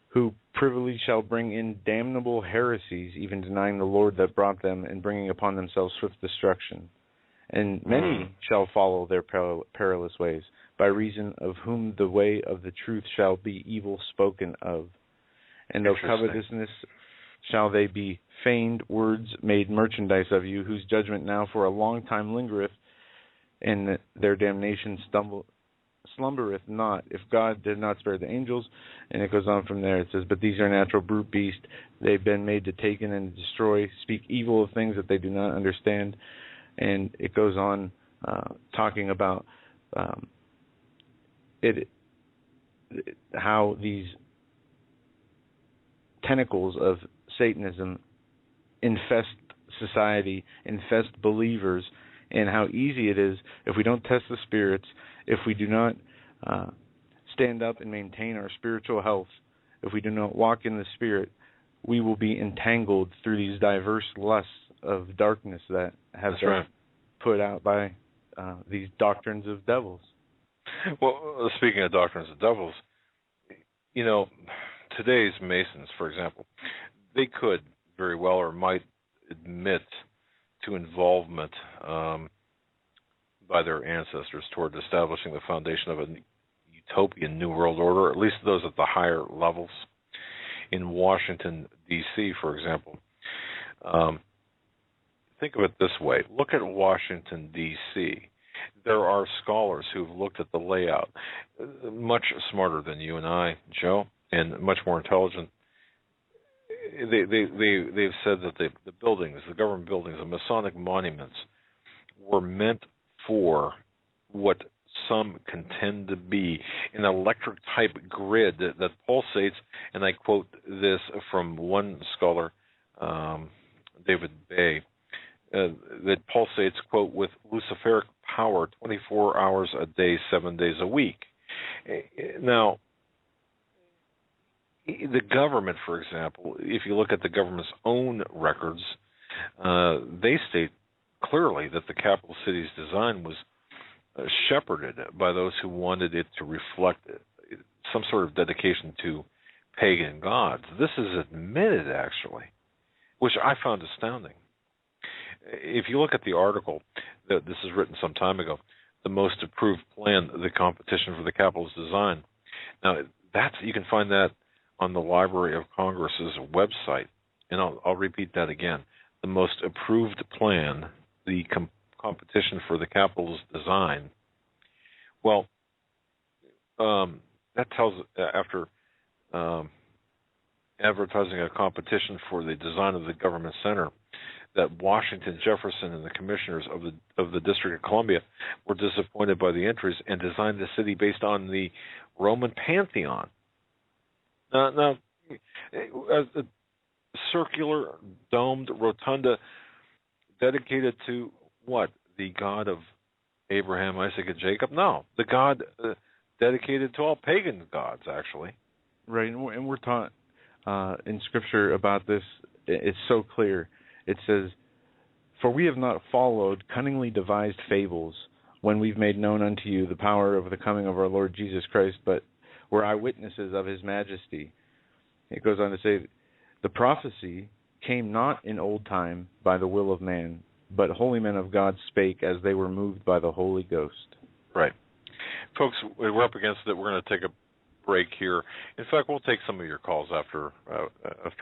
who privily shall bring in damnable heresies, even denying the Lord that brought them, and bringing upon themselves swift destruction. And many shall follow their perilous ways, by reason of whom the way of the truth shall be evil spoken of. And of covetousness shall they be feigned words made merchandise of you, whose judgment now for a long time lingereth, and their damnation slumbereth not, if God did not spare the angels." And it goes on from there. It says, "But these are natural brute beasts. They've been made to take in and destroy, speak evil of things that they do not understand." And it goes on talking about how these tentacles of Satanism infest society, infest believers, and how easy it is if we don't test the spirits, if we do not stand up and maintain our spiritual health, if we do not walk in the Spirit, we will be entangled through these diverse lusts of darkness that have been put out by these doctrines of devils. Well, speaking of doctrines of devils, today's Masons, for example, they could very well or might admit to involvement by their ancestors toward establishing the foundation of a utopian New World Order, at least those at the higher levels. In Washington, D.C., for example, think of it this way. Look at Washington, D.C. There are scholars who've looked at the layout, much smarter than you and I, Joe, and much more intelligent. They've said that the buildings, the government buildings, the Masonic monuments were meant for what some contend to be an electric-type grid that pulsates, and I quote this from one scholar, David Bay, that pulsates, quote, with luciferic power 24 hours a day, 7 days a week. Now, the government, for example, if you look at the government's own records, they state clearly that the capital city's design was shepherded by those who wanted it to reflect some sort of dedication to pagan gods. This is admitted, actually, which I found astounding. If you look at the article, this is written some time ago, the most approved plan, the competition for the capital's design. Now, you can find that on the Library of Congress's website, and I'll repeat that again. The most approved plan, the competition for the capital's design. Well, that tells, after advertising a competition for the design of the government center, that Washington, Jefferson, and the commissioners of the District of Columbia were disappointed by the entries and designed the city based on the Roman pantheon. Now, a circular, domed rotunda dedicated to what? The God of Abraham, Isaac, and Jacob? No, the God dedicated to all pagan gods, actually. Right, and we're taught in Scripture about this. It's so clear. It says, "For we have not followed cunningly devised fables when we've made known unto you the power of the coming of our Lord Jesus Christ, but were eyewitnesses of his majesty." It goes on to say, "The prophecy came not in old time by the will of man, but holy men of God spake as they were moved by the Holy Ghost." Right. Folks, we're up against it. We're going to take a break here. In fact, we'll take some of your calls after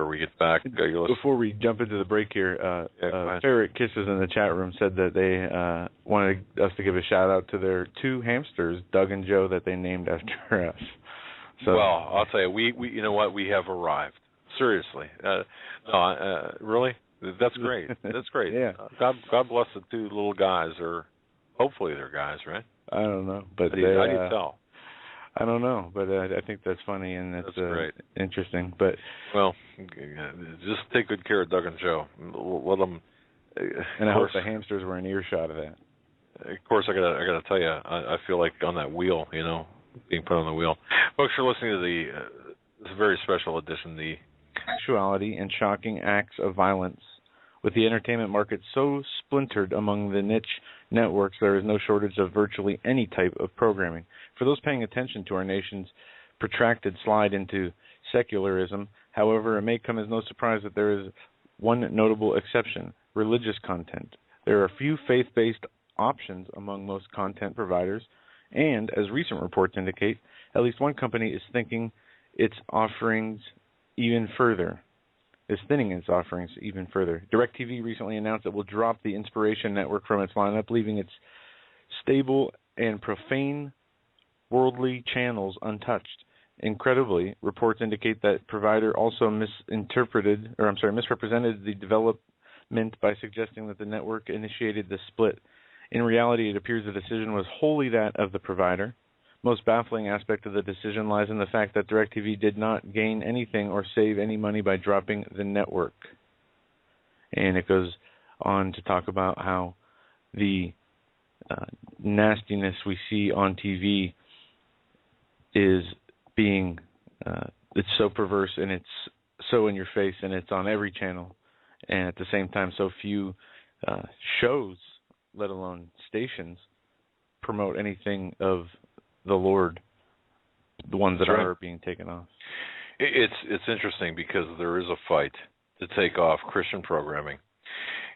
we get back. Before we jump into the break here, Ferret Kisses in the chat room said that they wanted us to give a shout-out to their two hamsters, Doug and Joe, that they named after us. So, well, I'll tell you, we you know what? We have arrived. Seriously. Really? That's great. That's great. Yeah. God bless the two little guys, or hopefully they're guys, right? I don't know. But how do you tell? I don't know, but I think that's funny, and that's great. Interesting. But well, just take good care of Doug and Joe. Let them. And I hope the hamsters were in earshot of that. Of course, I gotta tell you, I feel like on that wheel, being put on the wheel. Folks, you're listening to this very special edition, the Sexuality and Shocking Acts of Violence. With the entertainment market so splintered among the niche networks, there is no shortage of virtually any type of programming. For those paying attention to our nation's protracted slide into secularism, however, it may come as no surprise that there is one notable exception: religious content. There are few faith-based options among most content providers, and, as recent reports indicate, at least one company is thinking its offerings even further. Is thinning its offerings even further. DirecTV recently announced it will drop the Inspiration Network from its lineup, leaving its stable and profane worldly channels untouched. Incredibly, reports indicate that provider also misrepresented the development by suggesting that the network initiated the split. In reality, it appears the decision was wholly that of the provider. Most baffling aspect of the decision lies in the fact that DirecTV did not gain anything or save any money by dropping the network. And it goes on to talk about how the nastiness we see on TV is being, it's so perverse and it's so in your face and it's on every channel. And at the same time, so few shows, let alone stations, promote anything of the Lord, the ones that are being taken off. It's interesting because there is a fight to take off Christian programming.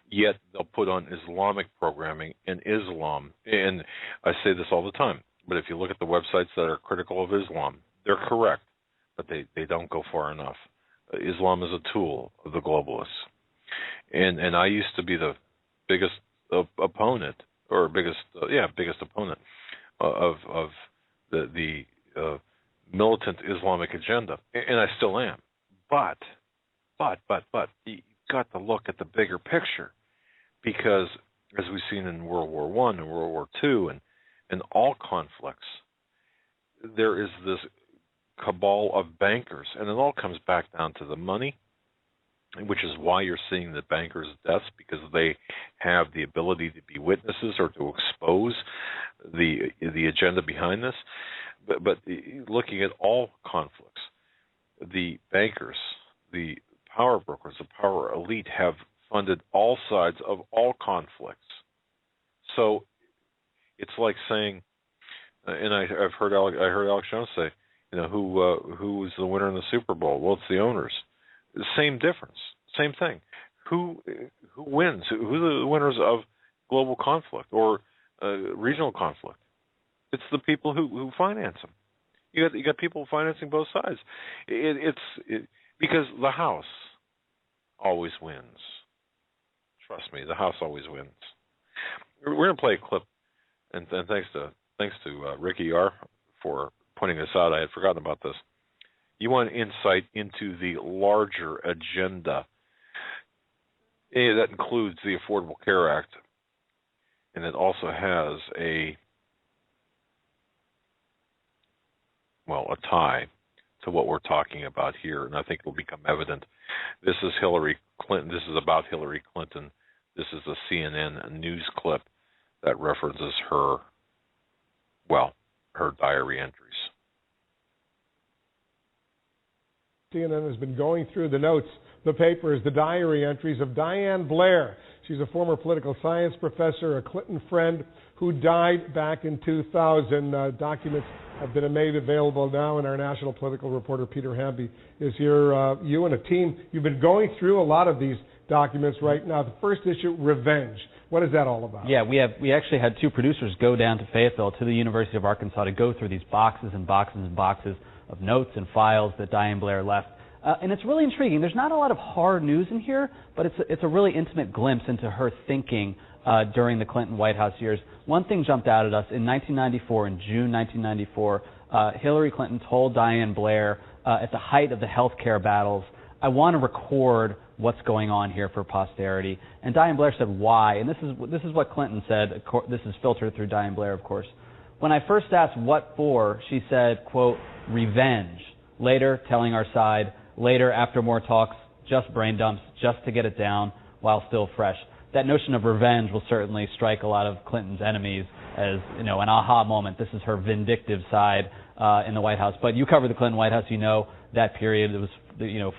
Yet they'll put on Islamic programming in Islam. And I say this all the time, but if you look at the websites that are critical of Islam, they're correct, but they don't go far enough. Islam is a tool of the globalists. And I used to be the biggest opponent, or biggest opponent of the militant Islamic agenda, and I still am. But you've got to look at the bigger picture, because as we've seen in World War I and World War II and all conflicts, there is this cabal of bankers, and it all comes back down to the money, which is why you're seeing the bankers' deaths, because they have the ability to be witnesses or to expose the agenda behind this. But looking at all conflicts, the bankers, the power brokers, the power elite have funded all sides of all conflicts. So it's like saying, and I heard Alex Jones say, who was the winner in the Super Bowl? Well, it's the owners. Same difference, same thing. Who wins? Who are the winners of global conflict or regional conflict? It's the people who finance them. You got people financing both sides. Because the House always wins. Trust me, the House always wins. We're going to play a clip, and thanks to Ricky R for pointing this out. I had forgotten about this. You want insight into the larger agenda that includes the Affordable Care Act, and it also has a tie to what we're talking about here, and I think it will become evident. This is Hillary Clinton. This is about Hillary Clinton. This is a CNN news clip that references her diary entries. CNN has been going through the notes, the papers, the diary entries of Diane Blair. She's a former political science professor, a Clinton friend who died back in 2000. Documents have been made available now, and our national political reporter, Peter Hamby, is here. You and a team, you've been going through a lot of these documents right now. The first issue, Revenge. What is that all about? Yeah, we actually had two producers go down to Fayetteville, to the University of Arkansas, to go through these boxes and boxes and boxes of notes and files that Diane Blair left. And it's really intriguing. There's not a lot of hard news in here, but it's a really intimate glimpse into her thinking during the Clinton White House years. One thing jumped out at us. In 1994, in June 1994, Hillary Clinton told Diane Blair at the height of the health care battles, I want to record what's going on here for posterity. And Diane Blair said, why? And this is what Clinton said. This is filtered through Diane Blair, of course. When I first asked what for, she said, quote, revenge. Later, telling our side. Later, after more talks, just brain dumps, just to get it down while still fresh. That notion of revenge will certainly strike a lot of Clinton's enemies as, an aha moment. This is her vindictive side in the White House. But you cover the Clinton White House, that period. It was,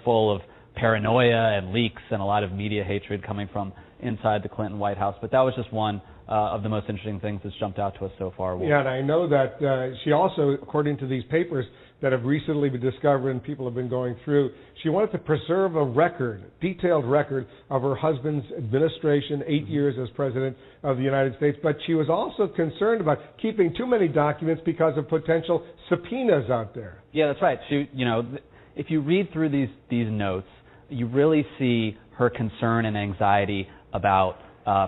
full of paranoia and leaks and a lot of media hatred coming from inside the Clinton White House. But that was just one of the most interesting things that's jumped out to us so far. Yeah, and I know that she also, according to these papers that have recently been discovered and people have been going through, she wanted to preserve a detailed record of her husband's administration, 8 years as president of the United States, but she was also concerned about keeping too many documents because of potential subpoenas out there. Yeah, that's right. She, if you read through these notes, you really see her concern and anxiety about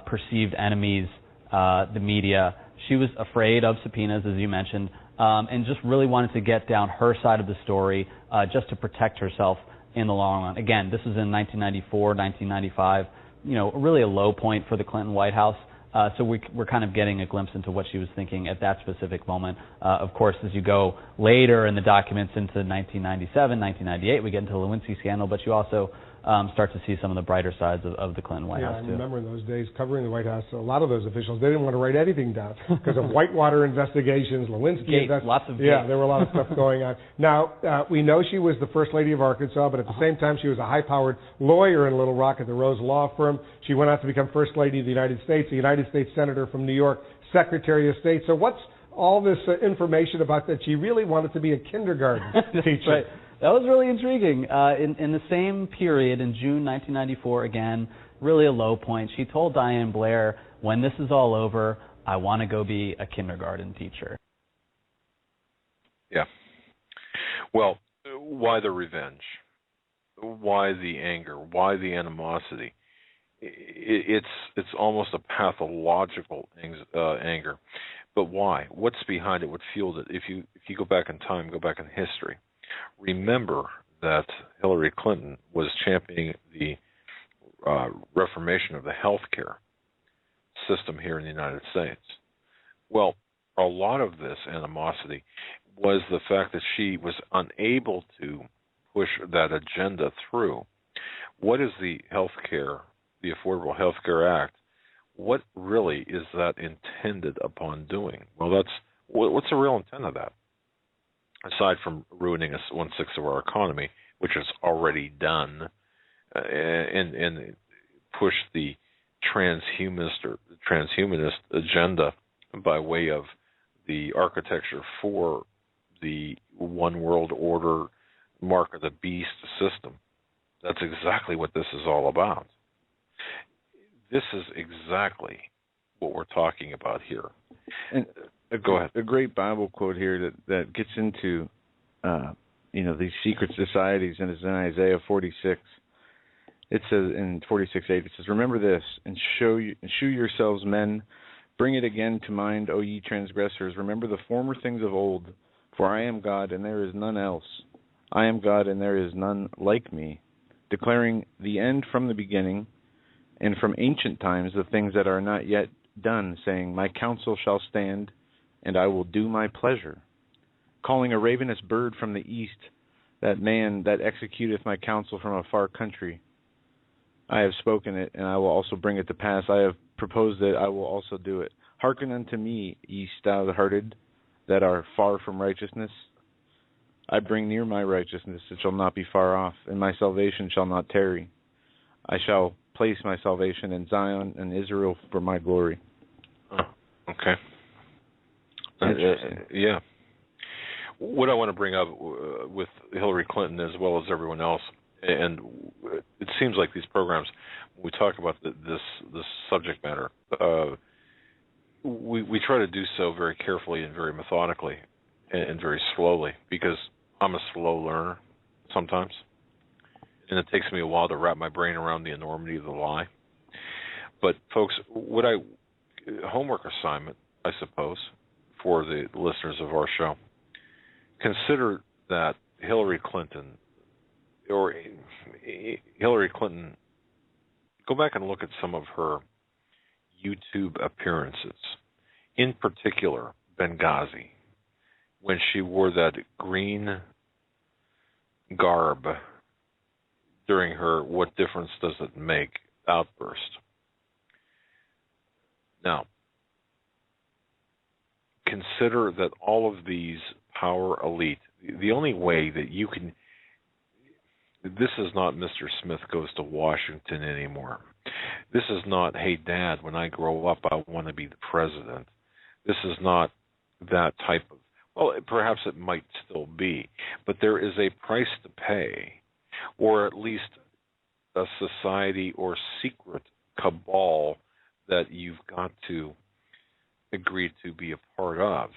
perceived enemies, the media. She was afraid of subpoenas, as you mentioned, and just really wanted to get down her side of the story just to protect herself in the long run. Again, this was in 1994, 1995, really a low point for the Clinton White House. So we're kind of getting a glimpse into what she was thinking at that specific moment. Of course, as you go later in the documents into 1997, 1998, we get into the Lewinsky scandal, but you also start to see some of the brighter sides of the Clinton White House, too. I remember in those days covering the White House, a lot of those officials, they didn't want to write anything down because of Whitewater investigations, Lewinsky. Lots of gates. Yeah, there were a lot of stuff going on. Now, we know she was the First Lady of Arkansas, but at the same time, she was a high-powered lawyer in Little Rock at the Rose Law Firm. She went on to become First Lady of the United States, a United States Senator from New York, Secretary of State. So what's all this information about that she really wanted to be a kindergarten teacher? Right. That was really intriguing. In the same period, in June 1994, again, really a low point, she told Diane Blair, when this is all over, I want to go be a kindergarten teacher. Yeah. Well, why the revenge? Why the anger? Why the animosity? It's almost a pathological anger. But why? What's behind it? What fueled it? If you go back in time, go back in history, remember that Hillary Clinton was championing the reformation of the healthcare system here in the United States. Well, a lot of this animosity was the fact that she was unable to push that agenda through. What is the Affordable Health Care Act? What really is that intended upon doing? Well, what's the real intent of that? Aside from ruining 1/6 of our economy, which is already done, and push the transhumanist agenda by way of the architecture for the New+World+Order, mark of the beast system. That's exactly what this is all about. This is exactly what we're talking about here. And go ahead. A great Bible quote here that gets into these secret societies, and it's in Isaiah 46. It says in 46:8, it says, "Remember this, and shew yourselves men. Bring it again to mind, O ye transgressors. Remember the former things of old. For I am God, and there is none else. I am God, and there is none like me, declaring the end from the beginning, and from ancient times the things that are not yet done, saying, My counsel shall stand, and I will do my pleasure. Calling a ravenous bird from the east, that man that executeth my counsel from a far country. I have spoken it, and I will also bring it to pass. I have proposed it, I will also do it. Hearken unto me, ye stout-hearted, that are far from righteousness. I bring near my righteousness, it shall not be far off, and my salvation shall not tarry. I shall place my salvation in Zion and Israel for my glory." Okay. Yeah. What I want to bring up with Hillary Clinton as well as everyone else, and it seems like these programs, when we talk about this subject matter, we try to do so very carefully and very methodically and very slowly, because I'm a slow learner sometimes, and it takes me a while to wrap my brain around the enormity of the lie. But folks, homework assignment, I suppose, for the listeners of our show, consider that Hillary Clinton, go back and look at some of her YouTube appearances, in particular Benghazi, when she wore that green garb during her "what difference does it make" outburst. Now, consider that all of these power elite, the only way that you can, this is not Mr. Smith Goes to Washington anymore. This is not, hey, Dad, when I grow up, I want to be the president. This is not that type of, well, perhaps it might still be, but there is a price to pay, or at least a society or secret cabal that you've got to agree to be a part of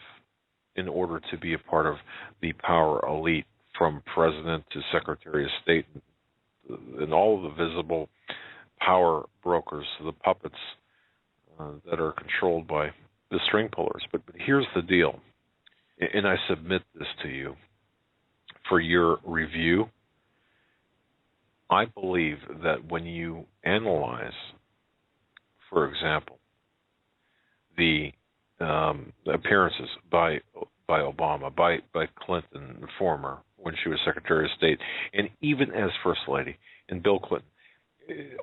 in order to be a part of the power elite, from president to secretary of state and all of the visible power brokers, the puppets that are controlled by the string pullers. But here's the deal, and I submit this to you for your review. I believe that when you analyze, for example, the appearances by Obama, by Clinton, the former, when she was Secretary of State, and even as First Lady, and Bill Clinton,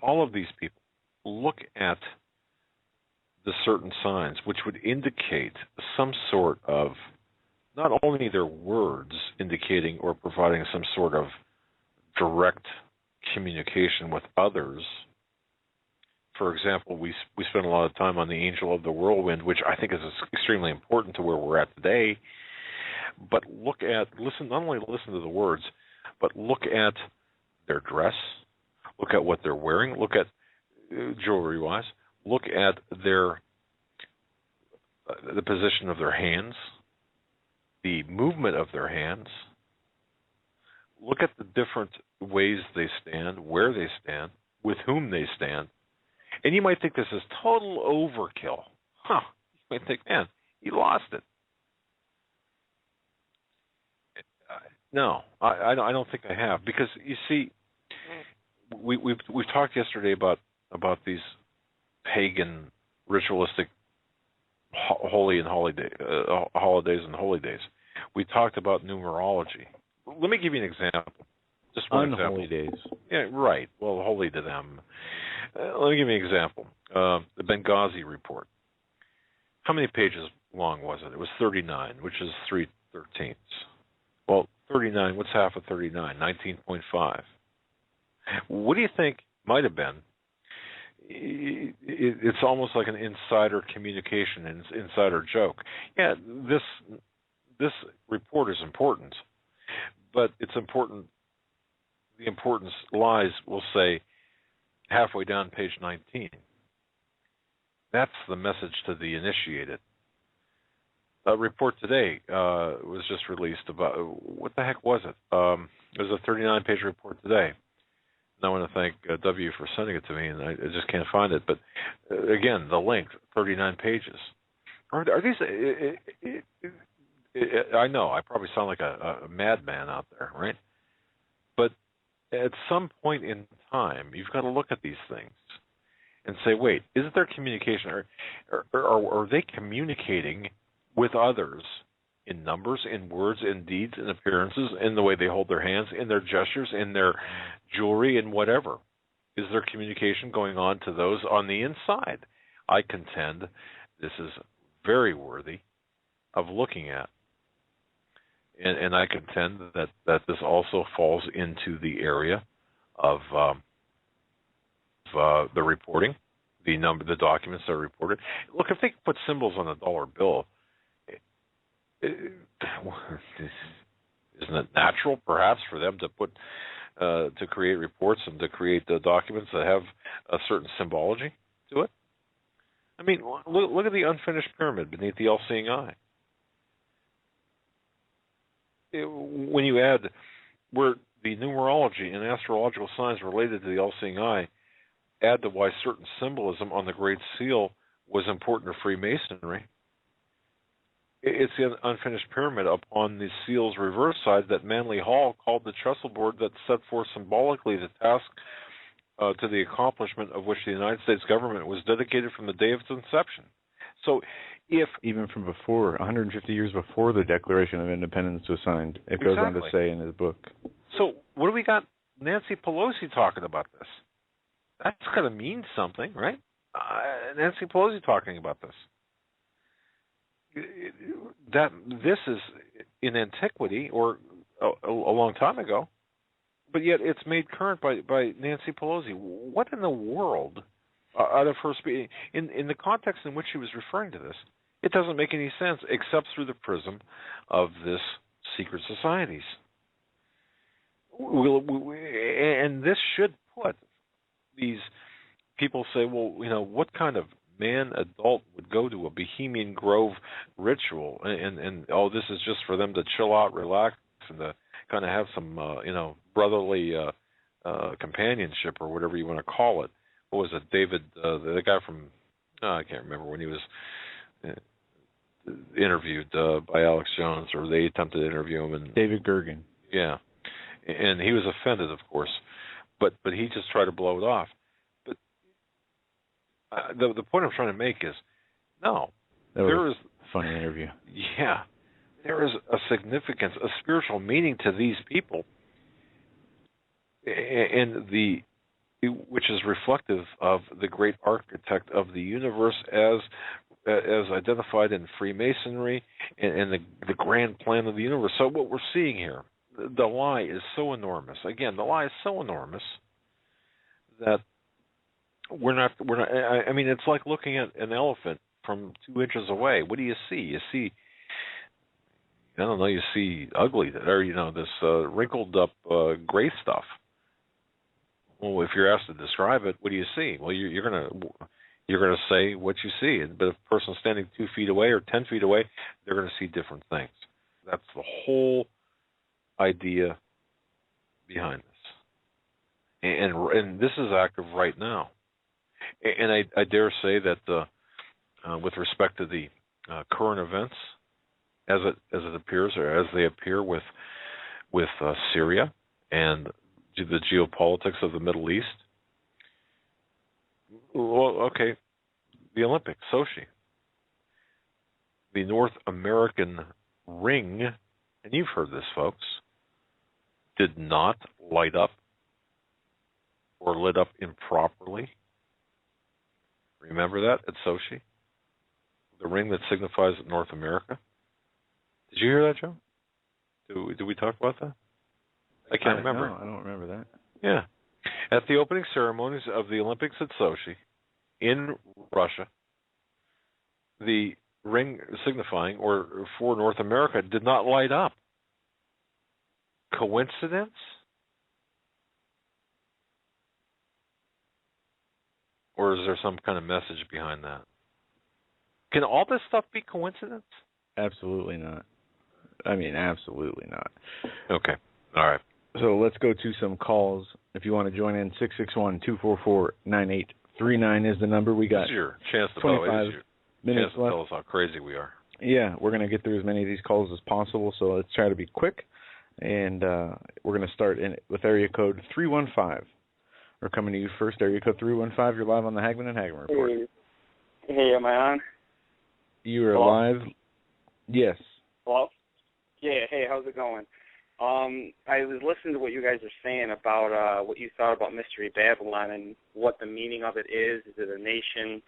all of these people, look at the certain signs which would indicate some sort of, not only their words indicating or providing some sort of direct communication with others. For example, we spend a lot of time on the angel of the whirlwind, which I think is extremely important to where we're at today. But not only listen to the words, but look at their dress, look at what they're wearing, look at jewelry-wise, look at the position of their hands, the movement of their hands. Look at the different ways they stand, where they stand, with whom they stand. And you might think this is total overkill. You might think, man, he lost it. No, I don't think I have, because you see, we've talked yesterday about these pagan ritualistic holidays and holy days. We talked about numerology. Let me give you an example. Just one Unholy example. days. Yeah, right. Well, holy to them. Let me give you an example. The Benghazi report. How many pages long was it? It was 39, which is 3/13. Well, 39, what's half of 39? 19.5. What do you think might have been? It's almost like an insider communication, an insider joke. Yeah, this report is important, but it's important. The importance lies, we'll say, halfway down page 19. That's the message to the initiated. A report today was just released about, what the heck was it? It was a 39-page report today. And I want to thank W for sending it to me, and I just can't find it. But again, the length, 39 pages. Are these? I know I probably sound like a madman out there, right? But at some point in time, you've got to look at these things and say, wait, is there communication? Are they communicating with others in numbers, in words, in deeds, in appearances, in the way they hold their hands, in their gestures, in their jewelry, in whatever? Is there communication going on to those on the inside? I contend this is very worthy of looking at. And I contend that this also falls into the area of the reporting, the documents that are reported. Look, if they could put symbols on a dollar bill, isn't it natural, perhaps, for them to put to create reports and to create documents that have a certain symbology to it? I mean, look at the unfinished pyramid beneath the all-seeing eye. When you add where the numerology and astrological signs related to the all-seeing eye, add to why certain symbolism on the Great Seal was important to Freemasonry. It's the unfinished pyramid upon the seal's reverse side that Manly Hall called the trestle board that set forth symbolically the task to the accomplishment of which the United States government was dedicated from the day of its inception. So if... Even from before, 150 years before the Declaration of Independence was signed, it goes on to say in his book. So what do we got Nancy Pelosi talking about this? That's got to mean something, right? Nancy Pelosi talking about this. That this is in antiquity or a long time ago, but yet it's made current by Nancy Pelosi. What in the world, out of her speech, in the context in which she was referring to this, it doesn't make any sense except through the prism of this secret societies. And this should put these people say, well, what kind of adult would go to a Bohemian Grove ritual and this is just for them to chill out, relax, and to kind of have some brotherly companionship or whatever you want to call it. What was it, David, the guy from I can't remember when he was interviewed by Alex+Jones, or they attempted to interview him, and David Gergen. Yeah, and he was offended, of course, but he just tried to blow it off. The point I'm trying to make is, no, there is a funny interview. Yeah, there is a significance, a spiritual meaning to these people, and which is reflective of the great architect of the universe as identified in Freemasonry and the grand plan of the universe. So what we're seeing here, the lie is so enormous. Again, the lie is so enormous that we're not. I mean, it's like looking at an elephant from 2 inches away. What do you see? You see I don't know, you see ugly, or, this wrinkled up gray stuff. Well, if you're asked to describe it, what do you see? Well, you're gonna say what you see. But if a person's standing 2 feet away or 10 feet away, they're going to see different things. That's the whole idea behind this. And this is active right now. And I dare say that with respect to the current events, as it appears, or as they appear with Syria and the geopolitics of the Middle East. Well, okay, the Olympics, Sochi, the North American ring, and you've heard this, folks, did not light up or lit up improperly. Remember that at Sochi? The ring that signifies North America? Did you hear that, Joe? Did we talk about that? I can't remember. No, I don't remember that. Yeah. At the opening ceremonies of the Olympics at Sochi in Russia, the ring signifying or for North America did not light up. Coincidence? Or is there some kind of message behind that? Can all this stuff be coincidence? Absolutely not. I mean, absolutely not. Okay. All right. So let's go to some calls. If you want to join in, 661-244-9839 is the number. We got. This is your chance to 25 minutes left. Tell us how crazy we are. Yeah, we're going to get through as many of these calls as possible, so let's try to be quick. And we're going to start with area code 315. We're coming to you first, area code 315. You're live on the Hagmann and Hagmann Report. Hey, am I on? You are Hello? live? Yes. Hello? Yeah, hey, how's it going? I was listening to what you guys are saying about what you thought about Mystery Babylon and what the meaning of it is. Is it a nation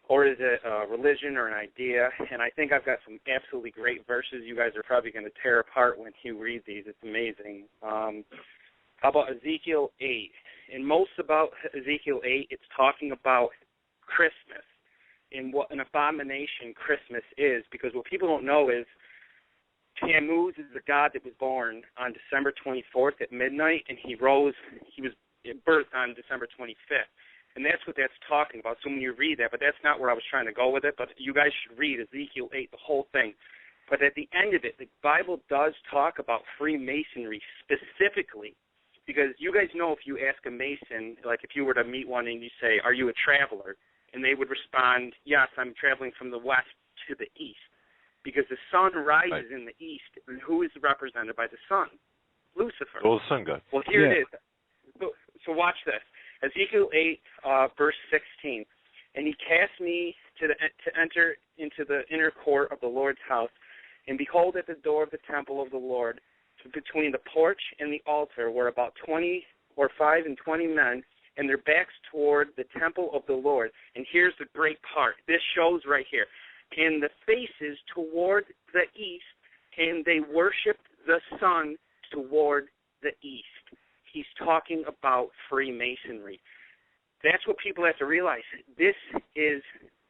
or is it a religion or an idea? And I think I've got some absolutely great verses you guys are probably going to tear apart when you read these. It's amazing. How about Ezekiel 8? And most about Ezekiel 8, it's talking about Christmas and what an abomination Christmas is, because what people don't know is Tammuz is the god that was born on December 24th at midnight, and he was birthed on December 25th. And that's what that's talking about. So when you read that, but that's not where I was trying to go with it, but you guys should read Ezekiel 8, the whole thing. But at the end of it, the Bible does talk about Freemasonry specifically, because you guys know if you ask a Mason, like if you were to meet one and you say, are you a traveler? And they would respond, yes, I'm traveling from the west to the east. Because the sun rises in the east, and who is represented by the sun? Lucifer. Oh, the sun god. Well, here it is. So watch this. Ezekiel 8, verse 16. And he cast me to enter into the inner court of the Lord's house, and behold, at the door of the temple of the Lord, between the porch and the altar, were about 5 and 20 men, and their backs toward the temple of the Lord. And here's the great part. This shows right here. And the faces toward the east, and they worshiped the sun toward the east. He's talking about Freemasonry. That's what people have to realize. This is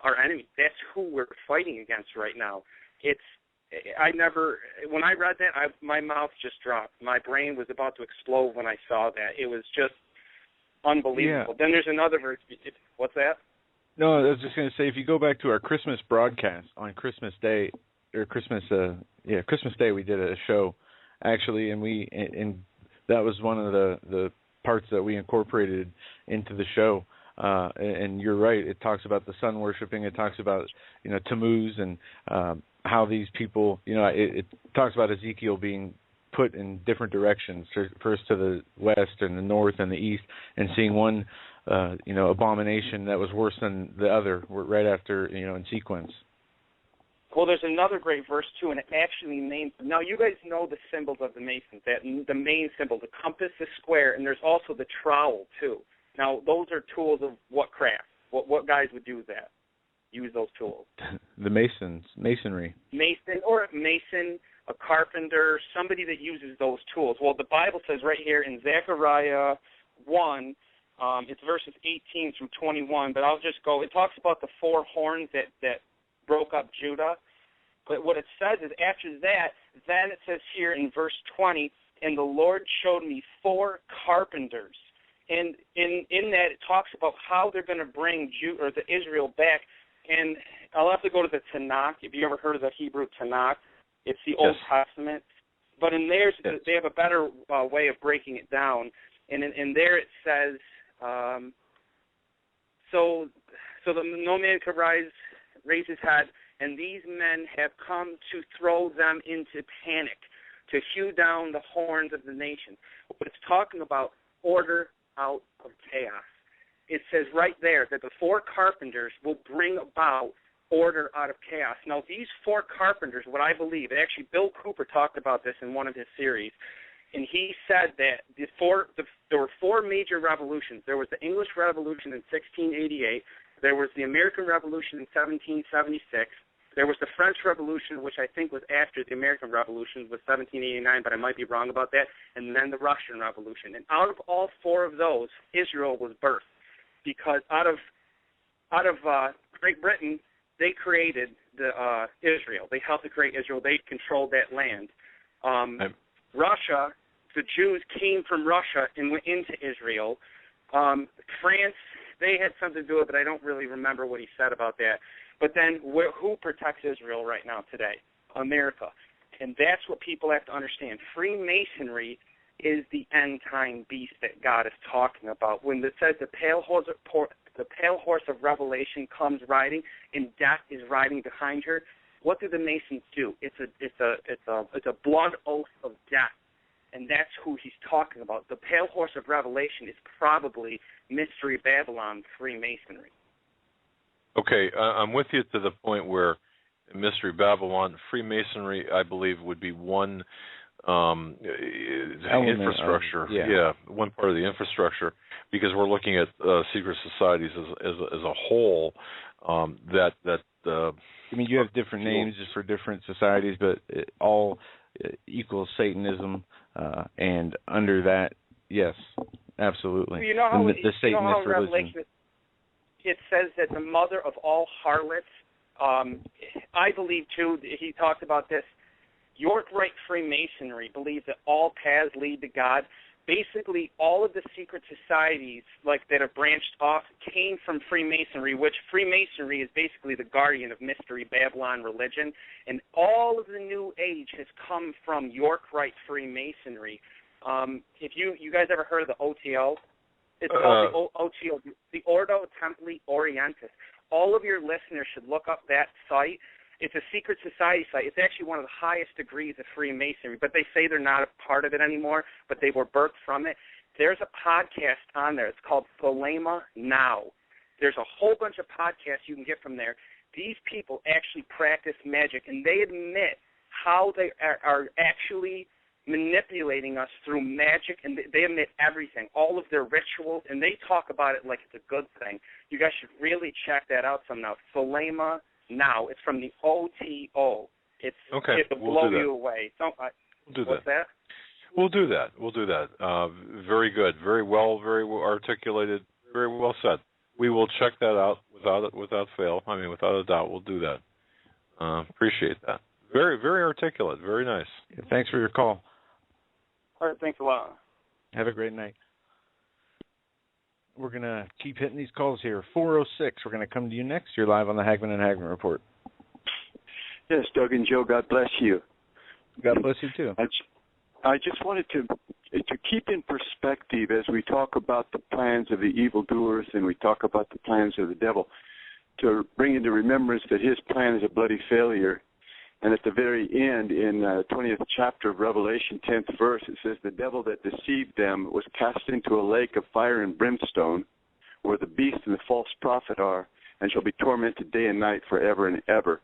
our enemy. That's who we're fighting against right now. When I read that, my mouth just dropped. My brain was about to explode when I saw that. It was just unbelievable. Yeah. Then there's another verse. What's that? No, I was just going to say, if you go back to our Christmas broadcast on Christmas Day, or Christmas Day, we did a show, actually, and that was one of the parts that we incorporated into the show. And you're right, it talks about the sun worshiping, it talks about, Tammuz and how these people, it talks about Ezekiel being put in different directions, first to the west and the north and the east, and seeing one abomination that was worse than the other right after, in sequence. Well, there's another great verse, too, and it actually names... Now, you guys know the symbols of the Masons, the main symbol, the compass, the square, and there's also the trowel, too. Now, those are tools of what craft? What guys would do that? Use those tools? The masonry. Mason, a carpenter, somebody that uses those tools. Well, the Bible says right here in Zechariah 1... it's verses 18 through 21, but I'll just go. It talks about the 4 horns that broke up Judah, But what it says is after that, then it says here in verse 20, and the Lord showed me 4 carpenters. And in that, it talks about how they're going to bring the Israel back. And I'll have to go to the Tanakh. If you ever heard of the Hebrew Tanakh, it's the Old Testament. But in theirs, they have a better way of breaking it down. And in there it says, so that no man could raise his head, and these men have come to throw them into panic, to hew down the horns of the nation. What it's talking about, order out of chaos. It says right there that the 4 carpenters will bring about order out of chaos. Now, these 4 carpenters, what I believe, and actually Bill Cooper talked about this in one of his series, and he said that there were 4 major revolutions. There was the English Revolution in 1688. There was the American Revolution in 1776. There was the French Revolution, which I think was after the American Revolution, was 1789, but I might be wrong about that, and then the Russian Revolution. And out of all 4 of those, Israel was birthed, because out of Great Britain, they created Israel. They helped to create Israel. They controlled that land. Russia, the Jews came from Russia and went into Israel. France, they had something to do with it, but I don't really remember what he said about that. But then who protects Israel right now today? America. And that's what people have to understand. Freemasonry is the end-time beast that God is talking about. When it says the pale horse of Revelation comes riding, and death is riding behind her, what do the Masons do? It's a blood oath of death. And that's who he's talking about. The pale horse of Revelation is probably Mystery Babylon Freemasonry. Okay, I'm with you to the point where Mystery Babylon Freemasonry, I believe, would be one infrastructure. One part of the infrastructure, because we're looking at secret societies as a whole. I mean, you have different names for different societies, but it all equals Satanism, and under that, yes, absolutely. You know how, the Satanist religion. Revelation, it says that the mother of all harlots, I believe too, he talked about this, York Rite Freemasonry believes that all paths lead to God. Basically, all of the secret societies that have branched off came from Freemasonry, which Freemasonry is basically the guardian of Mystery Babylon religion. And all of the New Age has come from York Rite Freemasonry. If you guys ever heard of the OTO? It's called the OTO, the Ordo Templi Orientis. All of your listeners should look up that site. It's a secret society site. It's actually one of the highest degrees of Freemasonry, but they say they're not a part of it anymore, but they were birthed from it. There's a podcast on there. It's called Thelema Now. There's a whole bunch of podcasts you can get from there. These people actually practice magic, and they admit how they are actually manipulating us through magic, and they admit everything, all of their rituals, and they talk about it like it's a good thing. You guys should really check that out some now. Thelema Now. It's from the OTO. It will blow you away. We'll do what's that? We'll do that. Very good. Very well articulated. Very well said. We will check that out without fail. I mean, without a doubt, we'll do that. Appreciate that. Very, very articulate. Very nice. Yeah, thanks for your call. All right, thanks a lot. Have a great night. We're going to keep hitting these calls here. 406, we're going to come to you next. You're live on the Hagmann and Hagmann Report. Yes, Doug and Joe, God bless you. God bless you, too. I just wanted to keep in perspective as we talk about the plans of the evildoers and we talk about the plans of the devil, to bring into remembrance that his plan is a bloody failure. And at the very end, in the 20th chapter of Revelation, 10th verse, it says, the devil that deceived them was cast into a lake of fire and brimstone, where the beast and the false prophet are, and shall be tormented day and night forever and ever.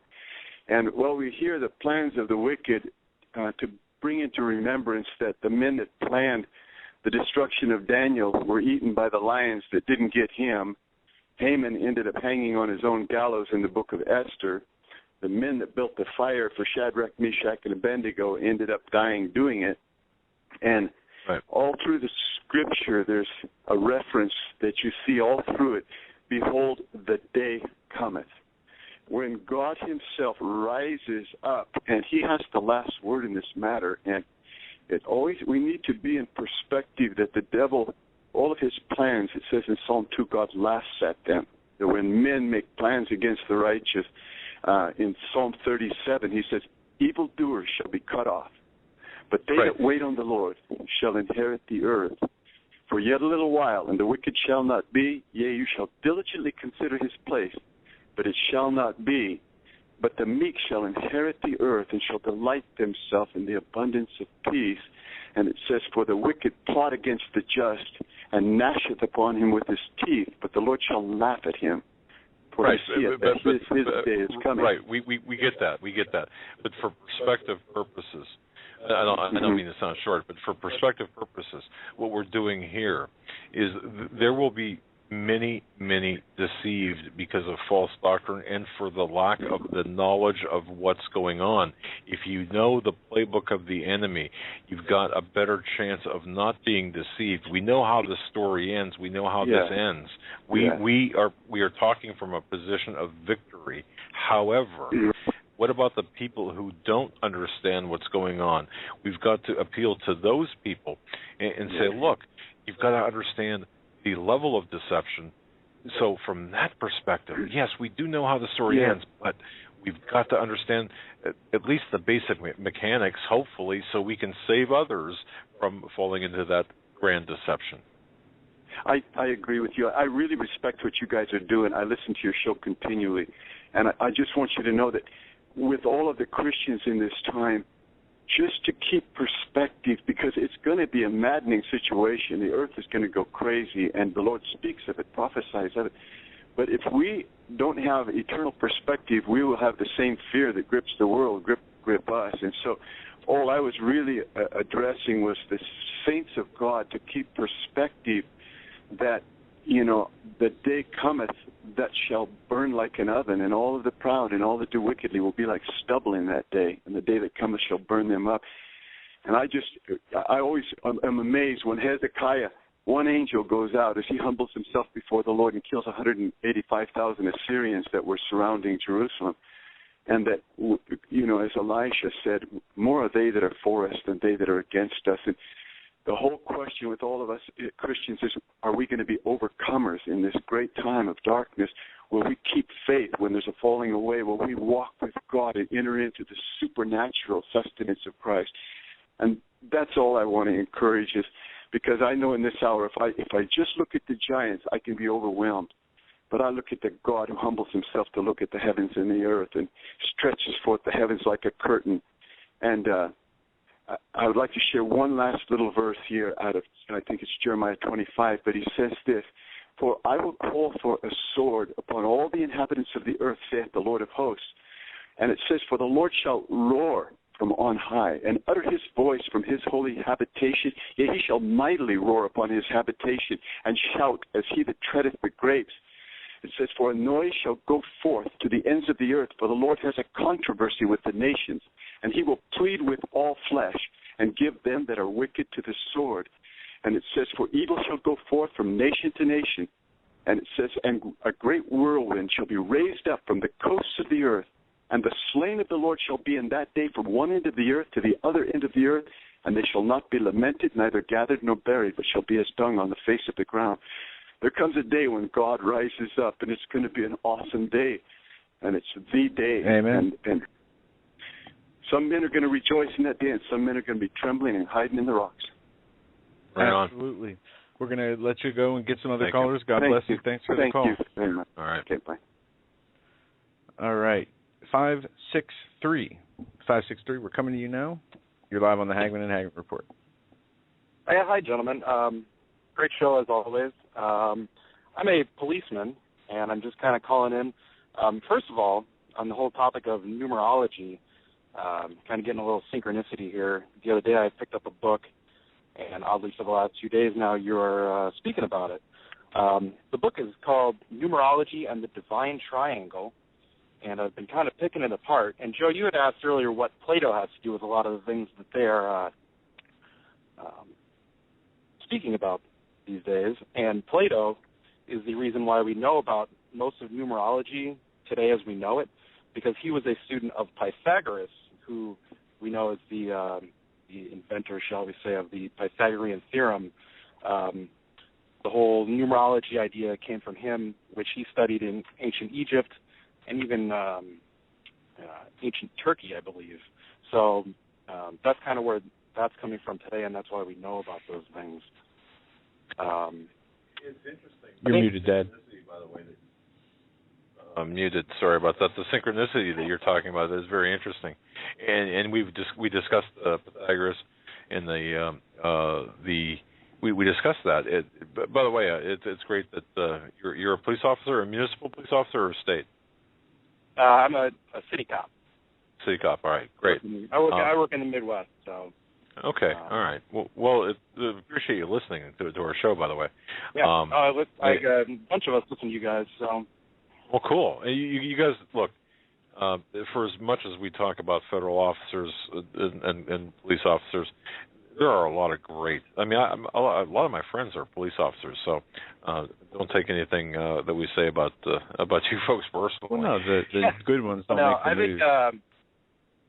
And while we hear the plans of the wicked, to bring into remembrance that the men that planned the destruction of Daniel were eaten by the lions that didn't get him. Haman ended up hanging on his own gallows in the book of Esther. The men that built the fire for Shadrach, Meshach, and Abednego ended up dying doing it. And all through the Scripture, there's a reference that you see all through it. Behold, the day cometh. when God himself rises up, and he has the last word in this matter, and we need to be in perspective that the devil, all of his plans, it says in Psalm 2, God laughs at them. That when men make plans against the righteous, in Psalm 37, he says, evildoers shall be cut off. But they that wait on the Lord shall inherit the earth. For yet a little while, and the wicked shall not be. Yea, you shall diligently consider his place, but it shall not be. But the meek shall inherit the earth, and shall delight themselves in the abundance of peace. And it says, for the wicked plot against the just, and gnasheth upon him with his teeth, but the Lord shall laugh at him. For I see it, that his day is coming. Right, we get that. But for perspective purposes, I don't mean to sound short, but for perspective purposes, what we're doing here is there will be many, many deceived because of false doctrine and for the lack of the knowledge of what's going on. If you know the playbook of the enemy, you've got a better chance of not being deceived. We know how the story ends. We know how this ends. We are talking from a position of victory. However, what about the people who don't understand what's going on? We've got to appeal to those people and say, look, you've got to understand the level of deception. So from that perspective, yes, we do know how the story ends, but we've got to understand at least the basic mechanics, hopefully, so we can save others from falling into that grand deception. I agree with you. I really respect what you guys are doing. I listen to your show continually, and I just want you to know that with all of the Christians in this time, just to keep perspective, because it's going to be a maddening situation. The earth is going to go crazy, and the Lord speaks of it, prophesies of it. But if we don't have eternal perspective, we will have the same fear that grips the world, grip us. And so all I was really addressing was the saints of God to keep perspective that, you know, the day cometh that shall burn like an oven, and all of the proud and all that do wickedly will be like stubble in that day, and the day that cometh shall burn them up. And I always am amazed when Hezekiah, one angel goes out as he humbles himself before the Lord and kills 185,000 Assyrians that were surrounding Jerusalem. And that, you know, as Elisha said, more are they that are for us than they that are against us. And the whole question with all of us Christians is, are we going to be overcomers in this great time of darkness? Will we keep faith when there's a falling away? Will we walk with God and enter into the supernatural sustenance of Christ? And that's all I want to encourage is, because I know in this hour, if I just look at the giants, I can be overwhelmed. But I look at the God who humbles himself to look at the heavens and the earth and stretches forth the heavens like a curtain. And I would like to share one last little verse here out of, I think it's Jeremiah 25, but he says this, for I will call for a sword upon all the inhabitants of the earth, saith the Lord of hosts. And it says, for the Lord shall roar from on high, and utter his voice from his holy habitation. Yea, he shall mightily roar upon his habitation, and shout as he that treadeth the grapes. It says, for a noise shall go forth to the ends of the earth, for the Lord has a controversy with the nations, and he will plead with all flesh, and give them that are wicked to the sword. And it says, for evil shall go forth from nation to nation. And it says, and a great whirlwind shall be raised up from the coasts of the earth, and the slain of the Lord shall be in that day from one end of the earth to the other end of the earth, and they shall not be lamented, neither gathered nor buried, but shall be as dung on the face of the ground. There comes a day when God rises up, and it's going to be an awesome day, and it's the day. Amen. And some men are going to rejoice in that day, and some men are going to be trembling and hiding in the rocks. Right on. Absolutely. We're going to let you go and get some other Thank callers. you. God bless you. Thanks for the call. Thank you very much. All right. Okay, bye. All right. 563. 563, we're coming to you now. You're live on the Hagmann and Hagmann Report. Hi, gentlemen. Great show as always. I'm a policeman, and I'm just kind of calling in. First of all, on the whole topic of numerology, kind of getting a little synchronicity here. The other day I picked up a book, and oddly for the last 2 days now you're speaking about it. The book is called Numerology and the Divine Triangle, and I've been kind of picking it apart. And, Joe, you had asked earlier what Plato has to do with a lot of the things that they're speaking about these days. And Plato is the reason why we know about most of numerology today as we know it, because he was a student of Pythagoras, who we know is the inventor, shall we say, of the Pythagorean theorem. The whole numerology idea came from him, which he studied in ancient Egypt and even ancient Turkey, I believe. So that's kind of where that's coming from today, and that's why we know about those things. It's interesting. You're muted, Dad. By the way, I'm muted. Sorry about that. The synchronicity that you're talking about is very interesting, and we discussed Pythagoras in we discussed that. By the way, it's great that you're a police officer, a municipal police officer, or a state. I'm a city cop. City cop. All right, great. I work in the Midwest, so. Okay, all right. Well, appreciate you listening to our show, by the way. Yeah, a bunch of us listen to you guys. So. Well, cool. You guys, look, for as much as we talk about federal officers and police officers, there are a lot of great. I mean, a lot of my friends are police officers, so don't take anything that we say about you folks personally. Well, no, the good ones don't make the news.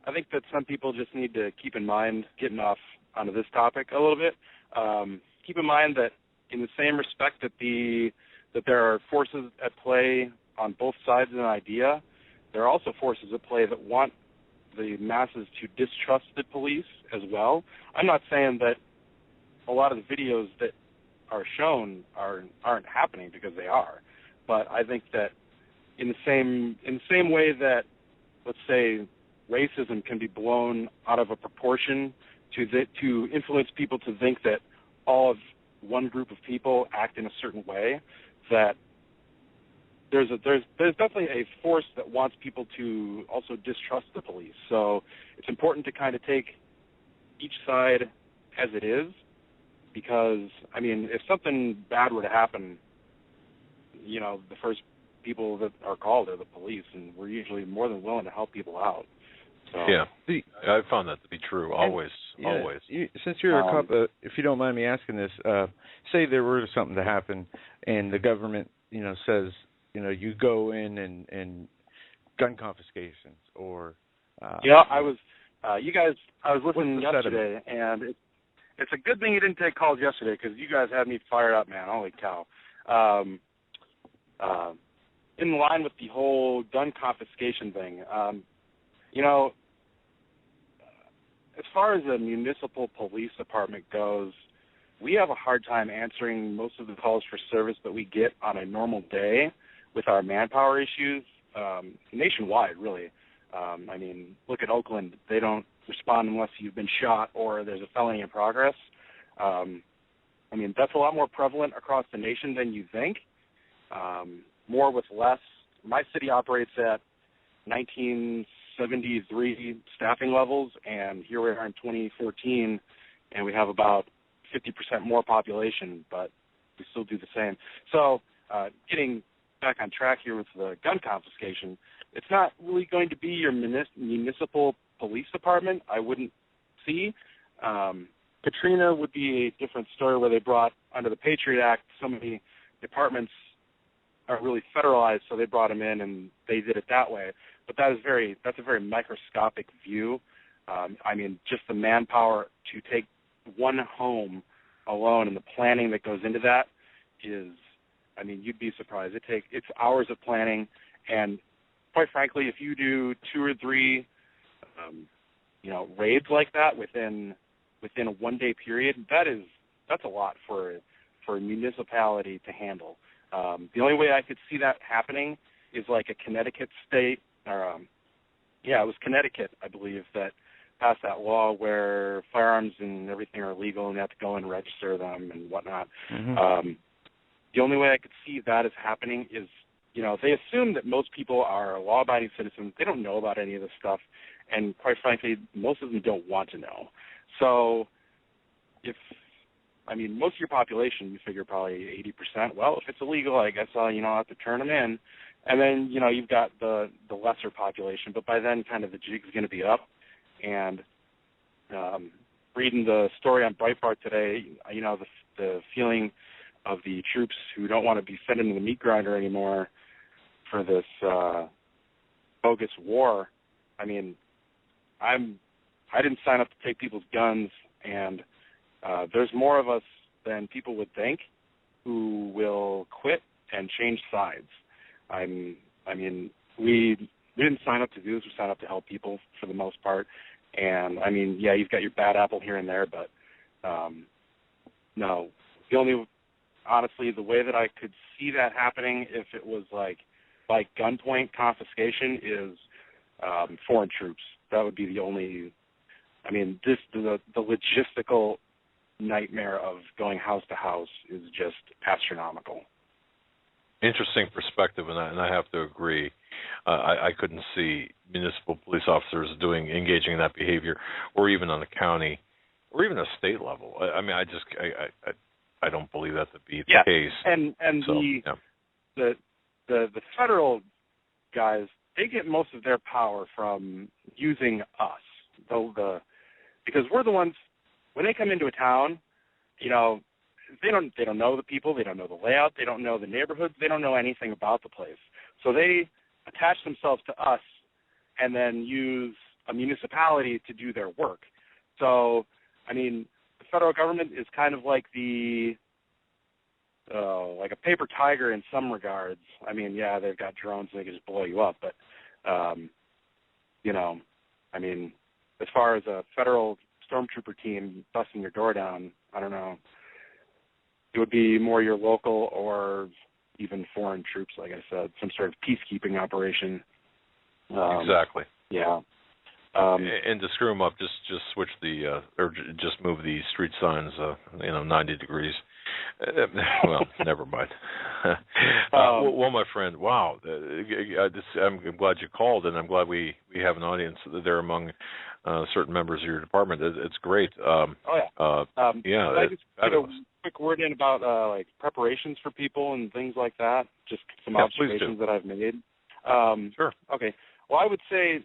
I think that some people just need to keep in mind, getting off onto this topic a little bit, keep in mind that in the same respect that there are forces at play on both sides of an idea, there are also forces at play that want the masses to distrust the police as well. I'm not saying that a lot of the videos that are shown aren't happening, because they are, but I think that in the same way that, let's say, racism can be blown out of a proportion to influence people to think that all of one group of people act in a certain way, that there's definitely a force that wants people to also distrust the police. So it's important to kind of take each side as it is, because, I mean, if something bad were to happen, the first people that are called are the police, and we're usually more than willing to help people out. So. Yeah, I found that to be true, always. Since you're a cop, if you don't mind me asking this, say there were something to happen and the government, says, you go in and gun confiscations or... I was listening yesterday, and it's a good thing you didn't take calls yesterday, because you guys had me fired up, man. Holy cow. In line with the whole gun confiscation thing, as far as the municipal police department goes, we have a hard time answering most of the calls for service that we get on a normal day with our manpower issues, nationwide, really. I mean, look at Oakland. They don't respond unless you've been shot or there's a felony in progress. I mean, that's a lot more prevalent across the nation than you think. More with less. My city operates at 1973 staffing levels, and here we are in 2014, and we have about 50% more population, but we still do the same. So getting back on track here with the gun confiscation, it's not really going to be your municipal police department, I wouldn't see. Katrina would be a different story, where they brought, under the Patriot Act, so many departments are really federalized, so they brought them in and they did it that way. But that's a very microscopic view. I mean, just the manpower to take one home alone and the planning that goes into that is, I mean, you'd be surprised. It's hours of planning, and quite frankly, if you do 2 or 3, raids like that within a one-day period, that's a lot for a municipality to handle. The only way I could see that happening is like a Connecticut state, or it was Connecticut, I believe, that passed that law where firearms and everything are legal and you have to go and register them and whatnot. Mm-hmm. The only way I could see that as happening is, they assume that most people are law-abiding citizens. They don't know about any of this stuff, and quite frankly, most of them don't want to know. So most of your population, you figure probably 80%, well, if it's illegal, I guess I'll have to turn them in. And then, you've got the lesser population, but by then kind of the jig's going to be up. And reading the story on Breitbart today, the feeling of the troops who don't want to be sent into the meat grinder anymore for this bogus war. I mean, I didn't sign up to take people's guns, and there's more of us than people would think who will quit and change sides. I mean, we didn't sign up to do this. We signed up to help people for the most part. And, I mean, yeah, you've got your bad apple here and there, but no. Honestly, the way that I could see that happening if it was like gunpoint confiscation is foreign troops. That would be the only, I mean, the logistical nightmare of going house to house is just astronomical. Interesting perspective, and I have to agree. I couldn't see municipal police officers engaging in that behavior, or even on the county, or even a state level. I mean, I don't believe that to be the case. And so, the federal guys, they get most of their power from using us, because we're the ones when they come into a town, you know, they don't know the people, they don't know the layout, they don't know the neighborhoods, they don't know anything about the place. So they attach themselves to us and then use a municipality to do their work. So, I mean, the federal government is kind of like like a paper tiger in some regards. I mean, yeah, they've got drones and they can just blow you up, but, you know, I mean, as far as a federal stormtrooper team busting your door down, I don't know. It would be more your local or even foreign troops, like I said, some sort of peacekeeping operation. Exactly. Yeah. And to screw them up, just switch or just move the street signs, 90 degrees. Well, never mind. Well, my friend, wow. I'm glad you called, and I'm glad we have an audience there among certain members of your department. It's great. Yeah. Yeah. I just put a quick word in about like preparations for people and things like that. Just some observations that I've made. Sure. Okay. Well, I would say,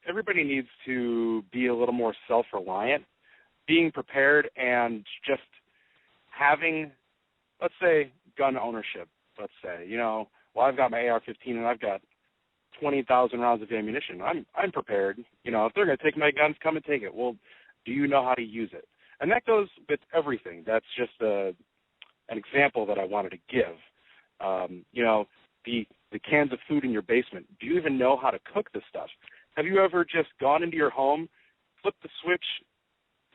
everybody needs to be a little more self-reliant, being prepared, and just having, let's say, gun ownership. Let's say, I've got my AR-15 and I've got 20,000 rounds of ammunition. I'm prepared. If they're going to take my guns, come and take it. Well, do you know how to use it? And that goes with everything. That's just an example that I wanted to give. The cans of food in your basement. Do you even know how to cook this stuff? Have you ever just gone into your home, flipped the switch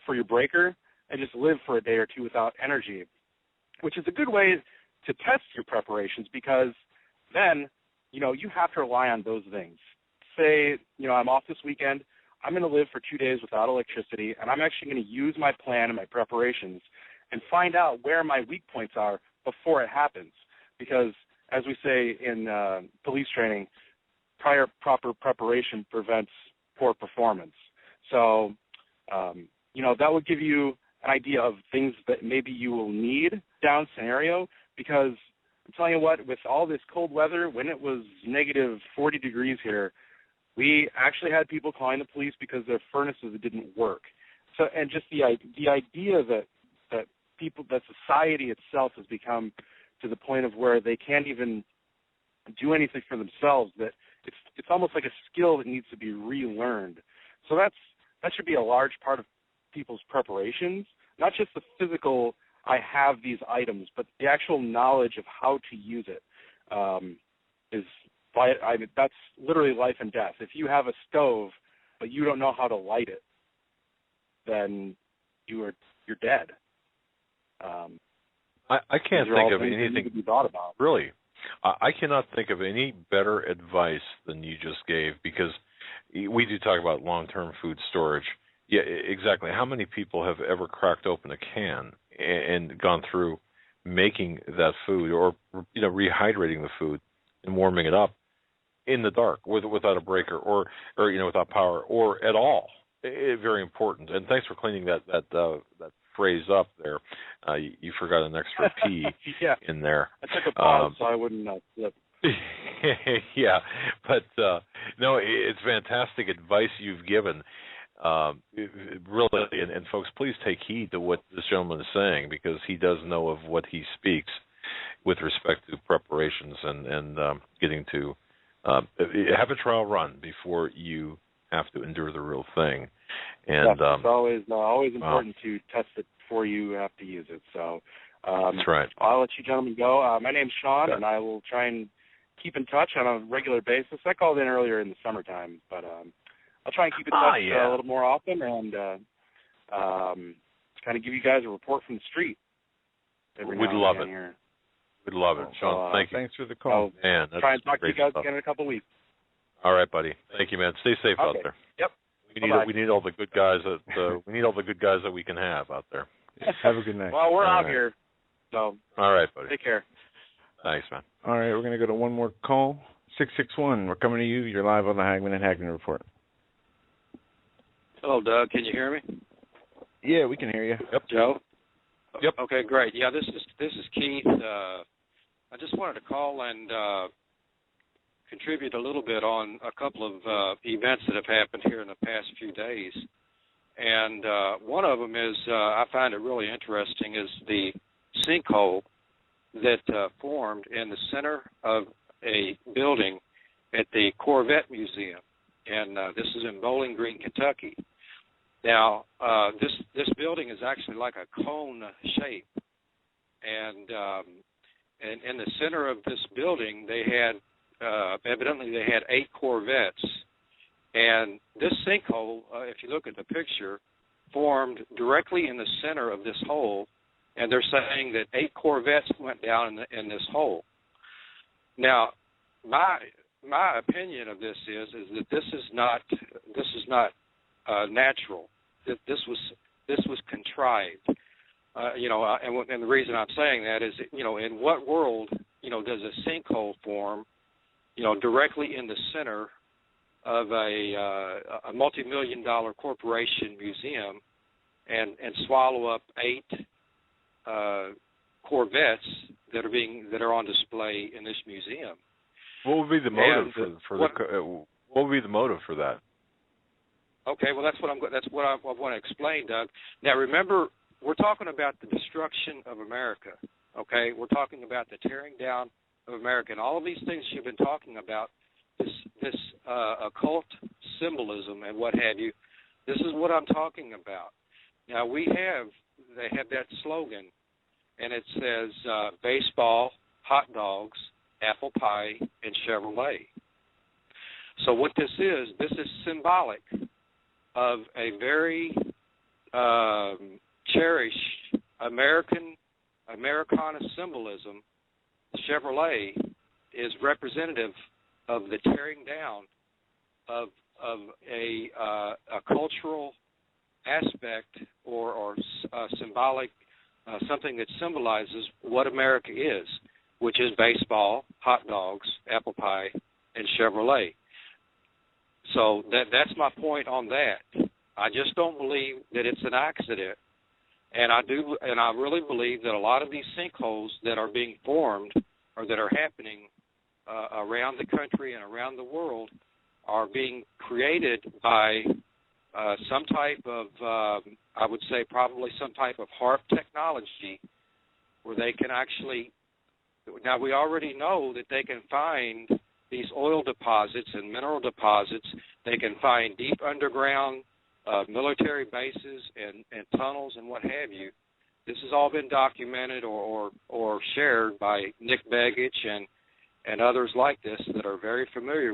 for your breaker, and just lived for a day or two without energy? Which is a good way to test your preparations, because then, you have to rely on those things. Say, I'm off this weekend. I'm going to live for 2 days without electricity, and I'm actually going to use my plan and my preparations and find out where my weak points are before it happens. Because, as we say in police training, prior proper preparation prevents poor performance. So, that would give you an idea of things that maybe you will need down scenario, because I'm telling you what, with all this cold weather, when it was negative 40 degrees here, we actually had people calling the police because their furnaces didn't work. So, and just the idea that society itself has become to the point of where they can't even do anything for themselves, that it's almost like a skill that needs to be relearned. So that should be a large part of people's preparations, not just the physical, I have these items, but the actual knowledge of how to use it that's literally life and death. If you have a stove but you don't know how to light it, then you're dead. I can't think of anything to be thought about. Really. I cannot think of any better advice than you just gave, because we do talk about long-term food storage. Yeah, exactly. How many people have ever cracked open a can and gone through making that food, or rehydrating the food and warming it up in the dark without a breaker, or without power, or at all? Very important. And thanks for cleaning that phrase up there. You forgot an extra P in there. I took a pause so I wouldn't slip. Yeah, but no, it's fantastic advice you've given. Really, and folks, please take heed to what this gentleman is saying, because he does know of what he speaks with respect to preparations and getting to have a trial run before you have to endure the real thing. And it's always important to test it before you have to use it. So that's right. I'll let you gentlemen go. My name's Sean, and I will try and keep in touch on a regular basis. I called in earlier in the summertime, but I'll try and keep in touch a little more often and kind of give you guys a report from the street. We'd love it. Here. We'd love it, Sean. Thank you. Thanks for the call. Man, try and talk to you guys again in a couple of weeks. All right, buddy. Thank you, man. Stay safe out there. Yep. We need all the good guys that we can have out there. Have a good night. Well, we're out here. So. All right, buddy. Take care. Thanks, man. All right, we're going to go to one more call. 661. We're coming to you. You're live on the Hagmann and Hagmann Report. Hello, Doug. Can you hear me? Yeah, we can hear you. Yep. Joe? Yep. Okay, great. Yeah, this is Keith. I just wanted to call and contribute a little bit on a couple of events that have happened here in the past few days. And one of them is, I find it really interesting, is the sinkhole that formed in the center of a building at the Corvette Museum. And this is in Bowling Green, Kentucky. Now, this building is actually like a cone shape. And in the center of this building, they had, evidently they had 8 Corvettes. And this sinkhole, if you look at the picture, formed directly in the center of this hole. And they're saying that 8 Corvettes went down in this hole. Now, my opinion of this is that this is not natural. That this was contrived. And the reason I'm saying that is, in what world, does a sinkhole form, directly in the center of a multi-million-dollar corporation museum, and swallow up 8 Corvettes that are on display in this museum? What would be the motive what would be the motive for that? Okay, well that's what I want to explain, Doug. Now remember, we're talking about the destruction of America. Okay, we're talking about the tearing down of America, and all of these things you've been talking about, this occult symbolism and what have you. This is what I'm talking about. Now they have that slogan, and it says baseball, hot dogs, apple pie, and Chevrolet. So what this is symbolic of a very cherished Americana symbolism. Chevrolet is representative of the tearing down of a cultural aspect or symbolic, something that symbolizes what America is, which is baseball, hot dogs, apple pie, and Chevrolet. So that's my point on that. I just don't believe that it's an accident, and I really believe that a lot of these sinkholes that are being formed or that are happening around the country and around the world are being created by some type of, I would say probably some type of HARP technology, where they can actually, now we already know that they can find these oil deposits and mineral deposits. They can find deep underground military bases and tunnels and what have you. This has all been documented or shared by Nick Begich and others like this that are very familiar